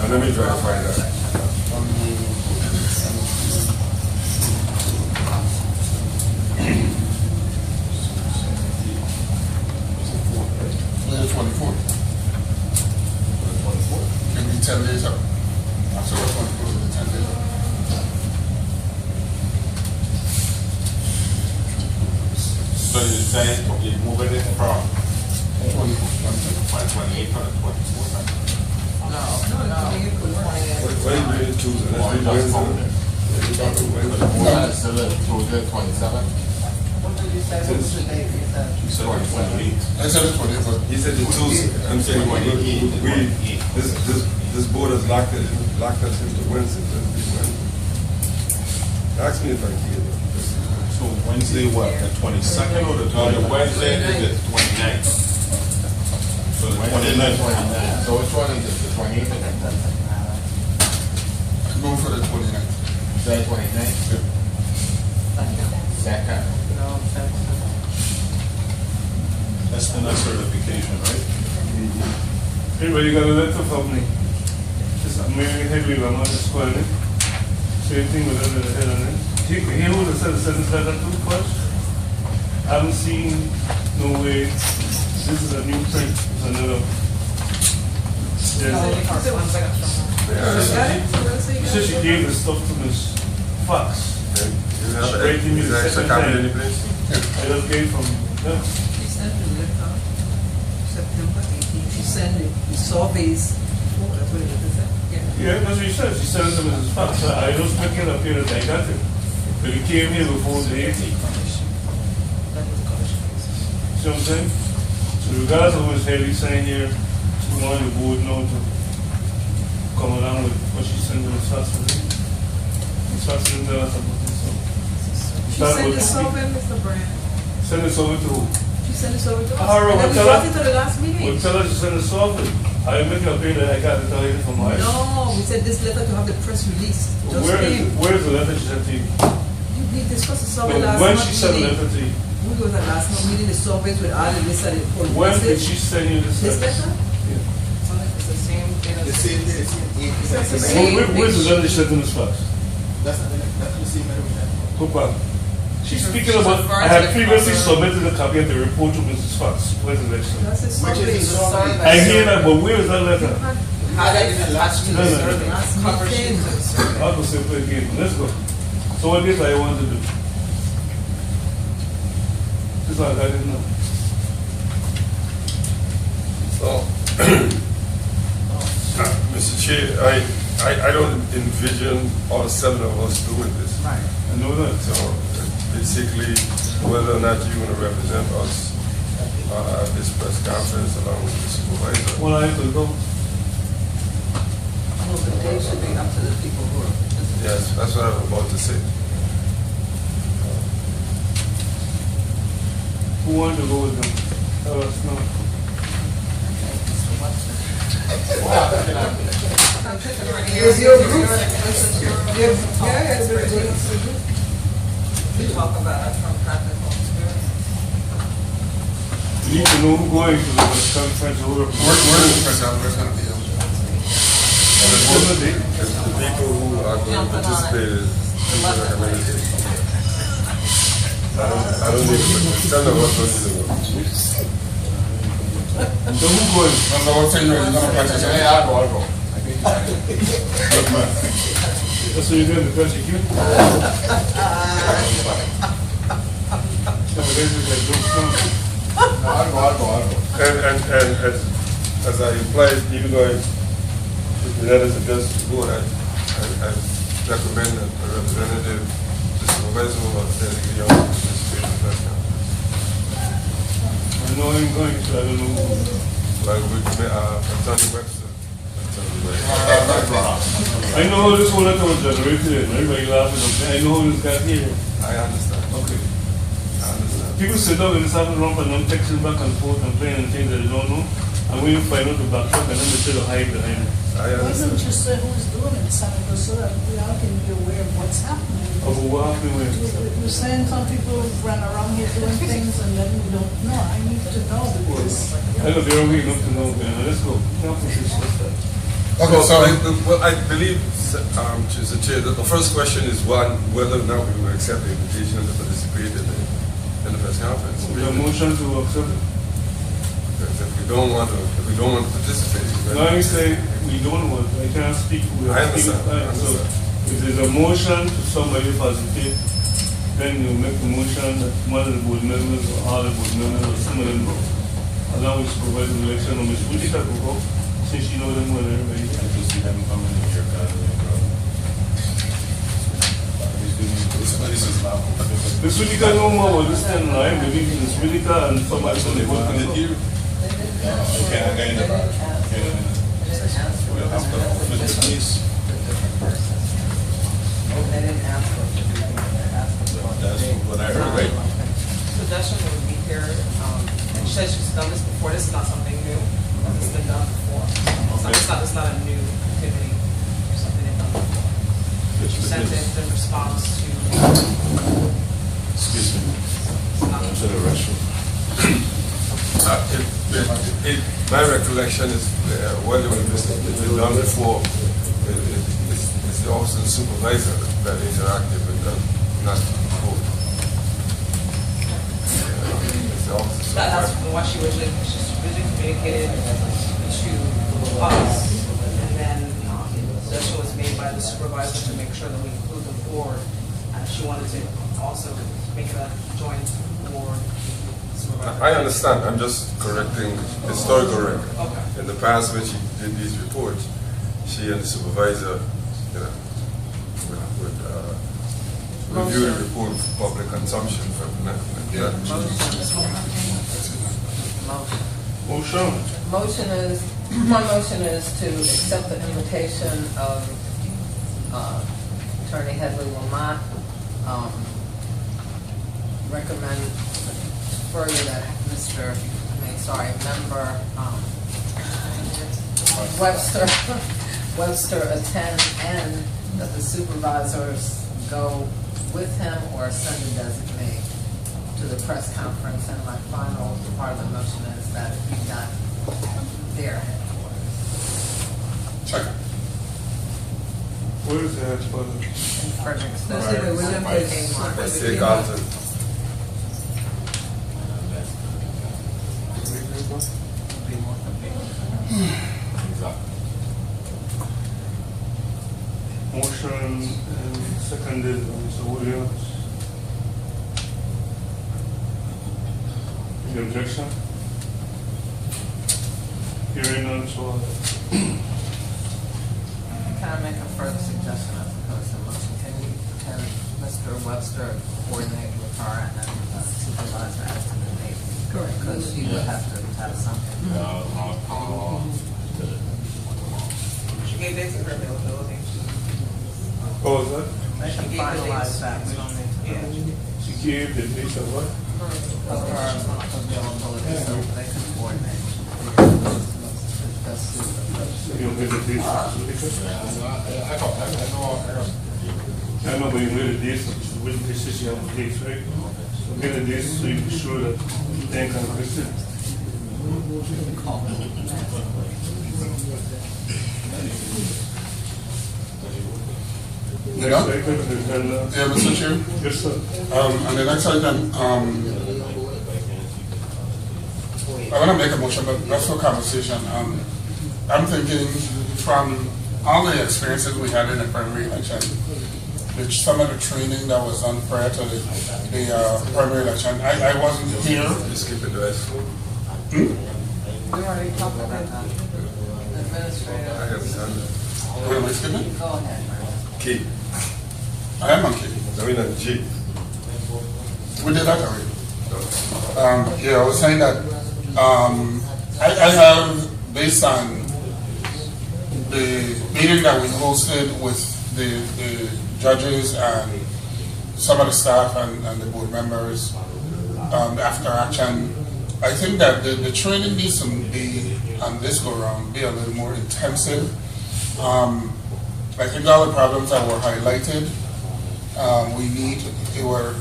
[SPEAKER 6] And let me try to find out.
[SPEAKER 2] The 24th. Can be 10 days out. October 24th is 10 days out.
[SPEAKER 3] So you're saying you're moving it from
[SPEAKER 2] 24th.
[SPEAKER 3] 28 to the 24th?
[SPEAKER 4] No, you could bring it.
[SPEAKER 6] Why you bring it Tuesday? Let's do Wednesday.
[SPEAKER 8] Yeah, so let's go to 27.
[SPEAKER 4] What did you say, what was the date you said?
[SPEAKER 3] You said 28.
[SPEAKER 2] I said the 24th.
[SPEAKER 6] He said the Tuesday. I'm saying, this board has locked us into Wednesday. Let's do Wednesday. Ask me if I can get it.
[SPEAKER 3] So Wednesday what, the 22nd or the Wednesday is the 29th? So the 29th.
[SPEAKER 8] So which one is it, the 28th or the 29th?
[SPEAKER 2] I'm going for the 29th.
[SPEAKER 8] Is that 29th? Second.
[SPEAKER 4] No objection.
[SPEAKER 3] That's the next certification, right?
[SPEAKER 5] Everybody got a letter from me. This is Mary Henry Lama, this one. Same thing with the head on it. He would have sent this letter to first. I haven't seen no way. This is a new print. It's another. She said she gave the stuff to Miss Fox.
[SPEAKER 6] Is there extra copy in the place?
[SPEAKER 5] I just gave from them.
[SPEAKER 1] She sent the letter September 18th. She sent the surveys. Oh, that's what it is.
[SPEAKER 5] Yeah, that's what she said. She sent it to Mrs. Fox. I just picked it up here that I got it. But it came here before the 18th. See what I'm saying? So regardless of what's heavy saying here, we want the board know to come along with what she sent to Ms. Fox for me. Ms. Fox didn't tell us about this, so.
[SPEAKER 1] She sent this over, Mr. Brand.
[SPEAKER 5] Send this over to who?
[SPEAKER 1] She sent this over to us.
[SPEAKER 5] All right,
[SPEAKER 1] And then we
[SPEAKER 5] tell
[SPEAKER 1] brought
[SPEAKER 5] her-
[SPEAKER 1] it to the last meeting.
[SPEAKER 5] Well, tell her to send this over. I make a pay that I got to tell you from my.
[SPEAKER 1] No, we said this letter to have the press release. Just came.
[SPEAKER 5] Where's the letter she sent to you?
[SPEAKER 1] We discussed the survey
[SPEAKER 5] No,
[SPEAKER 1] last
[SPEAKER 5] when
[SPEAKER 1] month
[SPEAKER 5] she sent the
[SPEAKER 1] meeting.
[SPEAKER 5] letter to you?
[SPEAKER 1] We was at last month meeting, the surveys with all the list of the
[SPEAKER 5] When
[SPEAKER 1] policies.
[SPEAKER 5] did she send you this
[SPEAKER 1] This
[SPEAKER 5] letter?
[SPEAKER 1] letter?
[SPEAKER 4] It's the same thing as.
[SPEAKER 9] The same,
[SPEAKER 1] That's the
[SPEAKER 5] Well,
[SPEAKER 1] same.
[SPEAKER 5] where's the letter she sent to Ms. Fox?
[SPEAKER 9] that's the same letter we had.
[SPEAKER 5] Hookwa. She's speaking about, I had previously submitted a copy of the report to Mrs. Fox. Where's the letter?
[SPEAKER 1] That's the
[SPEAKER 9] Which
[SPEAKER 1] survey.
[SPEAKER 9] is the survey.
[SPEAKER 5] I hear that, but where is that letter?
[SPEAKER 4] How did it attach to
[SPEAKER 5] No,
[SPEAKER 4] the
[SPEAKER 5] no, no.
[SPEAKER 4] survey?
[SPEAKER 1] Last
[SPEAKER 4] Cover sheet
[SPEAKER 1] meeting.
[SPEAKER 4] to the survey.
[SPEAKER 5] I'll go say play a game. Let's go. So what is I want to do? This is all I didn't know.
[SPEAKER 6] So, Mr. Chair, I don't envision all 7 of us doing this.
[SPEAKER 4] Right.
[SPEAKER 5] I know that.
[SPEAKER 6] So basically, whether or not you're going to represent us at this press conference along with the supervisor.
[SPEAKER 5] Well, I have to go.
[SPEAKER 4] Well, the day should be up to the people who are.
[SPEAKER 6] Yes, that's what I'm about to say.
[SPEAKER 5] Who wanted to go with them? Tell us now.
[SPEAKER 1] Is your group? Yeah, it's very good.
[SPEAKER 4] We talk about it from practical experience.
[SPEAKER 5] You need to know who going to the press conference or whoever.
[SPEAKER 2] Where is the press conference going to be?
[SPEAKER 6] The people who are going to participate is recommended. I don't think, 10 of us don't need to go.
[SPEAKER 5] So who going?
[SPEAKER 2] Number one thing, you're going to participate.
[SPEAKER 8] Yeah, I'll go.
[SPEAKER 5] That's what you're doing to persecute?
[SPEAKER 8] I'll go.
[SPEAKER 6] And as I implied, even though the letters addressed to the board, I recommend that a representative, the supervisor or the delegate, participate in the press conference.
[SPEAKER 5] I know I'm going, so I don't know who.
[SPEAKER 6] Like with Attorney Webster.
[SPEAKER 5] I know how this whole letter was generated, and everybody laughing at me. I know how this got here.
[SPEAKER 6] I understand.
[SPEAKER 5] Okay.
[SPEAKER 6] I understand.
[SPEAKER 5] People sit down in this having rump and I'm texting back and forth and playing and things that they don't know. And when you find out the black truck, and then they try to hide behind it.
[SPEAKER 6] I
[SPEAKER 7] It wasn't
[SPEAKER 6] understand.
[SPEAKER 7] just who's doing it, Senator, so that we all can be aware of what's happening.
[SPEAKER 5] But what happened when?
[SPEAKER 7] You're saying some people run around here doing things and then we don't know. I need to know because.
[SPEAKER 5] I know they're waiting up to know, man. Let's go. Now, discuss that.
[SPEAKER 2] Okay, so,
[SPEAKER 6] Well, I believe, Mr. Chair, that the first question is one, whether or not we will accept the invitation to participate in the press conference.
[SPEAKER 5] The motion to accept it.
[SPEAKER 6] Because if we don't want to participate, then-
[SPEAKER 5] Now you say we don't want, I can't speak. We
[SPEAKER 6] I
[SPEAKER 5] are speaking
[SPEAKER 6] understand.
[SPEAKER 5] time. So if there's a motion to somebody participate, then you make the motion that one of the board members or all the board members or some of them go. Allow me to provide the election or Ms. Woodita to go, since you know them more than everybody.
[SPEAKER 3] I can see them coming in here, guys. This is not.
[SPEAKER 5] Ms. Woodita know more about this than I am. Maybe Ms. Woodita and somebody from the board can go.
[SPEAKER 3] Okay, I got in the back. We'll have to open the case.
[SPEAKER 4] They didn't ask for it.
[SPEAKER 3] That's what I heard, right?
[SPEAKER 10] Suggestion would be here, and she said she's done this before, this is not something new, this has been done before. It's not a new activity, it's something they've done before. She sent it in response to,
[SPEAKER 3] Excuse me.
[SPEAKER 10] it's not
[SPEAKER 3] To the restroom.
[SPEAKER 6] My recollection is, when it's been done before, it's the officer and supervisor that interacted with them, not the board. It's the officer and
[SPEAKER 10] that's
[SPEAKER 6] supervisor.
[SPEAKER 10] what she's originally communicated to us, and then, suggestion was made by the supervisor to make sure that we include the board, and she wanted to also make it a joint board.
[SPEAKER 6] I understand, I'm just correcting historical record.
[SPEAKER 10] Okay.
[SPEAKER 6] In the past, when she did these reports, she and the supervisor, would review the report for public consumption for
[SPEAKER 4] Motion.
[SPEAKER 5] Motion.
[SPEAKER 4] My motion is to accept the invitation of Attorney Headley Lamont. Recommend further that member Webster attend, and that the supervisors go with him or send a designee to the press conference. And my final part of the motion is that it be done there.
[SPEAKER 2] second.
[SPEAKER 5] Where is the headquarters?
[SPEAKER 4] In Fredericksburg.
[SPEAKER 1] Right. William Place.
[SPEAKER 6] Let's take Alton.
[SPEAKER 5] Motion and seconded by Mr. Williams. Any objection? Hearing none, so
[SPEAKER 4] Can I make a further suggestion as opposed to a motion? Can Mr. Webster coordinate with her and the supervisor as to the date? Correct. Because she would have to have something.
[SPEAKER 10] She gave dates of her availability.
[SPEAKER 5] what was that?
[SPEAKER 4] They can
[SPEAKER 10] She gave the
[SPEAKER 4] finalize
[SPEAKER 10] dates.
[SPEAKER 4] that. We don't need to.
[SPEAKER 10] Yeah.
[SPEAKER 5] She gave the dates of what?
[SPEAKER 4] Of her availability, so they can coordinate. That's
[SPEAKER 5] You know, the dates. I know, but you made the dates, which days you have the dates, right? So get the dates so you be sure that they can visit.
[SPEAKER 2] Yeah?
[SPEAKER 5] Yeah,
[SPEAKER 2] Yeah, Mr. Chair.
[SPEAKER 5] yes, sir.
[SPEAKER 2] And the next item, I want to make a motion, but that's for conversation. I'm thinking from all the experiences we had in the primary election, which some of the training that was done prior to the primary election, I wasn't here.
[SPEAKER 6] Just keep it right.
[SPEAKER 4] We already talked about that.
[SPEAKER 6] I
[SPEAKER 4] Administrator,
[SPEAKER 6] understand that.
[SPEAKER 2] Wait, am I skipping?
[SPEAKER 4] go ahead.
[SPEAKER 6] Key.
[SPEAKER 2] I am on key.
[SPEAKER 6] I mean, on G.
[SPEAKER 2] We did that already. Yeah, I was saying that I have, based on the meeting that we hosted with the judges and some of the staff and the board members, after action, I think that the training needs to be, on this go around, be a little more intensive. I think all the problems that were highlighted, they were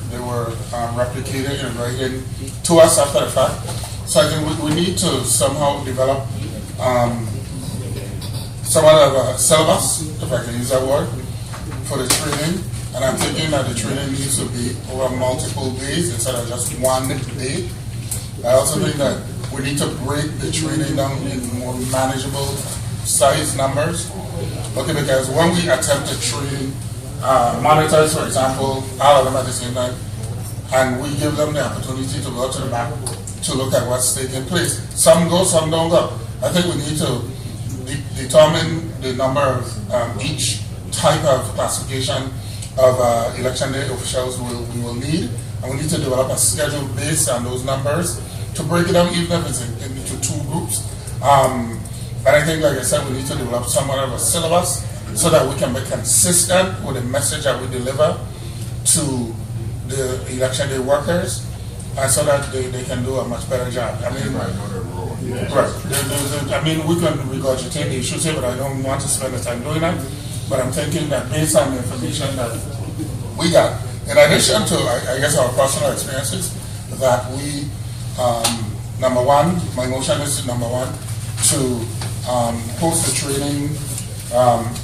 [SPEAKER 2] replicated and written to us after the fact. So I think we need to somehow develop somewhat of a syllabus, if I can use that word, for the training. And I'm thinking that the training needs to be over multiple days instead of just one day. I also think that we need to break the training down in more manageable size numbers. Okay, because when we attempt to train monitors, for example, all of them at the same time, and we give them the opportunity to go to the back to look at what's taking place. Some go, some don't go. I think we need to determine the number of each type of classification of election day officials we will need, and we need to develop a schedule based on those numbers to break it down, even if it's into two groups. But I think, like I said, we need to develop somewhat of a syllabus so that we can be consistent with the message that we deliver to the election day workers, and so that they can do a much better job. I mean, right. I mean, we can regurgitate the issues here, but I don't want to spend the time doing that. But I'm thinking that based on the information that we got, in addition to, I guess, our personal experiences, that we, number one, my motion is number one, to post the training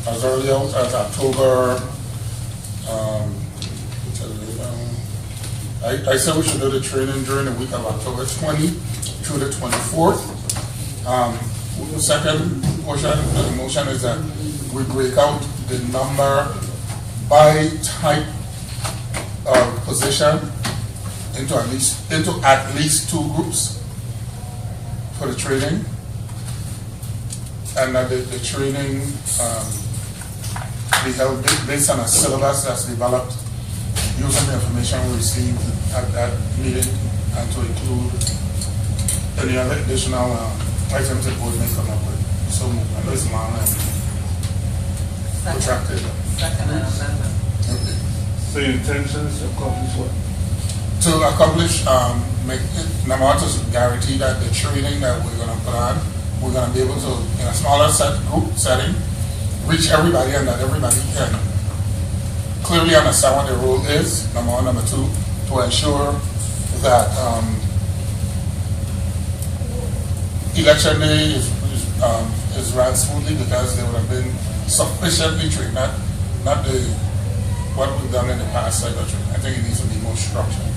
[SPEAKER 2] as early as October. I said we should do the training during the week of October 20 through the 24th. The second portion of the motion is that we break out the number by type of position into at least two groups for the training, and that the training be held based on a syllabus that's developed using the information we received at that meeting, and to include any other additional items that board may come up with. So this long and protracted.
[SPEAKER 4] Second amendment.
[SPEAKER 2] Okay.
[SPEAKER 5] So your intention is to accomplish what?
[SPEAKER 2] To accomplish, number one, to guarantee that the training that we're going to put on, we're going to be able to, in a smaller group setting, reach everybody, and that everybody can clearly understand what their role is, number one. Number two, to ensure that election day is run smoothly, because they would have been sufficiently trained, not what we've done in the past cycle training. I think it needs to be more structured.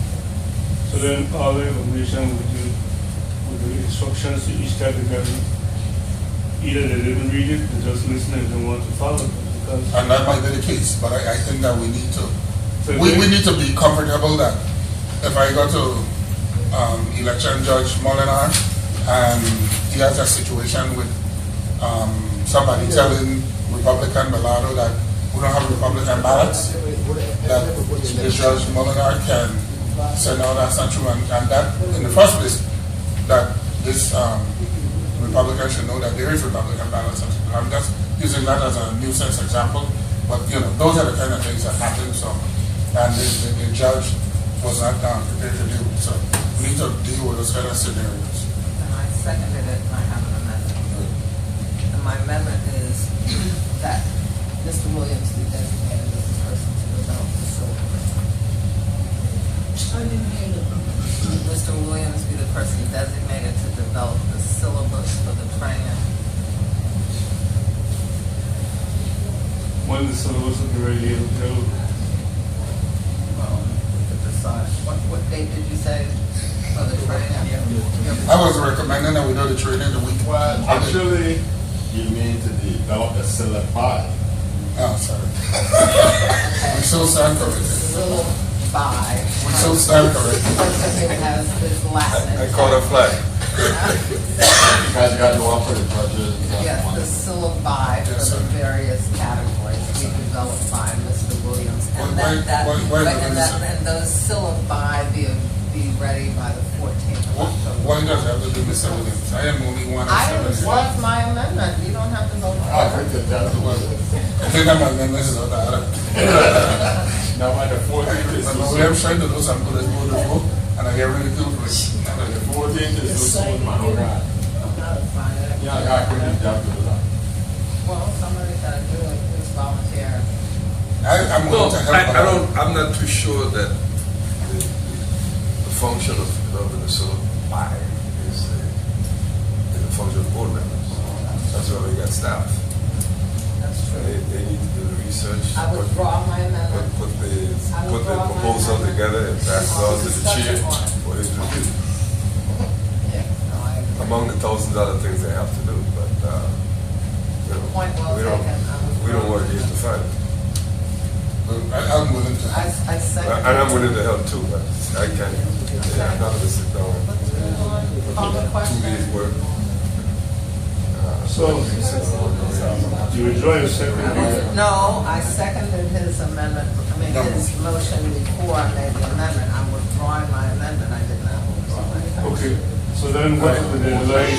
[SPEAKER 5] So then all the information with the instructions to each category, either they didn't read it, they just listening and want to follow it.
[SPEAKER 2] And that might be the case, but I think that we need to, we need to be comfortable that if I go to election judge Molinar and he has a situation with somebody telling Republican Bellardo that we don't have Republican ballots, that the judge Molinar can say, no, that's not true, and that in the first place, that this Republican should know that there is Republican ballots. I'm just using that as a nuisance example, but those are the kind of things that happen. So, and the judge was not prepared to deal with. So we need to deal with those kind of scenarios.
[SPEAKER 4] And I seconded it, and I have an amendment. And my amendment is that Mr. Williams be designated as the person to develop the syllabus.
[SPEAKER 7] I didn't hear the
[SPEAKER 4] Mr. Williams be the person designated to develop the syllabus for the training.
[SPEAKER 5] When the syllabus will be ready to go.
[SPEAKER 4] Well, we could decide. What date did you say for the training?
[SPEAKER 2] I was recommending that we do the training the week.
[SPEAKER 8] Well, actually, you mean to develop a syllabi.
[SPEAKER 2] Oh, sorry. We so stand corrected.
[SPEAKER 4] Syllabi.
[SPEAKER 2] We so stand corrected.
[SPEAKER 4] It has this Latin.
[SPEAKER 6] I call it flag.
[SPEAKER 8] You guys got to go up for the judges.
[SPEAKER 4] Yes, the syllabi for
[SPEAKER 2] Yes,
[SPEAKER 4] the
[SPEAKER 2] sir.
[SPEAKER 4] various categories to be developed by Mr. Williams. And
[SPEAKER 2] Why-
[SPEAKER 4] then
[SPEAKER 2] why-
[SPEAKER 4] and those syllabi be ready by the 14th of October.
[SPEAKER 2] Why does it have to do with Mr. Williams? I am only one of
[SPEAKER 4] I
[SPEAKER 2] seven.
[SPEAKER 4] was my amendment. You don't have to vote
[SPEAKER 8] I
[SPEAKER 4] for
[SPEAKER 8] think
[SPEAKER 4] it.
[SPEAKER 8] that
[SPEAKER 2] I think that my amendment is not that.
[SPEAKER 8] now by the 14th is
[SPEAKER 2] But we have tried to do some good as good before, and I get ridiculed for it.
[SPEAKER 8] The 14th is so soon, man, oh God. Yeah, I couldn't jump to that.
[SPEAKER 4] Well, somebody's gotta do it, it's volunteer.
[SPEAKER 2] I'm
[SPEAKER 6] No,
[SPEAKER 2] willing to help.
[SPEAKER 6] I don't, I'm not too sure that the function of Minnesota why is the function of board members. That's why we got staff.
[SPEAKER 4] That's true.
[SPEAKER 6] They need to do the research.
[SPEAKER 4] I withdraw my amendment.
[SPEAKER 6] Put the
[SPEAKER 4] I withdraw my
[SPEAKER 6] proposal
[SPEAKER 4] amendment.
[SPEAKER 6] together and pass it on to the chair
[SPEAKER 4] Discussion on it.
[SPEAKER 6] for his review.
[SPEAKER 4] Yeah, no, I agree.
[SPEAKER 6] Among the thousands of other things they have to do, but, you know,
[SPEAKER 4] Point well
[SPEAKER 6] we don't,
[SPEAKER 4] taken. I withdraw.
[SPEAKER 6] we don't work 8 to 5.
[SPEAKER 2] I'm willing to help.
[SPEAKER 4] I second.
[SPEAKER 6] And I'm willing to help too, but I can't, none of us sit down and
[SPEAKER 4] Let's move on. Call the
[SPEAKER 6] 2
[SPEAKER 4] question.
[SPEAKER 6] days work.
[SPEAKER 5] So, you withdraw your second.
[SPEAKER 4] No, I seconded his amendment, his motion before I made the amendment. I'm withdrawing my amendment, I did not withdraw my amendment.
[SPEAKER 5] Okay, so then what, the line